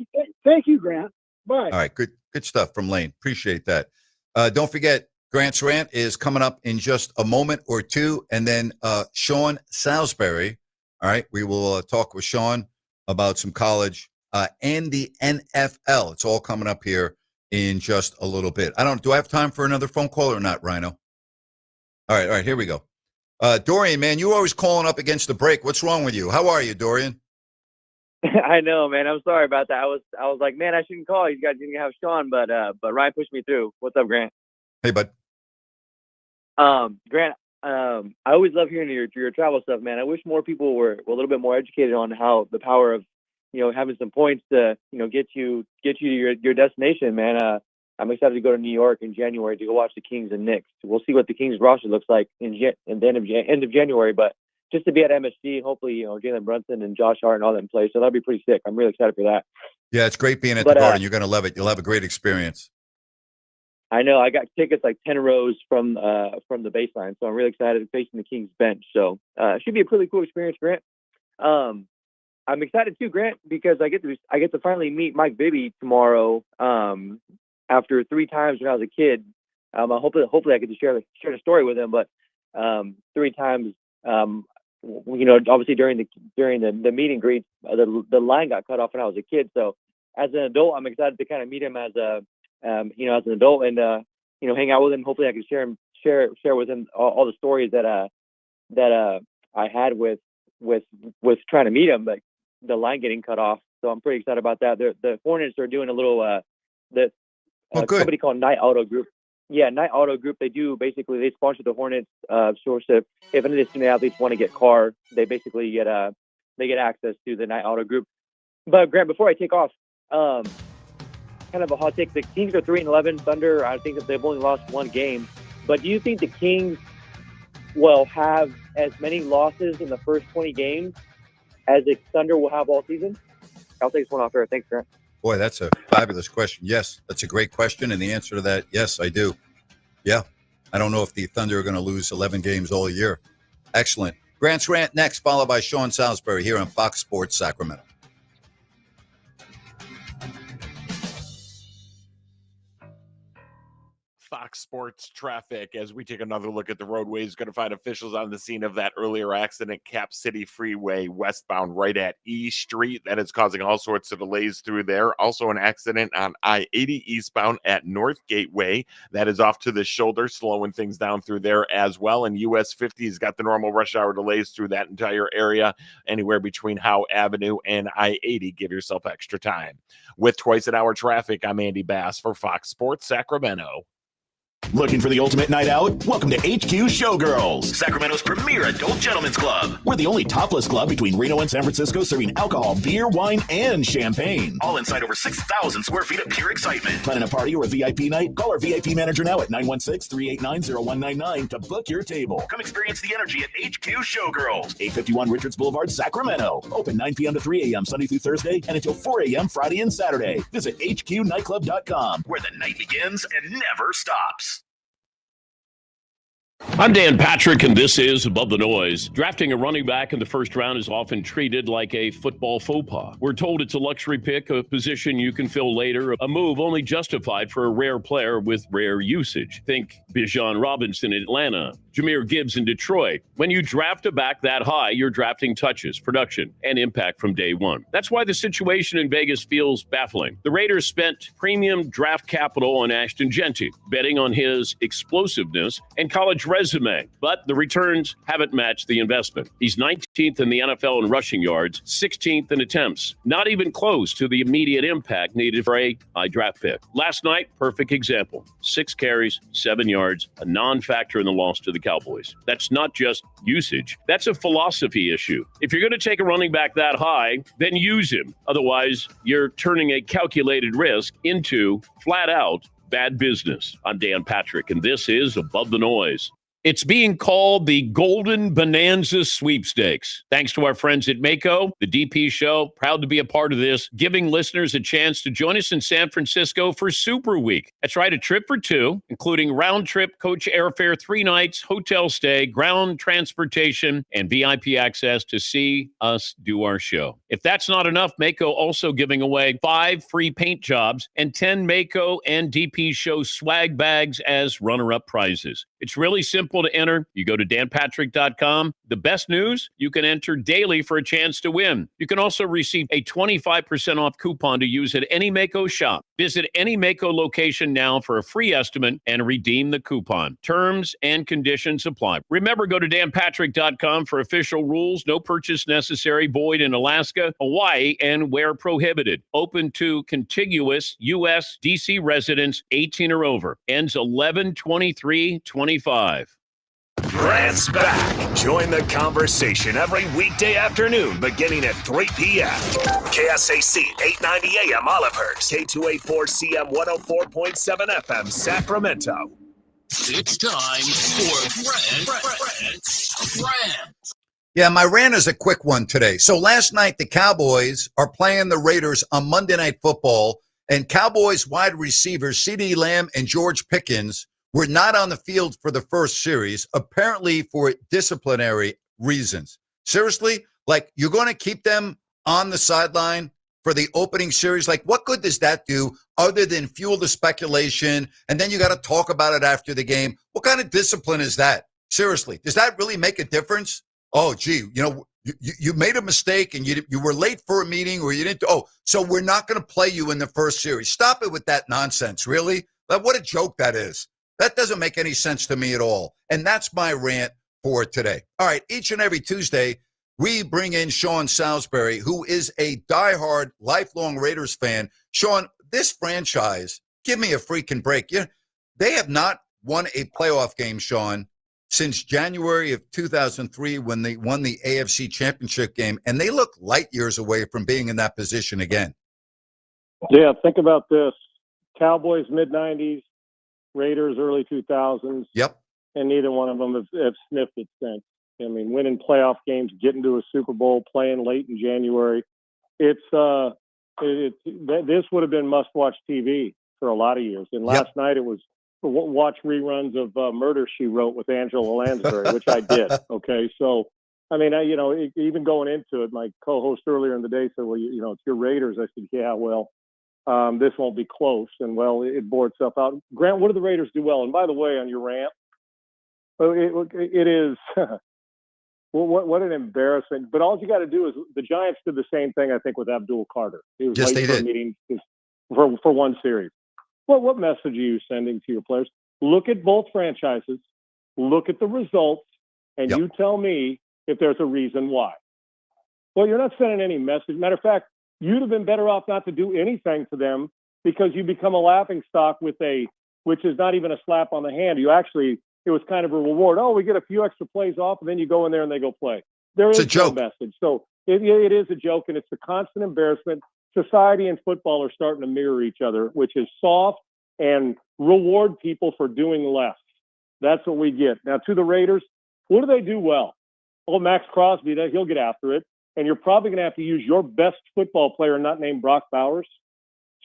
you, Grant. Bye. All right, good stuff from Lane. Appreciate that. Don't forget, Grant's Rant is coming up in just a moment or two, and then Sean Salisbury. All right, we will talk with Sean about some college and the NFL. It's all coming up here in just a little bit. Do I have time for another phone call or not, Rhino? All right, here we go. Dorian, man, you're always calling up against the break. What's wrong with you? How are you, Dorian? I know, man. I'm sorry about that. I was like, man, I shouldn't call. You guys didn't have Sean, but Ryan pushed me through. What's up, Grant? Hey, bud. Grant, I always love hearing your travel stuff, man. I wish more people were a little bit more educated on how the power of, having some points to, get you to your destination, man. I'm excited to go to New York in January to go watch the Kings and Knicks. We'll see what the Kings roster looks like in the end of January, but just to be at MSG, hopefully, Jalen Brunson and Josh Hart and all them play. So that'll be pretty sick. I'm really excited for that. Yeah, it's great being at the Garden. You're going to love it. You'll have a great experience. I know. I got tickets like 10 rows from the baseline, so I'm really excited facing the Kings bench. So it should be a pretty cool experience, Grant. I'm excited too, Grant, because I get to finally meet Mike Bibby tomorrow. After 3 times when I was a kid, hopefully I get to share the story with him. But 3 times, obviously during the meet and greet, the line got cut off when I was a kid. So as an adult, I'm excited to kind of meet him as an adult and hang out with him. Hopefully I can share with him all the stories that I had with trying to meet him, but the line getting cut off. So I'm pretty excited about that. The Hornets are doing a little company called Night Auto Group. Yeah, Night Auto Group. They sponsor the Hornets. So if any of the student athletes want to get car, they basically get access to the Night Auto Group. But Grant, before I take off, kind of a hot take. The Kings are 3-11. Thunder, I think that they've only lost 1 game. But do you think the Kings will have as many losses in the first 20 games as the Thunder will have all season? I'll take this one off air. Thanks, Grant. Boy, that's a fabulous question. Yes, that's a great question. And the answer to that, yes, I do. Yeah. I don't know if the Thunder are going to lose 11 games all year. Excellent. Grant's Rant next, followed by Sean Salisbury here on Fox Sports Sacramento. Fox Sports traffic as we take another look at the roadways. Going to find officials on the scene of that earlier accident, Cap City Freeway westbound right at E Street. That is causing all sorts of delays through there. Also an accident on I-80 eastbound at North Gateway. That is off to the shoulder, slowing things down through there as well. And US 50 has got the normal rush hour delays through that entire area, anywhere between Howe Avenue and I-80. Give yourself extra time. With twice an hour traffic, I'm Andy Bass for Fox Sports Sacramento. Looking for the ultimate night out? Welcome to HQ Showgirls, Sacramento's premier adult gentlemen's club. We're the only topless club between Reno and San Francisco serving alcohol, beer, wine, and champagne. All inside over 6,000 square feet of pure excitement. Planning a party or a VIP night? Call our VIP manager now at 916-389-0199 to book your table. Come experience the energy at HQ Showgirls, 851 Richards Boulevard, Sacramento. Open 9 p.m. to 3 a.m. Sunday through Thursday and until 4 a.m. Friday and Saturday. Visit HQNightclub.com, where the night begins and never stops. I'm Dan Patrick, and this is Above the Noise. Drafting a running back in the first round is often treated like a football faux pas. We're told it's a luxury pick, a position you can fill later, a move only justified for a rare player with rare usage. Think Bijan Robinson in Atlanta, Jahmyr Gibbs in Detroit. When you draft a back that high, you're drafting touches, production, and impact from day one. That's why the situation in Vegas feels baffling. The Raiders spent premium draft capital on Ashton Genty, betting on his explosiveness and college resume, but the returns haven't matched the investment. He's 19th in the NFL in rushing yards, 16th in attempts, not even close to the immediate impact needed for a high draft pick. Last night, perfect example. 6 carries, 7 yards, a non-factor in the loss to the Cowboys. That's not just usage. That's a philosophy issue. If you're going to take a running back that high, then use him. Otherwise, you're turning a calculated risk into flat out bad business. I'm Dan Patrick, and this is Above the Noise. It's being called the Golden Bonanza Sweepstakes. Thanks to our friends at Mako, the DP Show, proud to be a part of this, giving listeners a chance to join us in San Francisco for Super Week. That's right, a trip for 2, including round-trip coach airfare, 3 nights, hotel stay, ground transportation, and VIP access to see us do our show. If that's not enough, Mako also giving away 5 free paint jobs and 10 Mako and DP Show swag bags as runner-up prizes. It's really simple to enter. You go to danpatrick.com. The best news, you can enter daily for a chance to win. You can also receive a 25% off coupon to use at any Mako shop. Visit any Mako location now for a free estimate and redeem the coupon. Terms and conditions apply. Remember, go to danpatrick.com for official rules. No purchase necessary. Void in Alaska, Hawaii, and where prohibited. Open to contiguous U.S. D.C. residents 18 or over. Ends 11/23/25. Grant's back. Join the conversation every weekday afternoon beginning at 3 p.m. KSAC 890 AM Olivehurst, K284CM 104.7 FM Sacramento. It's time for Grant. Yeah, my rant is a quick one today. So last night, the Cowboys are playing the Raiders on Monday Night Football, and Cowboys wide receivers CeeDee Lamb and George Pickens were not on the field for the first series, apparently for disciplinary reasons. Seriously, like, you're going to keep them on the sideline for the opening series? Like, what good does that do other than fuel the speculation? And then you got to talk about it after the game. What kind of discipline is that? Seriously, does that really make a difference? Oh, gee, you made a mistake and you were late for a meeting, or you didn't. Oh, so we're not going to play you in the first series. Stop it with that nonsense, really. Like, what a joke that is. That doesn't make any sense to me at all. And that's my rant for today. All right, each and every Tuesday, we bring in Sean Salisbury, who is a diehard, lifelong Raiders fan. Sean, this franchise, give me a freaking break. They have not won a playoff game, Sean, since January of 2003 when they won the AFC Championship game, and they look light years away from being in that position again. Yeah, think about this. Cowboys, mid-'90s. Raiders, early 2000s. Yep. And neither one of them have sniffed it since. I mean, winning playoff games, getting to a Super Bowl, playing late in January. This would have been must-watch TV for a lot of years. And last night it was watch reruns of Murder, She Wrote with Angela Lansbury, which I did. Okay, so I mean, even going into it, my co-host earlier in the day said, "Well, it's your Raiders." I said, "Yeah, well." This won't be close, and it bore itself out. Grant, what do the Raiders do well? And by the way, on your rant, it is what an embarrassment. But all you got to do is the Giants did the same thing, I think, with Abdul Carter. He was late for a meeting for one series. Well, what message are you sending to your players? Look at both franchises, look at the results, and you tell me if there's a reason why. Well, you're not sending any message. Matter of fact, you'd have been better off not to do anything to them, because you become a laughingstock which is not even a slap on the hand. It was kind of a reward. Oh, we get a few extra plays off, and then you go in there and they go play. There is no message. So it is a joke, and it's a constant embarrassment. Society and football are starting to mirror each other, which is soft and reward people for doing less. That's what we get. Now, to the Raiders, what do they do well? Oh, Max Crosby, he'll get after it. And you're probably going to have to use your best football player, not named Brock Bowers,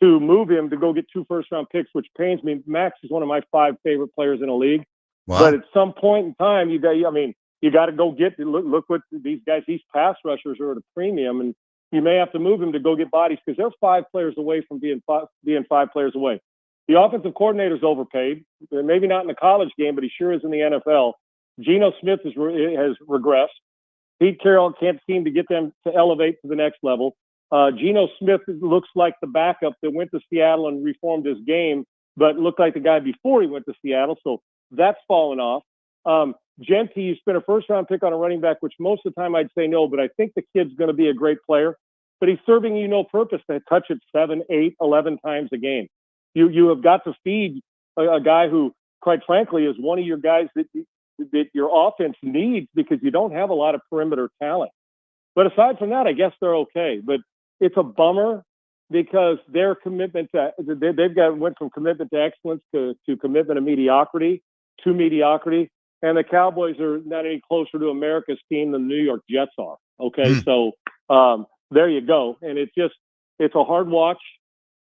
to move him to go get 2 first-round picks, which pains me. Max is one of my 5 favorite players in the league. Wow. But at some point in time, you got to go look what these guys, these pass rushers are at a premium, and you may have to move him to go get bodies, because they're 5 players away from being 5 players away. The offensive coordinator's overpaid, maybe not in the college game, but he sure is in the NFL. Geno Smith has regressed. Pete Carroll can't seem to get them to elevate to the next level. Geno Smith looks like the backup that went to Seattle and reformed his game, but looked like the guy before he went to Seattle. So that's fallen off. Genty, you spent a first-round pick on a running back, which most of the time I'd say no, but I think the kid's going to be a great player. But he's serving you no purpose to touch it 7, 8, 11 times a game. You have got to feed a guy who, quite frankly, is one of your guys that your offense needs because you don't have a lot of perimeter talent. But aside from that, I guess they're okay. But it's a bummer because their commitment to went from commitment to excellence to commitment to mediocrity, and the Cowboys are not any closer to America's team than the New York Jets are. Okay, so there you go. And it's a hard watch.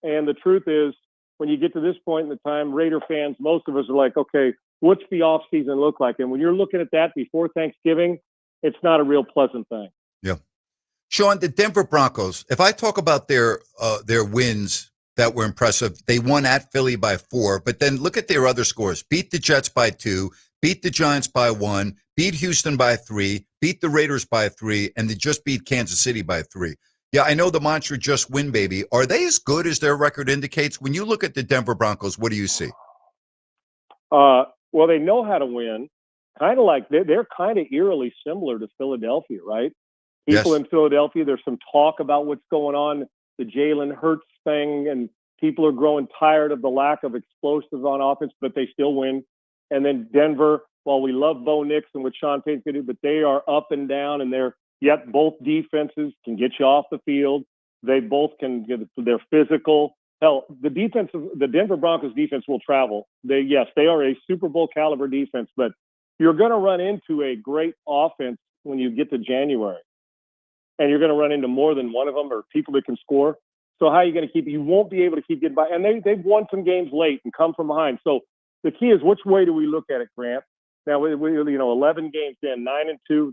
And the truth is, when you get to this point in the time, Raider fans, most of us are like, okay, what's the offseason look like? And when you're looking at that before Thanksgiving, it's not a real pleasant thing. Yeah. Sean, the Denver Broncos, if I talk about their wins that were impressive, they won at Philly by 4, but then look at their other scores. Beat the Jets by 2, beat the Giants by 1, beat Houston by 3, beat the Raiders by 3, and they just beat Kansas City by 3. Yeah, I know the mantra just win, baby. Are they as good as their record indicates? When you look at the Denver Broncos, what do you see? Well, they know how to win. Kind of like they're kind of eerily similar to Philadelphia, right? People in Philadelphia, there's some talk about what's going on, the Jalen Hurts thing, and people are growing tired of the lack of explosives on offense, but they still win. And then Denver, while we love Bo Nix and what Sean Payton's going to do, but they are up and down, and both defenses can get you off the field. They both they're physical. Hell, the Denver Broncos defense will travel. They are a Super Bowl caliber defense, but you're going to run into a great offense when you get to January. And you're going to run into more than one of them or people that can score. So how are you going to you won't be able to keep getting by. And they've won some games late and come from behind. So the key is, which way do we look at it, Grant? Now, we 11 games in, 9-2,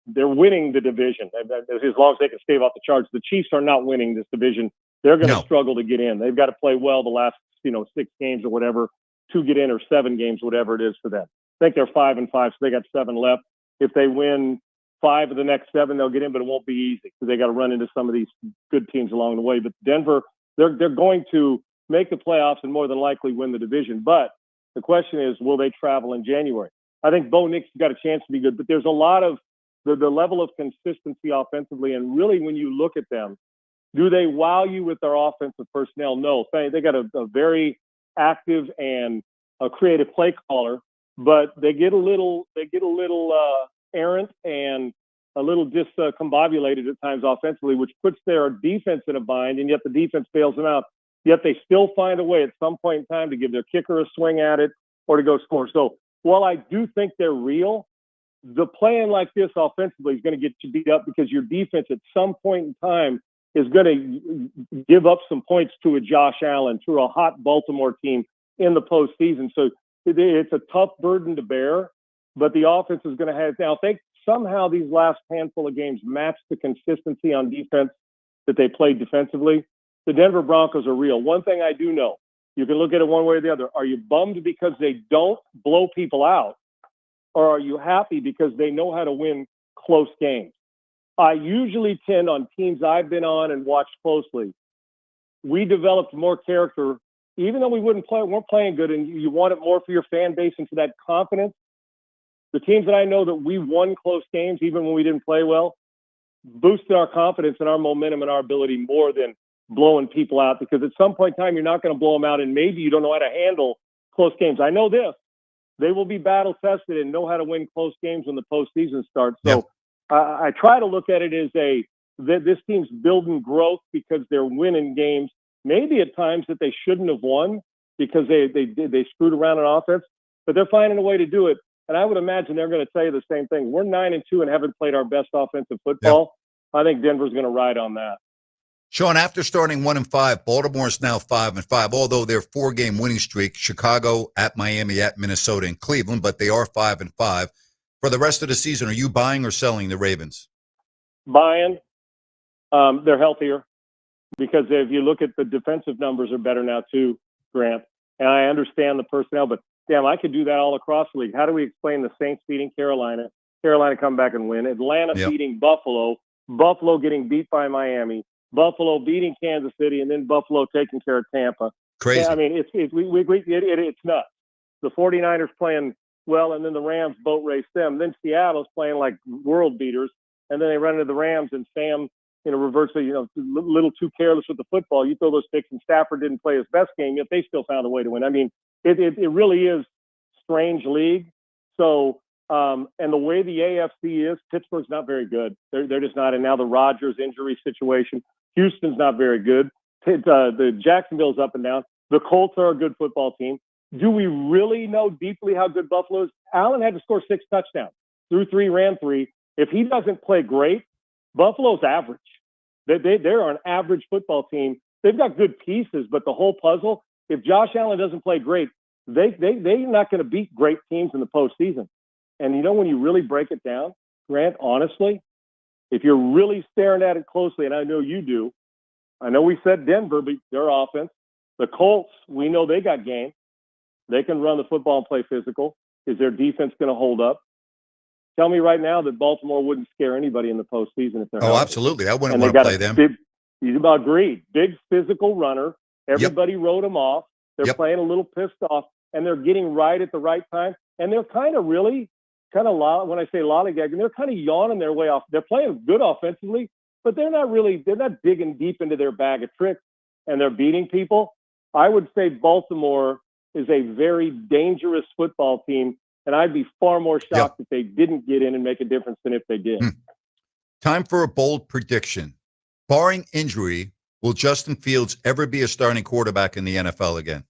they're winning the division as long as they can stave off the charge. The Chiefs are not winning this division. They're going to struggle to get in. They've got to play well the last 6 games or whatever to get in, or 7 games, whatever it is for them. I think they're 5-5, so they got 7 left. If they win 5 of the next 7, they'll get in, but it won't be easy because they got to run into some of these good teams along the way. But Denver, they're going to make the playoffs and more than likely win the division. But the question is, will they travel in January? I think Bo Nix has got a chance to be good, but there's a lot of the level of consistency offensively. And really, when you look at them, do they wow you with their offensive personnel? No. They got a very active and a creative play caller, but they get a little errant and a little discombobulated at times offensively, which puts their defense in a bind, and yet the defense bails them out. Yet they still find a way at some point in time to give their kicker a swing at it or to go score. So while I do think they're real, the playing like this offensively is going to get you beat up because your defense at some point in time is going to give up some points to a Josh Allen, to a hot Baltimore team in the postseason. So it's a tough burden to bear, but the offense is going to have. Now, if they somehow these last handful of games match the consistency on defense that they played defensively, the Denver Broncos are real. One thing I do know, you can look at it one way or the other. Are you bummed because they don't blow people out, or are you happy because they know how to win close games? I usually tend, on teams I've been on and watched closely, we developed more character, even though we weren't playing good, and you want it more for your fan base and for that confidence. The teams that I know that we won close games, even when we didn't play well, boosted our confidence and our momentum and our ability more than blowing people out, because at some point in time, you're not going to blow them out, and maybe you don't know how to handle close games. I know this. They will be battle tested and know how to win close games when the postseason starts. So I try to look at it as this team's building growth because they're winning games, maybe at times that they shouldn't have won because they screwed around on offense, but they're finding a way to do it. And I would imagine they're going to tell you the same thing. We're 9-2 and haven't played our best offensive football. I think Denver's going to ride on that. Sean, after starting 1-5, Baltimore is now 5-5, although they're 4-game winning streak. Chicago, at Miami, at Minnesota, and Cleveland, but they are 5-5. For the rest of the season, are you buying or selling the Ravens? Buying. They're healthier because if you look at the defensive numbers are better now too, Grant. And I understand the personnel, but damn, I could do that all across the league. How do we explain the Saints beating Carolina, Carolina come back and win, Atlanta beating Buffalo, Buffalo getting beat by Miami, Buffalo beating Kansas City, and then Buffalo taking care of Tampa? Crazy. I mean, it's nuts. The 49ers playing well, and then the Rams boat race them. Then Seattle's playing like world beaters, and then they run into the Rams, and Sam, reverts, a little too careless with the football. You throw those picks, and Stafford didn't play his best game, yet they still found a way to win. I mean, it really is strange league. So, and the way the AFC is, Pittsburgh's not very good. They're just not. And now the Rodgers injury situation, Houston's not very good. The Jacksonville's up and down. The Colts are a good football team. Do we really know deeply how good Buffalo is? Allen had to score 6 touchdowns, threw 3, ran 3. If he doesn't play great, Buffalo's average. They're an average football team. They've got good pieces, but the whole puzzle, if Josh Allen doesn't play great, they're not going to beat great teams in the postseason. And when you really break it down, Grant, honestly, if you're really staring at it closely, and I know you do, I know we said Denver, but their offense, the Colts, we know they got game. They can run the football and play physical. Is their defense going to hold up? Tell me right now that Baltimore wouldn't scare anybody in the postseason if they're healthy. Absolutely. I wouldn't want to play them. You agreed. Big physical runner. Everybody wrote them off. They're playing a little pissed off, and they're getting right at the right time. And they're when I say lollygagging, they're kind of yawning their way off. They're playing good offensively, but they're not digging deep into their bag of tricks, and they're beating people. I would say Baltimore is a very dangerous football team, and I'd be far more shocked if they didn't get in and make a difference than if they did. Time for a bold prediction. Barring injury, will Justin Fields ever be a starting quarterback in the NFL again?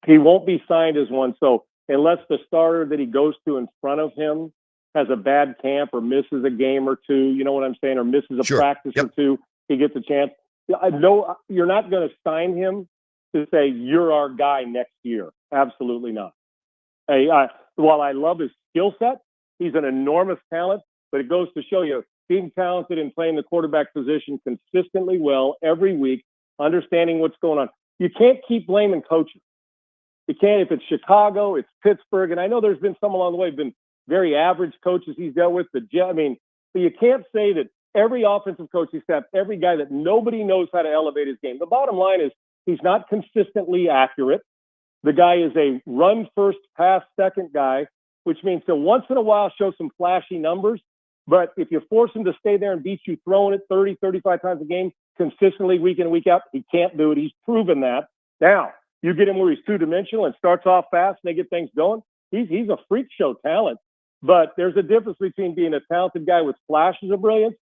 He won't be signed as one. So unless the starter that he goes to in front of him has a bad camp or misses a game or two, you know what I'm saying, or misses a practice or two, he gets a chance. No, you're not going to sign him to say you're our guy next year. Absolutely not. While I love his skill set, he's an enormous talent, but it goes to show you being talented and playing the quarterback position consistently well every week, understanding what's going on. You can't keep blaming coaches. You can't. If it's Chicago, it's Pittsburgh, and I know there's been some along the way, been very average coaches he's dealt with. But you can't say that every offensive coach he's had, every guy that nobody knows how to elevate his game. The bottom line is he's not consistently accurate. The guy is a run first, pass second guy, which means he'll once in a while show some flashy numbers. But if you force him to stay there and beat you throwing it 30, 35 times a game consistently week in and week out, he can't do it. He's proven that. Now, you get him where he's two-dimensional and starts off fast and they get things going. He's a freak show talent. But there's a difference between being a talented guy with flashes of brilliance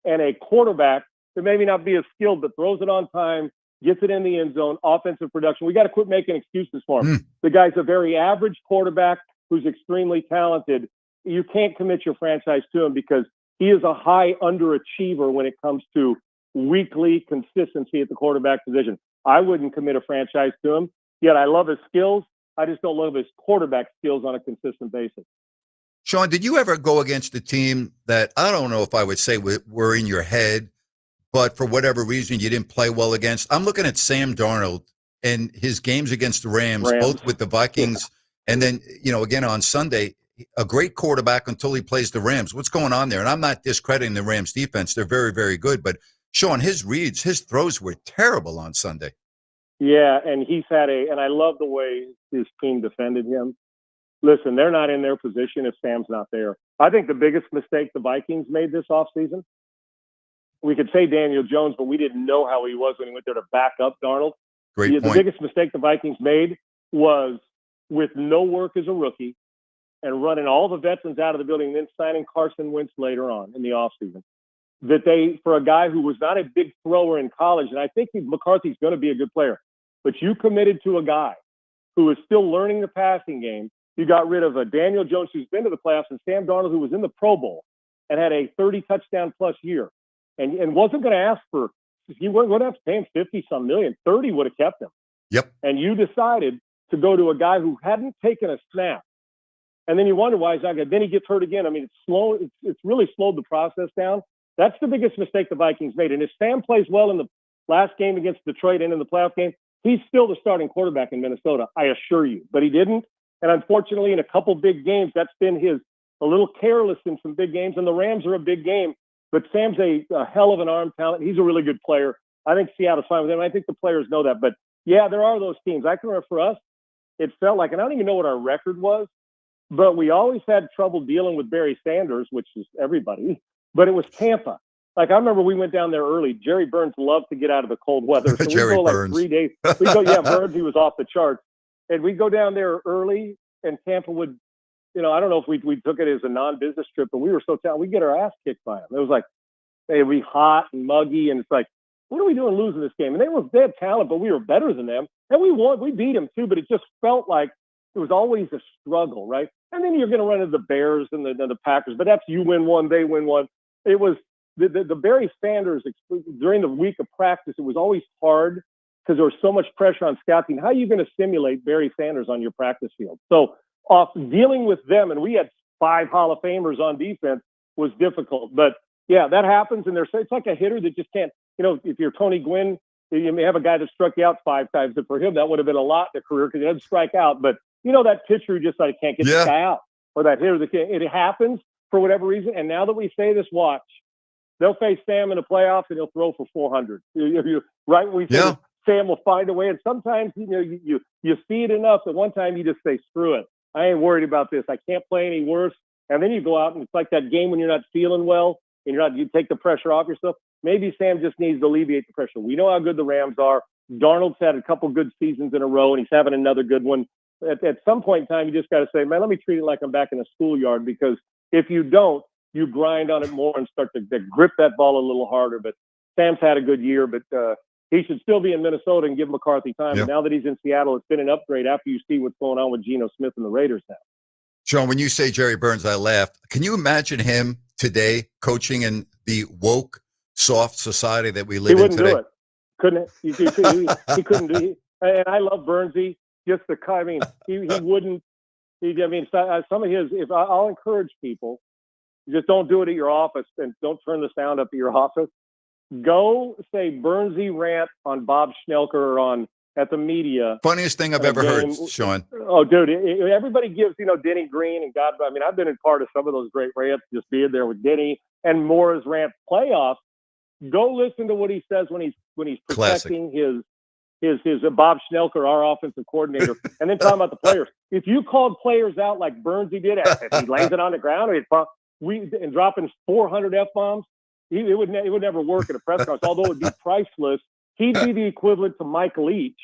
and a quarterback that maybe not be as skilled, but throws it on time, gets it in the end zone, offensive production. We got to quit making excuses for him. The guy's a very average quarterback who's extremely talented. You can't commit your franchise to him because he is a high underachiever when it comes to weekly consistency at the quarterback position. I wouldn't commit a franchise to him, yet I love his skills. I just don't love his quarterback skills on a consistent basis. Sean, did you ever go against a team that I don't know if I would say were in your head, but for whatever reason you didn't play well against? I'm looking at Sam Darnold and his games against the Rams. Both with the Vikings and then, again on Sunday, a great quarterback until he plays the Rams. What's going on there? And I'm not discrediting the Rams defense. They're very, very good. But Sean, his reads, his throws were terrible on Sunday. Yeah, and he's had and I love the way his team defended him. Listen, they're not in their position if Sam's not there. I think the biggest mistake the Vikings made this offseason, we could say Daniel Jones, but we didn't know how he was when he went there to back up Darnold. Great point. The biggest mistake the Vikings made was with no work as a rookie and running all the veterans out of the building, then signing Carson Wentz later on in the offseason. That for a guy who was not a big thrower in college, and I think McCarthy's going to be a good player, but you committed to a guy who is still learning the passing game. You got rid of a Daniel Jones who's been to the playoffs and Sam Darnold who was in the Pro Bowl and had a 30 touchdown plus year and wasn't going to ask for, you weren't going to have to pay him 50-some million. 30 would have kept him. Yep. And you decided to go to a guy who hadn't taken a snap. And then you wonder why he's not good. Then he gets hurt again. I mean, it's slow. It's really slowed the process down. That's the biggest mistake the Vikings made. And if Sam plays well in the last game against Detroit and in the playoff game, He's still the starting quarterback in Minnesota, I assure you. But he didn't. And unfortunately, in a couple big games, that's been a little careless in some big games. And the Rams are a big game. But Sam's a hell of an arm talent. He's a really good player. I think Seattle's fine with him. I think the players know that. But, yeah, there are those teams. I can remember for us, it felt like, and I don't even know what our record was, but we always had trouble dealing with Barry Sanders, which is everybody. But it was Tampa. Like, I remember we went down there early. Jerry Burns loved to get out of the cold weather. So Jerry we'd go Burns. like 3 days. We'd go, yeah, Burns, he was off the charts. And we'd go down there early, and Tampa would, I don't know if we took it as a non-business trip, but we were so talented. We'd get our ass kicked by them. It was like, it'd be hot and muggy, and it's like, what are we doing losing this game? And they had talent, but we were better than them. And we won. We beat them, too, but it just felt like it was always a struggle, right? And then you're going to run into the Bears and the Packers, but that's you win one, they win one. It was the Barry Sanders during the week of practice. It was always hard because there was so much pressure on scout team. How are you going to simulate Barry Sanders on your practice field? So dealing with them, and we had 5 Hall of Famers on defense, was difficult. But yeah, that happens, and it's like a hitter that just can't. If you're Tony Gwynn, you may have a guy that struck you out 5 times, but for him that would have been a lot in a career because he doesn't strike out. But that pitcher who just like can't get the guy out, or that hitter that can't. It happens for whatever reason. And now that we say this, watch. They'll face Sam in the playoffs, and he'll throw for 400. Right? We say Sam will find a way, and sometimes you see it enough that one time you just say, "Screw it, I ain't worried about this. I can't play any worse." And then you go out, and it's like that game when you're not feeling well, and you take the pressure off yourself. Maybe Sam just needs to alleviate the pressure. We know how good the Rams are. Darnold's had a couple good seasons in a row, and he's having another good one. At some point in time, you just got to say, man, let me treat it like I'm back in a schoolyard, because if you don't, you grind on it more and start to grip that ball a little harder. But Sam's had a good year, but he should still be in Minnesota and give McCarthy time. But now that he's in Seattle, it's been an upgrade after you see what's going on with Geno Smith and the Raiders now. Sean, when you say Jerry Burns, I laughed. Can you imagine him today coaching in the woke, soft society that we live in today? He wouldn't do it. Couldn't. He couldn't do it. And I love Burnsy. Just he wouldn't. Some of his. If I'll encourage people, just don't do it at your office, and don't turn the sound up at your office. Go say Burnsy rant on Bob Schnelker or at the media. Funniest thing I've ever heard, Sean. Oh, dude, everybody gives Denny Green and God. I've been in part of some of those great rants, just being there with Denny and Moore's rant playoffs. Go listen to what he says when he's protecting his Bob Schnelker, our offensive coordinator, and then talking about the players. If you called players out like Burnsy did, if he lays it on the ground, and dropping 400 F-bombs, it would never work at a press conference. Although it would be priceless, he'd be the equivalent to Mike Leach.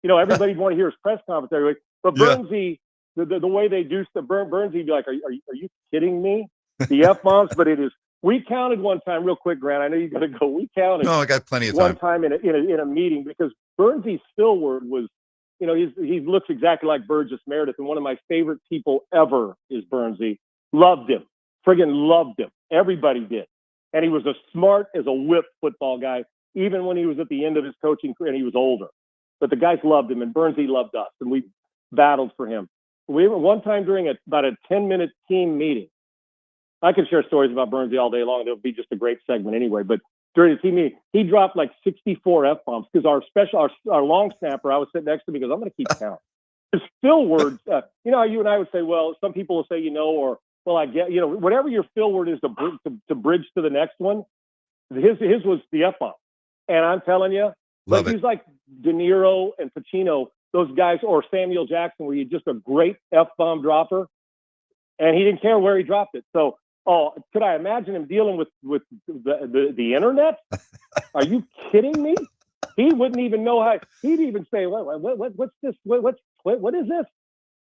Everybody'd want to hear his press conference every week. But Burnsy, the way they do stuff, Burnsy would be like, "Are you kidding me?" The F-bombs, but it is. We counted one time, real quick, Grant. I know you got to go. We counted. No, I got plenty of time. One time in a meeting, because Burnsy's still word was, he looks exactly like Burgess Meredith, and one of my favorite people ever is Burnsy. Loved him, friggin' loved him. Everybody did, and he was as smart as a whip football guy, even when he was at the end of his coaching career and he was older. But the guys loved him, and Burnsy loved us, and we battled for him. We one time during about a 10-minute team meeting. I could share stories about Burnsy all day long. It'll be just a great segment anyway. But during the team meeting, he dropped like 64 F-bombs because our long snapper, I was sitting next to him, because I'm going to keep count. His still words, you and I would say, well, some people will say, or, well, I get, whatever your fill word is to bridge to the next one. His was the F-bomb. And I'm telling you, he's like De Niro and Pacino, those guys, or Samuel Jackson, where you're just a great F-bomb dropper. And he didn't care where he dropped it. So, could I imagine him dealing with the internet? Are you kidding me? He wouldn't even know how. He'd even say, "What's this? What is this?"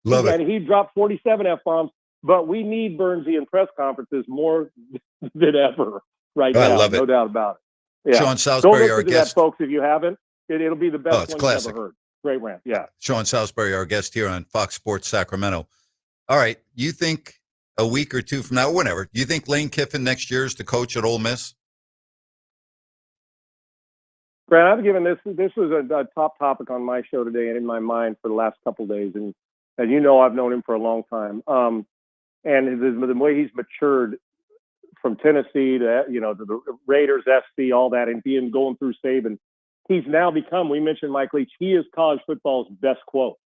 Love it. And he dropped 47 F-bombs. But we need Burnsy in press conferences more than ever right now. I love it. No doubt about it. Yeah. Sean Salisbury, our guest, that, folks. If you haven't, it'll be the best one classic. you've ever heard. Great rant. Yeah. Sean Salisbury, our guest here on Fox Sports Sacramento. All right, you think a week or two from now, whenever, do you think Lane Kiffin next year is the coach at Ole Miss? Grant, I've given this was a top topic on my show today and in my mind for the last couple of days. And as you know, I've known him for a long time. And the way he's matured from Tennessee to, to the Raiders, SC, all that, and going through Saban. he's now become, we mentioned Mike Leach, he is college football's best quote.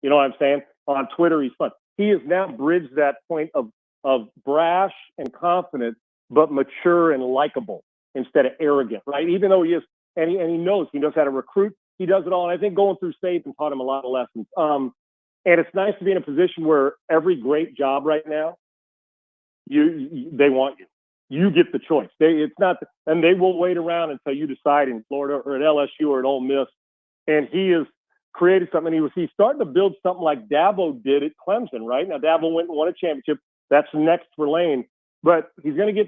You know what I'm saying? On Twitter, he's fun. He has now bridged that point of brash and confident, but mature and likable instead of arrogant, right? Even though he is, and he knows how to recruit. He does it all. And I think going through Saban taught him a lot of lessons. And it's nice to be in a position where every great job right now, they want you. You get the choice. And they will wait around until you decide in Florida or at LSU or at Ole Miss. And he has created something. He's starting to build something like Dabo did at Clemson, right? Now Dabo went and won a championship. That's next for Lane, but he's going to get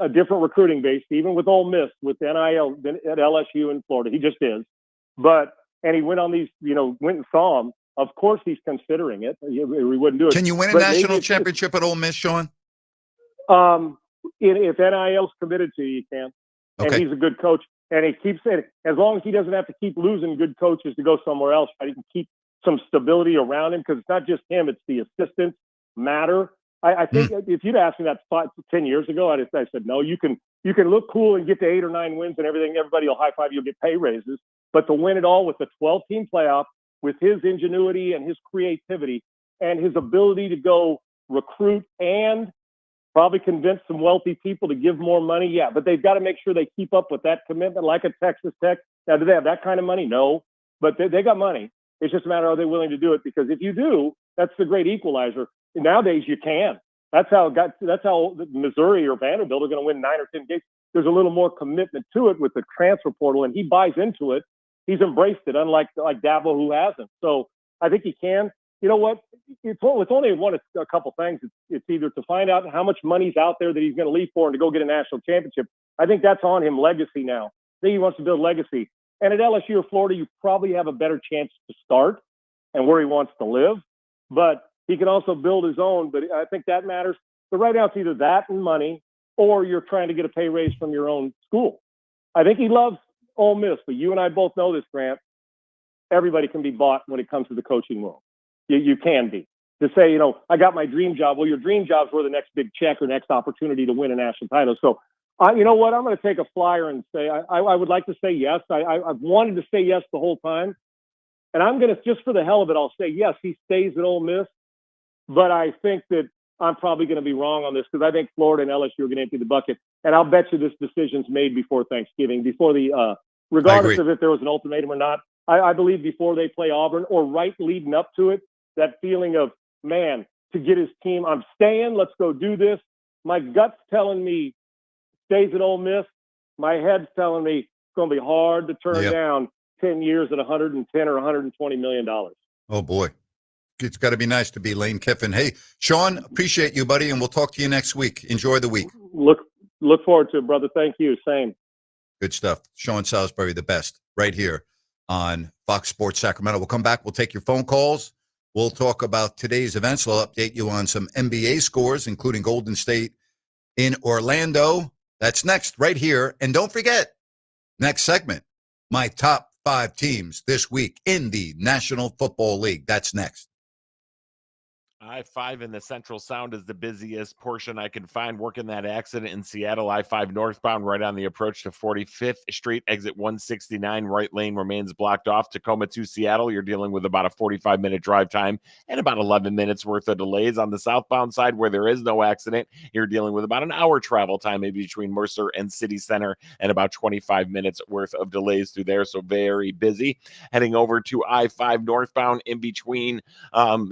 a different recruiting base, even with Ole Miss, with NIL at LSU and Florida. He just is. And he went on these, went and saw him. Of course, he's considering it. We wouldn't do it. Can you win a national championship at Ole Miss, Sean? If NIL's committed to you, you can. Okay. And he's a good coach. And he keeps saying, as long as he doesn't have to keep losing good coaches to go somewhere else, right? He can keep some stability around him because it's not just him; it's the assistants matter. I think if you'd asked me that 10 years ago, I said no. You can look cool and get to 8 or 9 wins and everything. Everybody will high five you. You'll get pay raises. But to win it all with the 12-team playoff, with his ingenuity and his creativity and his ability to go recruit and probably convince some wealthy people to give more money. Yeah, but they've got to make sure they keep up with that commitment like a Texas Tech. Now, do they have that kind of money? No, but they got money. It's just a matter of are they willing to do it? Because if you do, that's the great equalizer. Nowadays, you can. That's how Missouri or Vanderbilt are going to win 9 or 10 games. There's a little more commitment to it with the transfer portal, and he buys into it. He's embraced it, unlike Dabo, who hasn't. So I think he can. You know what? It's only a couple things. It's either to find out how much money's out there that he's going to leave for and to go get a national championship. I think that's on him, legacy now. I think he wants to build legacy. And at LSU or Florida, you probably have a better chance to start and where he wants to live. But he can also build his own. But I think that matters. But right now, it's either that and money, or you're trying to get a pay raise from your own school. I think he loves Ole Miss, but you and I both know this, Grant. Everybody can be bought when it comes to the coaching world. You can be. To say, I got my dream job. Well, your dream job's where the next big check or next opportunity to win a national title. So, you know what? I'm going to take a flyer and say I would like to say yes. I've wanted to say yes the whole time. And I'm going to, just for the hell of it, I'll say yes, he stays at Ole Miss. But I think that I'm probably going to be wrong on this because I think Florida and LSU are going to empty the bucket. And I'll bet you this decision's made before Thanksgiving, before the regardless of if there was an ultimatum or not. I believe before they play Auburn or right leading up to it, that feeling of, man, to get his team, I'm staying, let's go do this. My gut's telling me stays at Ole Miss. My head's telling me it's going to be hard to turn down 10 years at $110 or $120 million. Oh, boy. It's got to be nice to be Lane Kiffin. Hey, Sean, appreciate you, buddy, and we'll talk to you next week. Enjoy the week. Look forward to it, brother. Thank you. Same. Good stuff. Sean Salisbury, the best, right here on Fox Sports Sacramento. We'll come back. We'll take your phone calls. We'll talk about today's events. We'll update you on some NBA scores, including Golden State in Orlando. That's next, right here. And don't forget, next segment, my top 5 teams this week in the National Football League. That's next. I-5 in the Central Sound is the busiest portion I can find. Working that accident in Seattle, I-5 northbound right on the approach to 45th Street, exit 169. Right lane remains blocked off. Tacoma to Seattle, you're dealing with about a 45-minute drive time and about 11 minutes worth of delays. On the southbound side where there is no accident, you're dealing with about an hour travel time maybe between Mercer and City Center and about 25 minutes worth of delays through there. So very busy. Heading over to I-5 northbound in between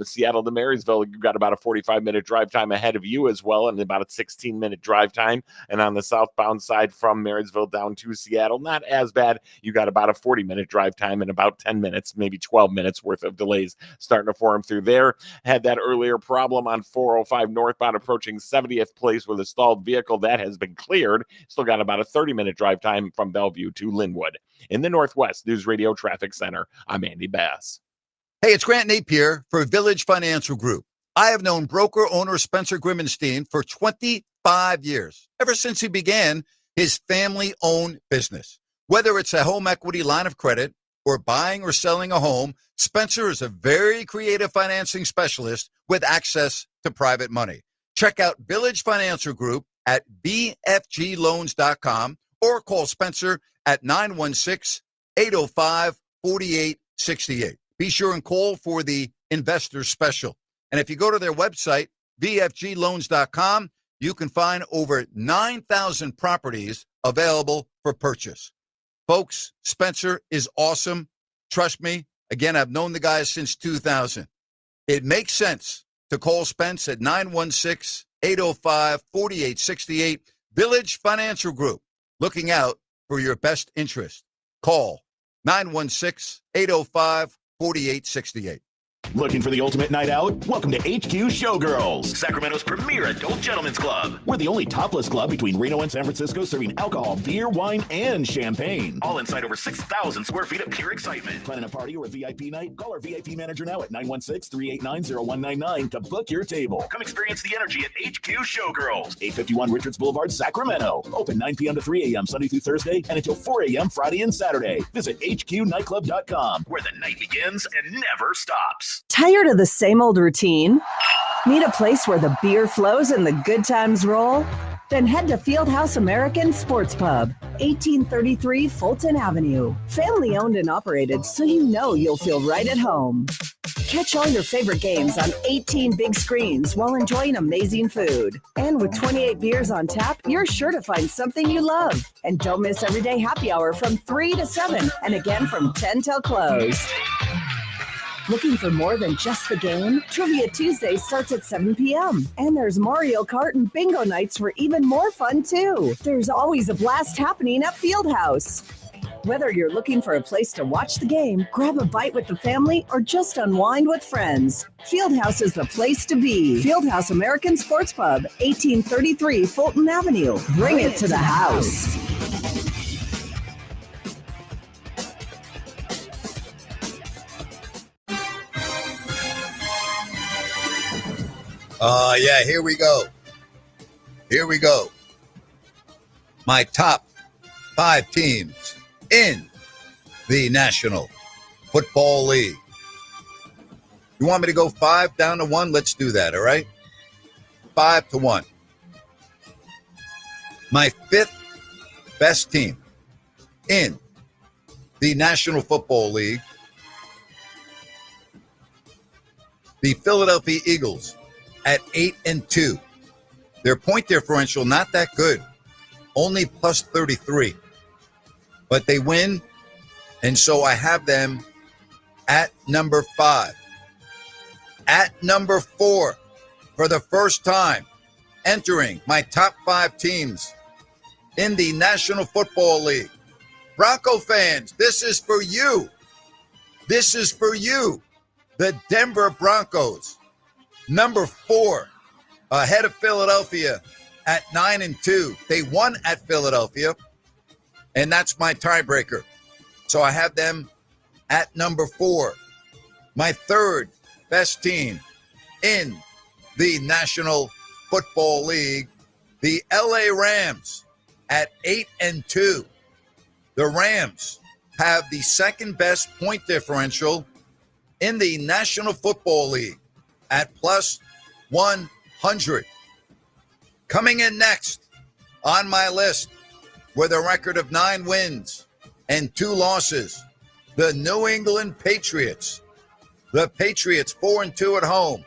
Seattle to Marysville, you've got about a 45-minute drive time ahead of you as well, and about a 16-minute drive time. And on the southbound side from Marysville down to Seattle, not as bad. You got about a 40-minute drive time and about 10 minutes, maybe 12 minutes worth of delays starting to form through there. Had that earlier problem on 405 northbound approaching 70th place with a stalled vehicle. That has been cleared. Still got about a 30-minute drive time from Bellevue to Linwood. In the Northwest News Radio Traffic Center, I'm Andy Bass. Hey, it's Grant Napear for Village Financial Group. I have known broker-owner Spencer Grimmenstein for 25 years, ever since he began his family-owned business. Whether it's a home equity line of credit or buying or selling a home, Spencer is a very creative financing specialist with access to private money. Check out Village Financial Group at bfgloans.com or call Spencer at 805-4868. Be sure and call for the investor special. And if you go to their website, vfgloans.com, you can find over 9,000 properties available for purchase. Folks, Spencer is awesome. Trust me. Again, I've known the guy since 2000. It makes sense to call Spence at 916-805-4868. Village Financial Group, looking out for your best interest. Call 916-805-4868. Looking for the ultimate night out? Welcome to HQ Showgirls, Sacramento's premier adult gentlemen's club. We're the only topless club between Reno and San Francisco serving alcohol, beer, wine, and champagne. All inside over 6,000 square feet of pure excitement. Planning a party or a VIP night? Call our VIP manager now at 916-389-0199 to book your table. Come experience the energy at HQ Showgirls, 851 Richards Boulevard, Sacramento. Open 9 p.m. to 3 a.m. Sunday through Thursday and until 4 a.m. Friday and Saturday. Visit hqnightclub.com, where the night begins and never stops. Tired of the same old routine? Need a place where the beer flows and the good times roll? Then head to Fieldhouse American Sports Pub, 1833 Fulton Avenue. Family owned and operated, so you know you'll feel right at home. Catch all your favorite games on 18 big screens while enjoying amazing food. And with 28 beers on tap, you're sure to find something you love. And don't miss everyday happy hour from 3 to 7 and again from 10 till close. Looking for more than just the game? Trivia Tuesday starts at 7 p.m. And there's Mario Kart and bingo nights for even more fun, too. There's always a blast happening at Fieldhouse. Whether you're looking for a place to watch the game, grab a bite with the family, or just unwind with friends, Fieldhouse is the place to be. Fieldhouse American Sports Pub, 1833 Fulton Avenue. Bring it to the house. Yeah, here we go. Here we go. My top 5 teams in the National Football League. You want me to go 5 down to 1? Let's do that, all right? 5 to 1. My 5th best team in the National Football League, the Philadelphia Eagles, at 8-2. Their point differential, not that good. Only plus 33. But they win, and so I have them at number 5. At number 4, for the first time, entering my top 5 teams in the National Football League. Bronco fans, this is for you. This is for you. The Denver Broncos. Number 4, ahead of Philadelphia at 9-2. They won at Philadelphia, and that's my tiebreaker. So I have them at number 4. My 3rd best team in the National Football League, the LA Rams at 8-2. The Rams have the 2nd best point differential in the National Football League at plus 100. Coming in next on my list with a record of 9 wins and 2 losses, the New England Patriots. The Patriots 4-2 at home,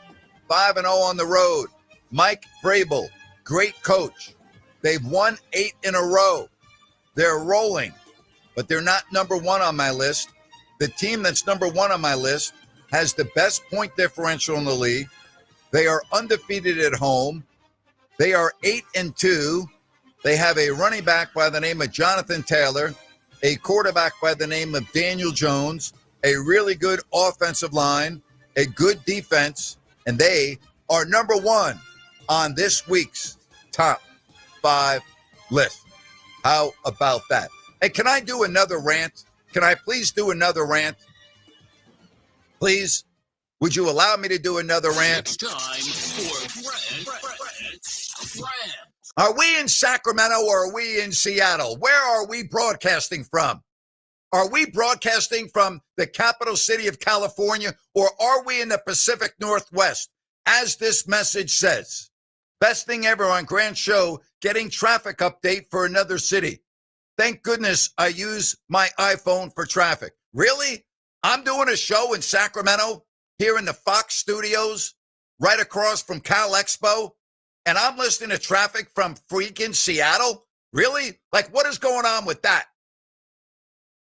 5-0 on the road. Mike Vrabel, great coach. They've won 8 in a row. They're rolling, but they're not number 1 on my list. The team that's number 1 on my list has the best point differential in the league. They are undefeated at home. They are 8-2. They have a running back by the name of Jonathan Taylor, a quarterback by the name of Daniel Jones, a really good offensive line, a good defense, and they are number 1 on this week's top 5 list. How about that? Hey, can I do another rant? Can I please do another rant? Please, would you allow me to do another rant? It's time for rant. Are we in Sacramento or are we in Seattle? Where are we broadcasting from? Are we broadcasting from the capital city of California, or are we in the Pacific Northwest? As this message says, best thing ever on Grant Show, getting traffic update for another city. Thank goodness I use my iPhone for traffic. Really? I'm doing a show in Sacramento here in the Fox studios right across from Cal Expo, and I'm listening to traffic from freaking Seattle? Really? Like, what is going on with that?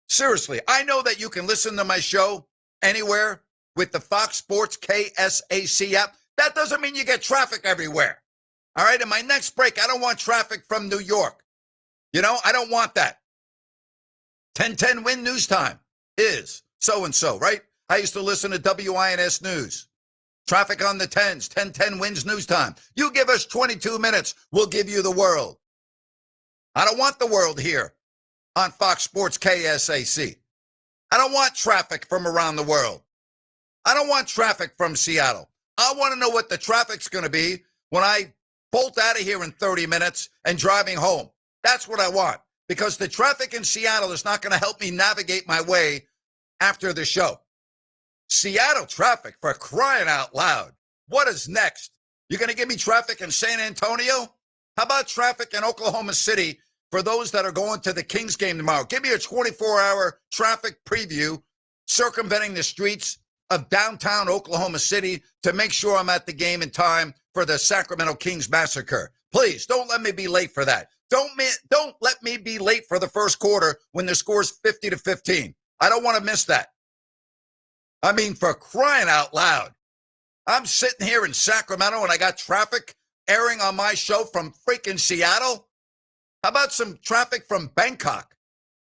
Seriously, I know that you can listen to my show anywhere with the Fox Sports KSAC app. That doesn't mean you get traffic everywhere. All right, in my next break, I don't want traffic from New York. You know, I don't want that. 1010 Win News Time is so-and-so, right? I used to listen to WINS News. Traffic on the 10s, 1010 Wins News Time. You give us 22 minutes, we'll give you the world. I don't want the world here on Fox Sports KSAC. I don't want traffic from around the world. I don't want traffic from Seattle. I want to know what the traffic's going to be when I bolt out of here in 30 minutes and driving home. That's what I want, because the traffic in Seattle is not going to help me navigate my way after the show. Seattle traffic, for crying out loud. What is next? You're going to give me traffic in San Antonio? How about traffic in Oklahoma City for those that are going to the Kings game tomorrow? Give me a 24-hour traffic preview circumventing the streets of downtown Oklahoma City to make sure I'm at the game in time for the Sacramento Kings massacre. Please, don't let me be late for that. Don't let me be late for the first quarter when the score's 50-15. I don't want to miss that. I mean, for crying out loud. I'm sitting here in Sacramento and I got traffic airing on my show from freaking Seattle. How about some traffic from Bangkok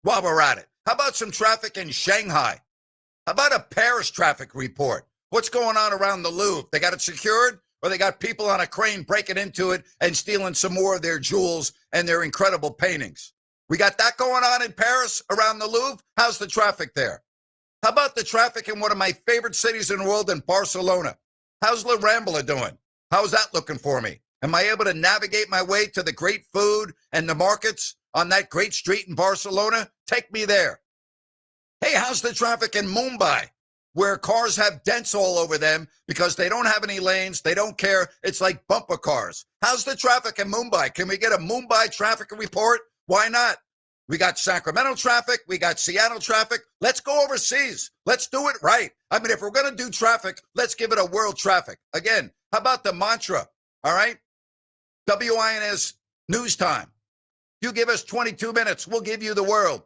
while we're at it? How about some traffic in Shanghai? How about a Paris traffic report? What's going on around the Louvre? They got it secured, or they got people on a crane breaking into it and stealing some more of their jewels and their incredible paintings? We got that going on in Paris around the Louvre. How's the traffic there? How about the traffic in one of my favorite cities in the world, in Barcelona? How's La Rambla doing? How's that looking for me? Am I able to navigate my way to the great food and the markets on that great street in Barcelona? Take me there. Hey, how's the traffic in Mumbai, where cars have dents all over them because they don't have any lanes? They don't care. It's like bumper cars. How's the traffic in Mumbai? Can we get a Mumbai traffic report? Why not? We got Sacramento traffic. We got Seattle traffic. Let's go overseas. Let's do it right. I mean, if we're going to do traffic, let's give it a world traffic. Again, how about the mantra? All right? WINS News Time. You give us 22 minutes, we'll give you the world.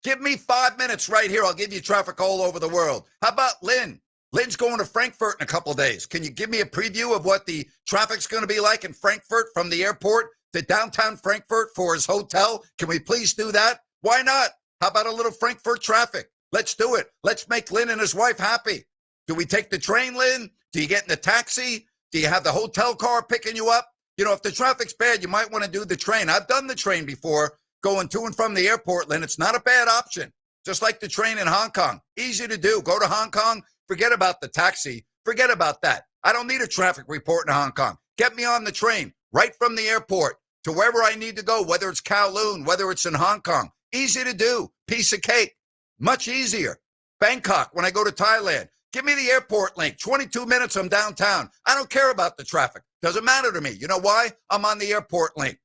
Give me 5 minutes right here. I'll give you traffic all over the world. How about Lynn? Lynn's going to Frankfurt in a couple days. Can you give me a preview of what the traffic's going to be like in Frankfurt from the airport to downtown Frankfurt for his hotel? Can we please do that? Why not? How about a little Frankfurt traffic? Let's do it. Let's make Lynn and his wife happy. Do we take the train, Lynn? Do you get in the taxi? Do you have the hotel car picking you up? You know, if the traffic's bad, you might want to do the train. I've done the train before, going to and from the airport, Lynn. It's not a bad option. Just like the train in Hong Kong. Easy to do. Go to Hong Kong. Forget about the taxi. Forget about that. I don't need a traffic report in Hong Kong. Get me on the train right from the airport to wherever I need to go, whether it's Kowloon, whether it's in Hong Kong. Easy to do. Piece of cake. Much easier. Bangkok, when I go to Thailand. Give me the airport link. 22 minutes, I'm downtown. I don't care about the traffic. Doesn't matter to me. You know why? I'm on the airport link.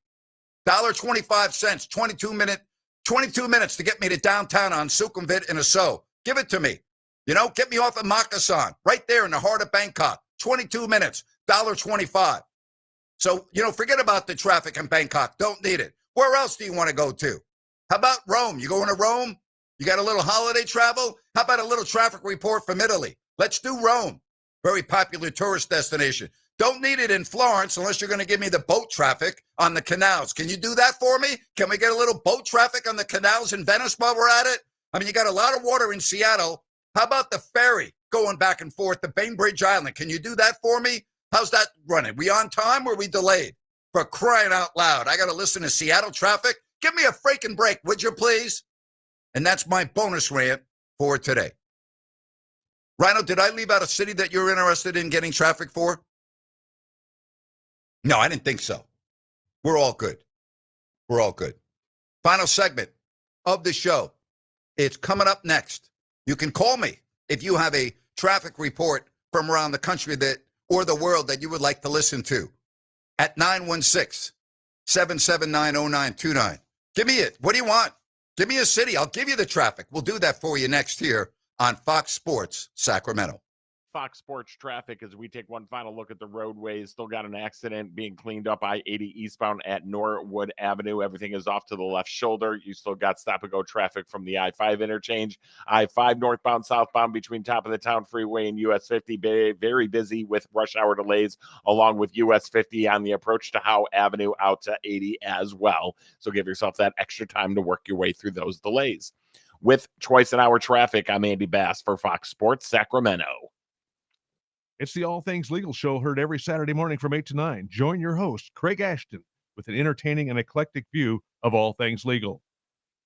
$1.25, 22 minutes to get me to downtown on Sukhumvit in Aso. Give it to me. You know, get me off of Makasan, right there in the heart of Bangkok. 22 minutes, $1.25. So, you know, forget about the traffic in Bangkok. Don't need it. Where else do you want to go to? How about Rome? You going to Rome? You got a little holiday travel? How about a little traffic report from Italy? Let's do Rome. Very popular tourist destination. Don't need it in Florence unless you're going to give me the boat traffic on the canals. Can you do that for me? Can we get a little boat traffic on the canals in Venice while we're at it? I mean, you got a lot of water in Seattle. How about the ferry going back and forth to Bainbridge Island? Can you do that for me? How's that running? We on time or we delayed? For crying out loud, I got to listen to Seattle traffic. Give me a freaking break, would you please? And that's my bonus rant for today. Rhino, did I leave out a city that you're interested in getting traffic for? No, I didn't think so. We're all good. We're all good. Final segment of the show. It's coming up next. You can call me if you have a traffic report from around the country that or the world that you would like to listen to at 916-779-0929. Give me it. What do you want? Give me a city. I'll give you the traffic. We'll do that for you next here on Fox Sports Sacramento. Fox Sports traffic as we take one final look at the roadways. Still got an accident being cleaned up I-80 eastbound at Norwood Avenue. Everything is off to the left shoulder. You still got stop-and-go traffic from the I-5 interchange. I-5 northbound, southbound between Top of the Town Freeway and US 50. Very busy with rush hour delays along with US 50 on the approach to Howe Avenue out to 80 as well. So give yourself that extra time to work your way through those delays. With twice an hour traffic, I'm Andy Bass for Fox Sports Sacramento. It's the All Things Legal Show, heard every Saturday morning from 8 to 9. Join your host, Craig Ashton, with an entertaining and eclectic view of all things legal.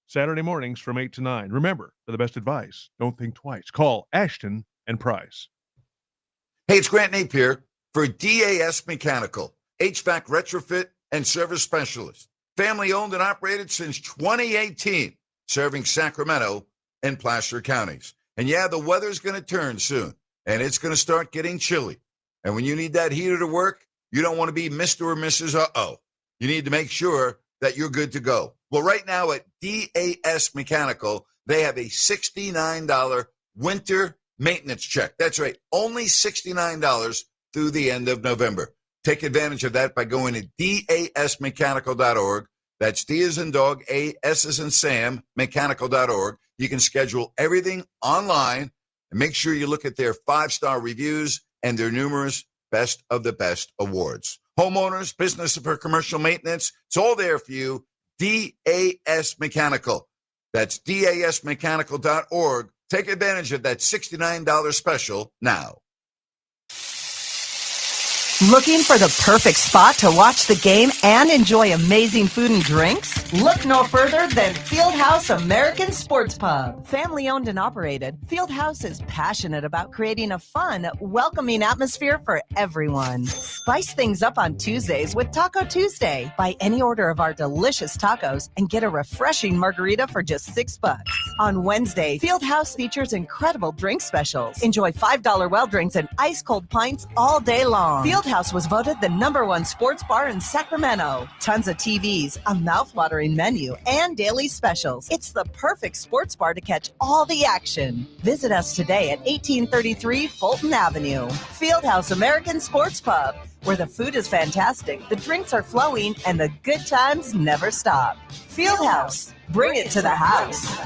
Saturday mornings from 8 to 9. Remember, for the best advice, don't think twice. Call Ashton and Price. Hey, it's Grant Napear for DAS Mechanical, HVAC retrofit and service specialist. Family owned and operated since 2018, serving Sacramento and Placer counties. And yeah, the weather's going to turn soon. And it's going to start getting chilly. And when you need that heater to work, you don't want to be Mr. or Mrs. Uh-oh. You need to make sure that you're good to go. Well, right now at DAS Mechanical, they have a $69 winter maintenance check. That's right, only $69 through the end of November. Take advantage of that by going to dasmechanical.org. That's D as in dog, A, S as in Sam, mechanical.org. You can schedule everything online. And make sure you look at their 5-star reviews and their numerous Best of the Best awards. Homeowners, business for commercial maintenance, it's all there for you. DAS Mechanical. That's dasmechanical.org. Take advantage of that $69 special now. Looking for the perfect spot to watch the game and enjoy amazing food and drinks? Look no further than Fieldhouse American Sports Pub. Family owned and operated, Fieldhouse is passionate about creating a fun, welcoming atmosphere for everyone. Spice things up on Tuesdays with Taco Tuesday. Buy any order of our delicious tacos and get a refreshing margarita for just $6. On Wednesday, Fieldhouse features incredible drink specials. Enjoy $5 well drinks and ice cold pints all day long. Fieldhouse was voted the #1 sports bar in Sacramento. Tons of TVs, a mouthwatering menu, and daily specials. It's the perfect sports bar to catch all the action. Visit us today at 1833 Fulton Avenue. Fieldhouse American Sports Pub, where the food is fantastic, the drinks are flowing, and the good times never stop. Fieldhouse, bring it to the house.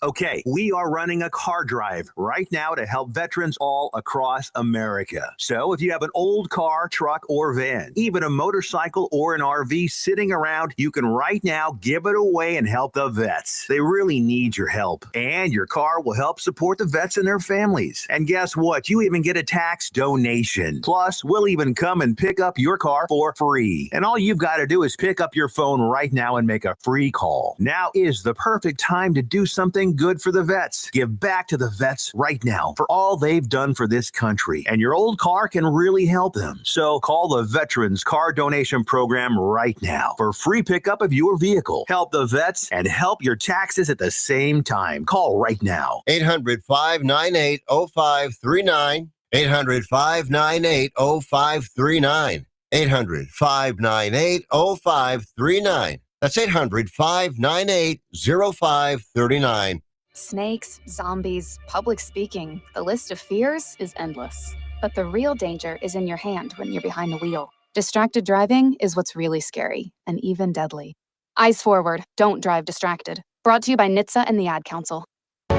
Okay, we are running a car drive right now to help veterans all across America. So if you have an old car, truck, or van, even a motorcycle or an RV sitting around, you can right now give it away and help the vets. They really need your help. And your car will help support the vets and their families. And guess what? You even get a tax donation. Plus, we'll even come and pick up your car for free. And all you've got to do is pick up your phone right now and make a free call. Now is the perfect time to do something good for the vets. Give back to the vets right now for all they've done for this country. And your old car can really help them. So call the Veterans Car Donation Program right now for free pickup of your vehicle. Help the vets and help your taxes at the same time. Call right now. 800-598-0539. 800-598-0539. 800-598-0539. That's 800-598-0539. Snakes, zombies, public speaking. The list of fears is endless. But the real danger is in your hand when you're behind the wheel. Distracted driving is what's really scary and even deadly. Eyes forward, don't drive distracted. Brought to you by NHTSA and the Ad Council. Did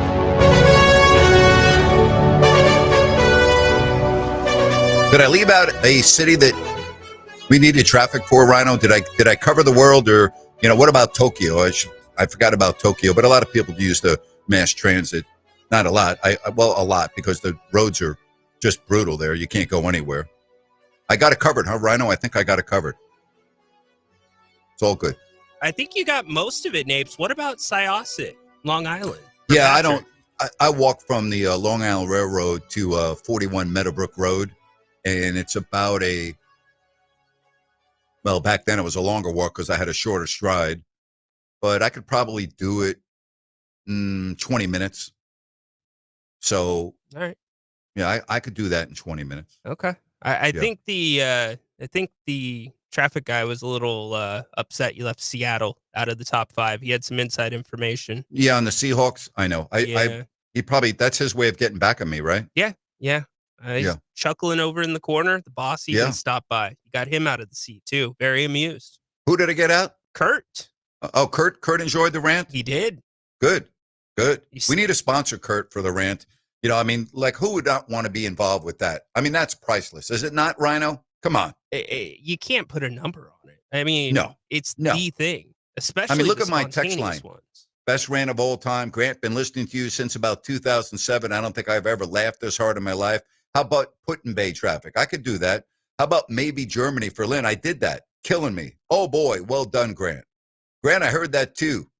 I leave out a city that we needed traffic for, Rhino? Did I cover the world, or what about Tokyo? I forgot about Tokyo, but a lot of people use the mass transit. Not a lot. A lot, because the roads are just brutal there. You can't go anywhere. I got it covered, huh, Rhino? I think I got it covered. It's all good. I think you got most of it, Napes. What about Syosset, Long Island? Yeah, I walk from the Long Island Railroad to 41 Meadowbrook Road, and it's about back then it was a longer walk because I had a shorter stride, but I could probably do it in 20 minutes. So, all right. Yeah, I could do that in 20 minutes. Okay. I think the traffic guy was a little upset you left Seattle out of the top 5. He had some inside information. Yeah, on the Seahawks, I know. He probably, that's his way of getting back at me, right? Yeah. He's Yeah. chuckling over in the corner. The boss even stopped by. You got him out of the seat too. Very amused. Who did it get out? Kurt. Oh, Kurt. Kurt enjoyed the rant. He did. Good. We need to sponsor Kurt for the rant. You know, I mean, like, who would not want to be involved with that? I mean, that's priceless, is it not, Rhino? Come on. You can't put a number on it. I mean, it's No. the thing. Especially, I mean, look the at my text line. spontaneous ones. Best rant of all time. Grant, been listening to you since about 2007. I don't think I've ever laughed this hard in my life. How about Put-in-Bay traffic? I could do that. How about maybe Germany for Lynn? I did that. Killing me. Oh, boy. Well done, Grant. Grant, I heard that too.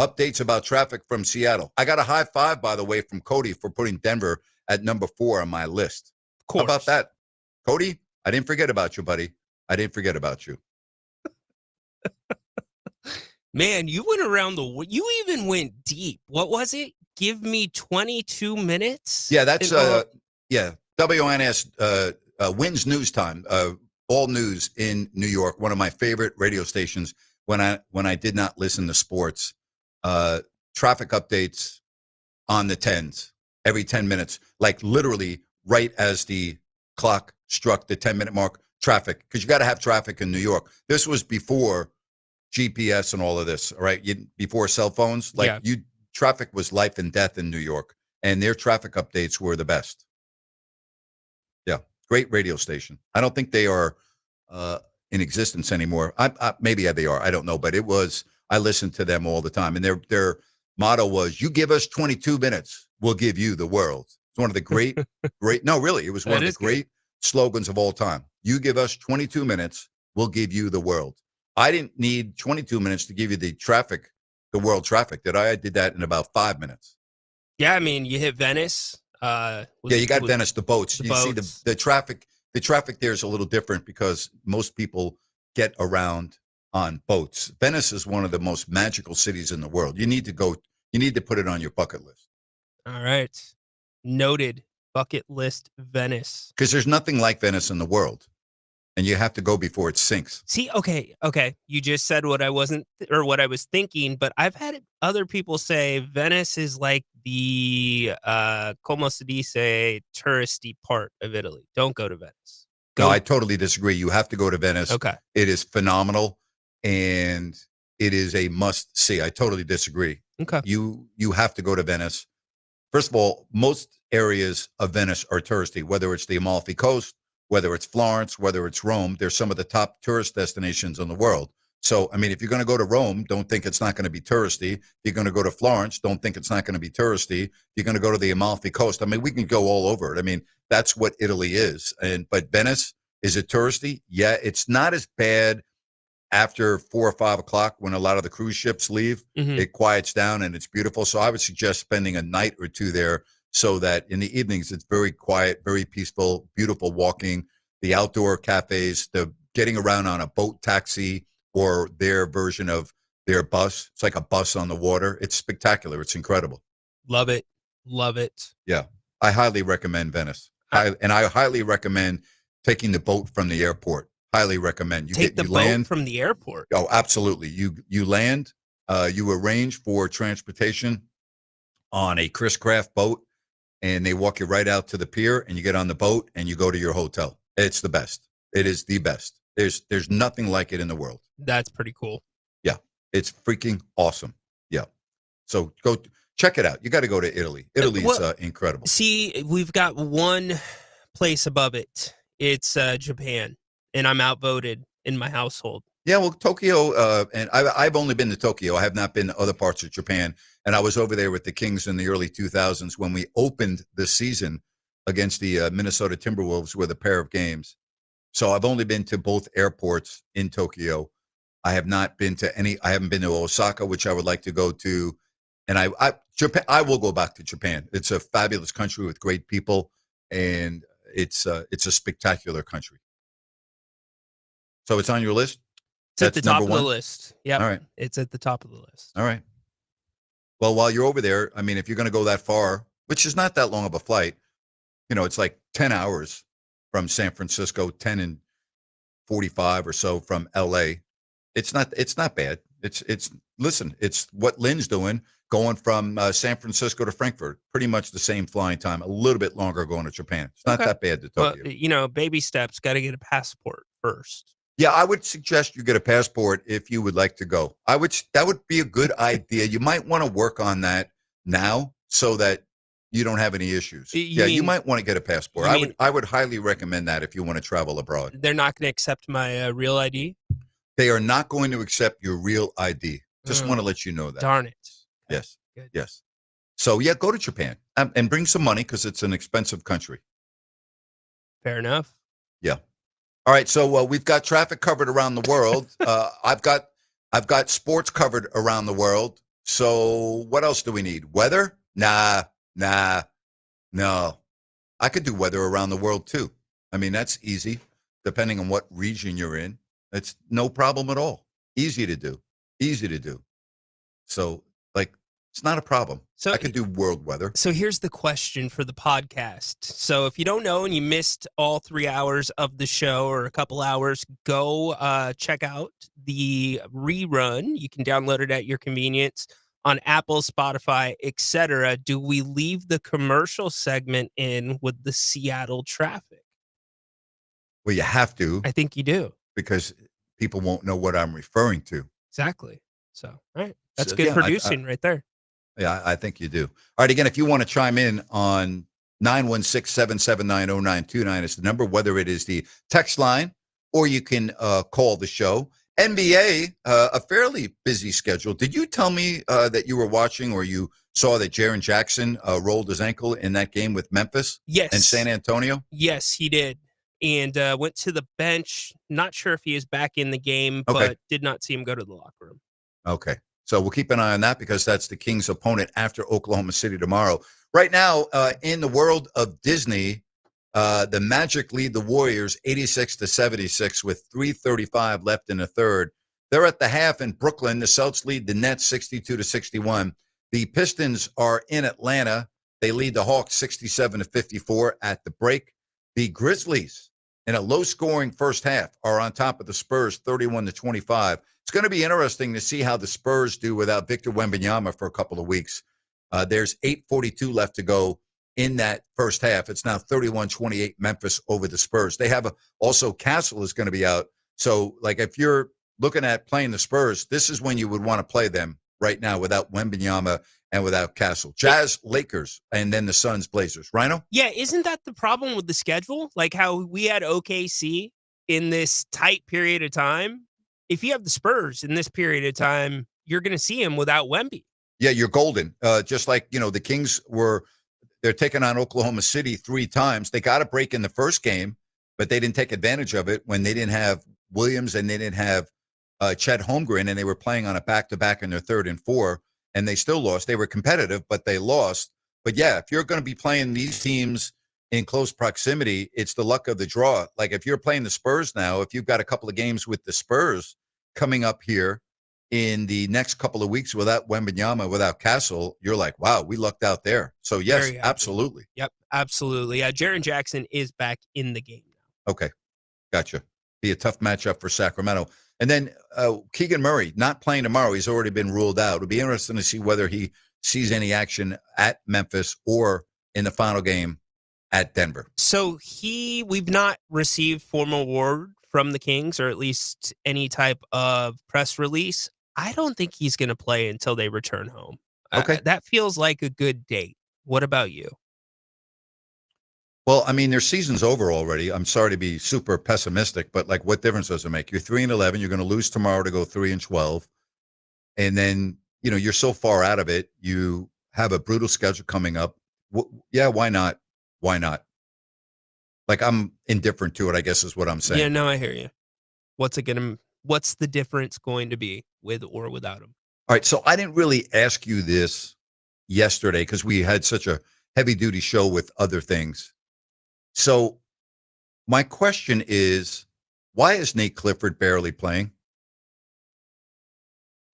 Updates about traffic from Seattle. I got a high five, by the way, from Cody for putting Denver at number 4 on my list. How about that? Cody, I didn't forget about you, buddy. I didn't forget about you. Man, you went around you even went deep. What was it? Give me 22 minutes? Yeah, that's WNS Wins News Time. All news in New York, one of my favorite radio stations when I did not listen to sports. Traffic updates on the 10s every 10 minutes, like literally right as the clock struck the 10-minute mark. Traffic, because you got to have traffic in New York. This was before GPS and all of this, all right? Before cell phones, traffic was life and death in New York, and their traffic updates were the best. Yeah, great radio station. I don't think they are in existence anymore. Maybe they are. I don't know, but it was. I listened to them all the time, and their motto was, "You give us 22 minutes, we'll give you the world." It's one of the great. No, really, it was one of the great slogans of all time. You give us 22 minutes, we'll give you the world. I didn't need 22 minutes to give you the world traffic, did I? I did that in about 5 minutes. Yeah, I mean, you hit Venice. You got Venice, the boats. You see the traffic. The traffic there is a little different because most people get around on boats. Venice is one of the most magical cities in the world. You need to go. You need to put it on your bucket list. All right. Noted. Bucket list Venice. Because there's nothing like Venice in the world. And you have to go before it sinks. See, okay. You just said what I wasn't, or what I was thinking, but I've had other people say Venice is like the, como se dice, touristy part of Italy. Don't go to Venice. No, I totally disagree. You have to go to Venice. Okay. It is phenomenal, and it is a must-see. I totally disagree. Okay. You have to go to Venice. First of all, most areas of Venice are touristy, whether it's the Amalfi Coast, whether it's Florence, whether it's Rome. They're some of the top tourist destinations in the world. So, I mean, if you're going to go to Rome, don't think it's not going to be touristy. If you're going to go to Florence, don't think it's not going to be touristy. If you're going to go to the Amalfi Coast, I mean, we can go all over it. I mean, that's what Italy is. But Venice, is it touristy? Yeah, it's not as bad after 4 or 5 o'clock when a lot of the cruise ships leave. Mhm. It quiets down and it's beautiful. So I would suggest spending a night or two there so that in the evenings it's very quiet, very peaceful, beautiful walking, the outdoor cafes, the getting around on a boat taxi or their version of their bus. It's like a bus on the water. It's spectacular. It's incredible. Love it. Love it. Yeah. I highly recommend Venice. And I highly recommend taking the boat from the airport. Highly recommend. You Take the boat land from the airport. Oh, absolutely. You land, you arrange for transportation on a Chris Craft boat, and they walk you right out to the pier, and you get on the boat and you go to your hotel. It's the best. It is the best. There's nothing like it in the world. That's pretty cool. Yeah. It's freaking awesome. Yeah. So go check it out. You got to go to Italy. Italy's incredible. See, we've got one place above it. It's Japan, and I'm outvoted in my household. Yeah, well, Tokyo, and I've only been to Tokyo. I have not been to other parts of Japan. And I was over there with the Kings in the early 2000s when we opened the season against the Minnesota Timberwolves with a pair of games. So I've only been to both airports in Tokyo. I have not been to I haven't been to Osaka, which I would like to go to. And Japan, I will go back to Japan. It's a fabulous country with great people, and it's a spectacular country. So it's on your list? It's at the top of the list. Yeah. All right. It's at the top of the list. All right. Well, while you're over there, I mean, if you're going to go that far, which is not that long of a flight, it's like 10 hours from San Francisco, 10 45 or so from LA. It's not bad. Listen, it's what Lynn's doing, going from San Francisco to Frankfurt. Pretty much the same flying time, a little bit longer going to Japan. It's not that bad to Tokyo. Well, baby steps, got to get a passport first. Yeah, I would suggest you get a passport if you would like to go. That would be a good idea. You might want to work on that now so that you don't have any issues. You might want to get a passport. I would highly recommend that if you want to travel abroad. They're not going to accept my real ID? They are not going to accept your real ID. Just want to let you know that. Darn it. Yes. Good. Yes. So, yeah, go to Japan and bring some money because it's an expensive country. Fair enough. Yeah. All right. So we've got traffic covered around the world. I've got sports covered around the world. So what else do we need? Weather? Nah. No. I could do weather around the world, too. I mean, that's easy, depending on what region you're in. It's no problem at all. Easy to do. So, it's not a problem. So I could do world weather. So here's the question for the podcast. So if you don't know and you missed all 3 hours of the show or a couple hours, go check out the rerun. You can download it at your convenience on Apple, Spotify, etc. Do we leave the commercial segment in with the Seattle traffic? Well, you have to. I think you do. Because people won't know what I'm referring to. Exactly. So, all right. That's good producing right there. Yeah, I think you do. All right. Again, if you want to chime in on 916-779-0929 is the number, whether it is the text line or you can call the show. NBA, a fairly busy schedule. Did you tell me that you were watching or you saw that Jaren Jackson rolled his ankle in that game with Memphis? Yes. And San Antonio? Yes, he did. And went to the bench. Not sure if he is back in the game, but did not see him go to the locker room. Okay. So we'll keep an eye on that because that's the Kings' opponent after Oklahoma City tomorrow. Right now, in the world of Disney, the Magic lead the Warriors 86-76 with 3:35 left in the third. They're at the half in Brooklyn. The Celtics lead the Nets 62-61. The Pistons are in Atlanta. They lead the Hawks 67-54 at the break. The Grizzlies, in a low-scoring first half, are on top of the Spurs 31-25. It's going to be interesting to see how the Spurs do without Victor Wembanyama for a couple of weeks. There's 8:42 left to go in that first half. It's now 31-28 Memphis over the Spurs. They have also Castle is going to be out. So, if you're looking at playing the Spurs, this is when you would want to play them right now without Wembanyama and without Castle. Jazz, Lakers, and then the Suns, Blazers. Rhino? Yeah, isn't that the problem with the schedule? Like how we had OKC in this tight period of time. If you have the Spurs in this period of time, you're going to see him without Wemby. Yeah, you're golden. Just like, the Kings they're taking on Oklahoma City 3 times. They got a break in the first game, but they didn't take advantage of it when they didn't have Williams and they didn't have Chet Holmgren, and they were playing on a back-to-back in their 3rd and 4, and they still lost. They were competitive, but they lost. But, yeah, if you're going to be playing these teams in close proximity, it's the luck of the draw. Like if you're playing the Spurs now, if you've got a couple of games with the Spurs coming up here in the next couple of weeks without Wembanyama, without Castle, you're like, wow, we lucked out there. So, yes, absolutely. Yep, absolutely. Jaren Jackson is back in the game now. Okay, gotcha. Be a tough matchup for Sacramento. And then Keegan Murray, not playing tomorrow. He's already been ruled out. It'll be interesting to see whether he sees any action at Memphis or in the final game at Denver. So we've not received formal word from the Kings, or at least any type of press release. I don't think he's going to play until they return home. Okay. That feels like a good date. What about you? Well, I mean, their season's over already. I'm sorry to be super pessimistic, but what difference does it make? You're 3-11. You're going to lose tomorrow to go 3-12. And then, you're so far out of it. You have a brutal schedule coming up. Yeah, why not? Why not? I'm indifferent to it, I guess is what I'm saying. Yeah, no, I hear you. What's the difference going to be with or without him? All right, so I didn't really ask you this yesterday because we had such a heavy-duty show with other things. So my question is, why is Nate Clifford barely playing?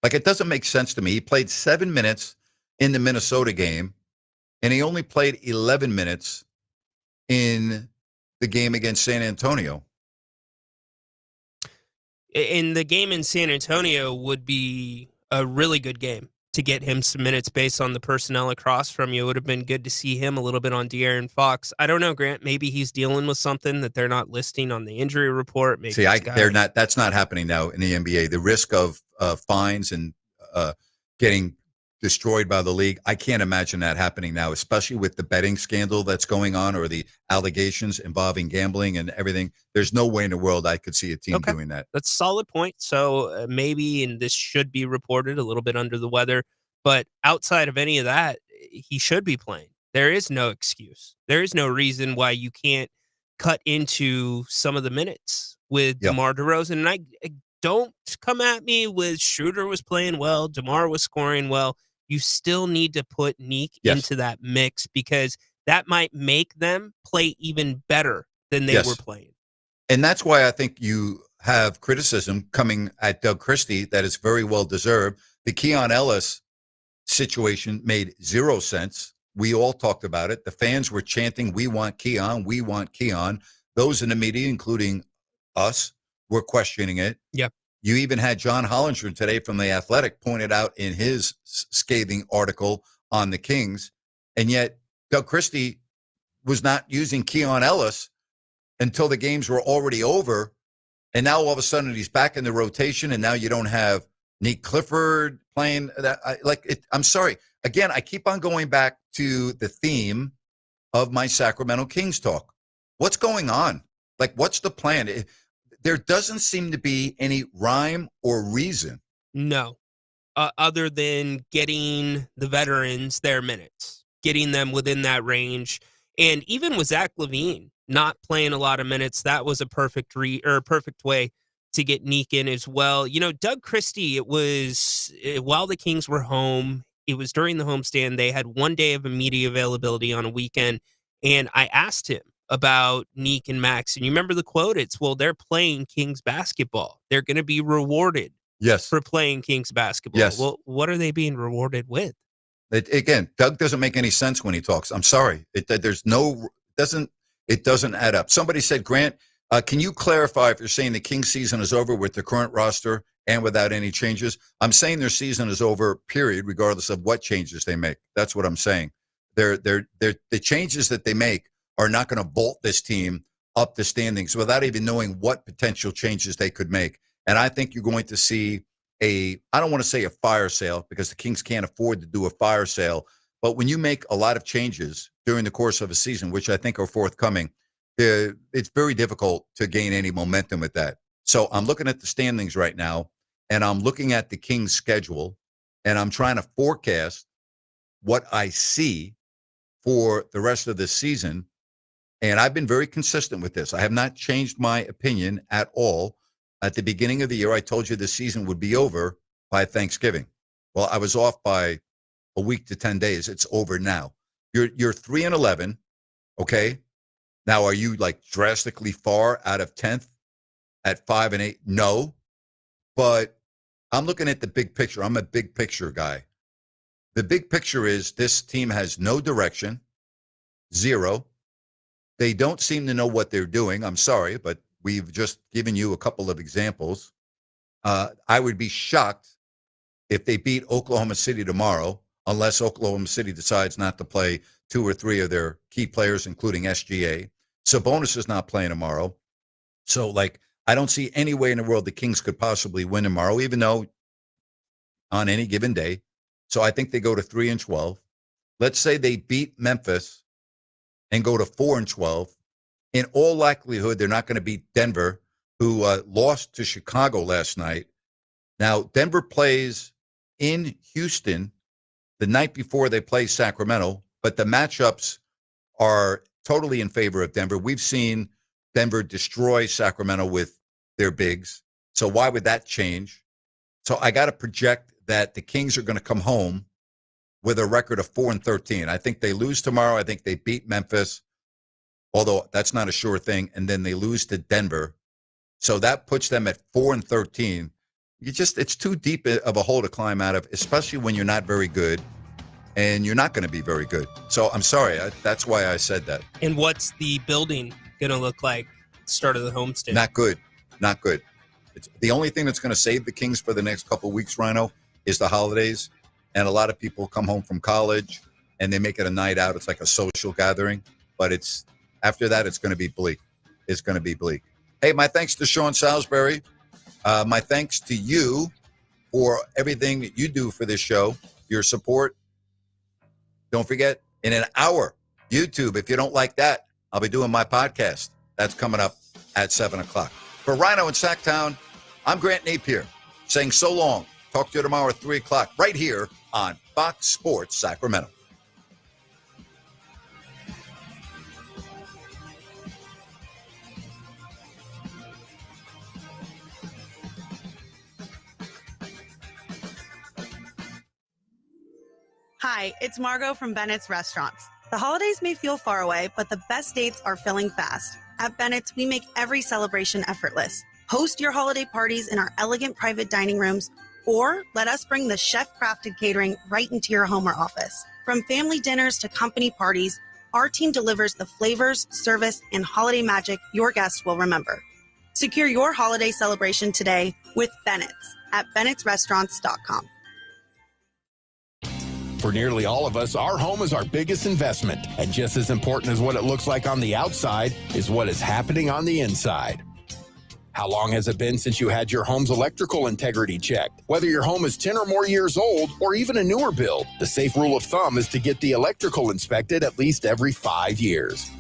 It doesn't make sense to me. He played 7 minutes in the Minnesota game, and he only played 11 minutes in the game against San Antonio. And the game in San Antonio would be a really good game to get him some minutes based on the personnel across from you. It would have been good to see him a little bit on De'Aaron Fox. I don't know, Grant. Maybe he's dealing with something that they're not listing on the injury report. Maybe they're not. That's not happening now in the NBA. The risk of fines and getting destroyed by the league, I can't imagine that happening now, especially with the betting scandal that's going on or the allegations involving gambling and everything. There's no way in the world I could see a team doing that. That's a solid point. So maybe, and this should be reported, a little bit under the weather, but outside of any of that, he should be playing. There is no excuse. There is no reason why you can't cut into some of the minutes with DeMar DeRozan. And I don't come at me with Schroeder was playing well, DeMar was scoring well. You still need to put Neek into that mix because that might make them play even better than they were playing. And that's why I think you have criticism coming at Doug Christie that is very well deserved. The Keon Ellis situation made zero sense. We all talked about it. The fans were chanting, "We want Keon, we want Keon." Those in the media, including us, were questioning it. Yep. You even had John Hollinger today from The Athletic pointed out in his scathing article on the Kings. And yet Doug Christie was not using Keon Ellis until the games were already over. And now all of a sudden he's back in the rotation. And now you don't have Nick Clifford playing that. I'm sorry. Again, I keep on going back to the theme of my Sacramento Kings talk. What's going on? Like, what's the plan? There doesn't seem to be any rhyme or reason. No, other than getting the veterans their minutes, getting them within that range. And even with Zach LaVine not playing a lot of minutes, that was a perfect way to get Neek in as well. You know, Doug Christie, it was while the Kings were home, it was during the homestand. They had 1 day of media availability on a weekend. And I asked him about Neek and Max. And you remember the quote? It's, well, they're playing Kings basketball. They're going to be rewarded for playing Kings basketball. Yes. Well, what are they being rewarded with? Again, Doug doesn't make any sense when he talks. I'm sorry. It doesn't add up. Somebody said, Grant, can you clarify if you're saying the Kings season is over with the current roster and without any changes? I'm saying their season is over, period, regardless of what changes they make. That's what I'm saying. The changes that they make are not going to bolt this team up the standings without even knowing what potential changes they could make. And I think you're going to see I don't want to say a fire sale because the Kings can't afford to do a fire sale. But when you make a lot of changes during the course of a season, which I think are forthcoming, it's very difficult to gain any momentum with that. So I'm looking at the standings right now, and I'm looking at the Kings' schedule, and I'm trying to forecast what I see for the rest of this season. And I've been very consistent with this. I have not changed my opinion at all. At the beginning of the year, I told you the season would be over by Thanksgiving. Well, I was off by a week to 10 days. It's over now. You're 3-11, okay? Now, are you like drastically far out of 10th at 5-8? No, but I'm looking at the big picture. I'm a big picture guy. The big picture is this team has no direction, zero. They don't seem to know what they're doing. I'm sorry, but we've just given you a couple of examples. I would be shocked if they beat Oklahoma City tomorrow, unless Oklahoma City decides not to play 2 or 3 of their key players, including SGA. Sabonis is not playing tomorrow. So, I don't see any way in the world the Kings could possibly win tomorrow, even though on any given day. So I think they go to 3-12. Let's say they beat Memphis and go to 4-12. In all likelihood, they're not going to beat Denver, who lost to Chicago last night. Now, Denver plays in Houston the night before they play Sacramento, but the matchups are totally in favor of Denver. We've seen Denver destroy Sacramento with their bigs. So why would that change? So I got to project that the Kings are going to come home with a record of 4-13. I think they lose tomorrow. I think they beat Memphis, although that's not a sure thing. And then they lose to Denver. So that puts them at 4-13. It's too deep of a hole to climb out of, especially when you're not very good. And you're not going to be very good. So I'm sorry. That's why I said that. And what's the building going to look like at the start of the homestand? Not good. Not good. It's the only thing that's going to save the Kings for the next couple of weeks, Rhino, is the holidays. And a lot of people come home from college and they make it a night out. It's like a social gathering. But it's after that, it's going to be bleak. It's going to be bleak. Hey, my thanks to Sean Salisbury. My thanks to you for everything that you do for this show, your support. Don't forget, in an hour, YouTube, if you don't like that, I'll be doing my podcast. That's coming up at 7 o'clock. For Rhino in Sacktown, I'm Grant Napear saying so long. Talk to you tomorrow at 3 o'clock right here on Fox Sports Sacramento. Hi, it's Margot from Bennett's Restaurants. The holidays may feel far away, but the best dates are filling fast. At Bennett's, we make every celebration effortless. Host your holiday parties in our elegant private dining rooms, or let us bring the chef-crafted catering right into your home or office. From family dinners to company parties, our team delivers the flavors, service, and holiday magic your guests will remember. Secure your holiday celebration today with Bennett's at bennettsrestaurants.com. For nearly all of us, our home is our biggest investment. And just as important as what it looks like on the outside is what is happening on the inside. How long has it been since you had your home's electrical integrity checked? Whether your home is 10 or more years old or even a newer build, the safe rule of thumb is to get the electrical inspected at least every 5 years.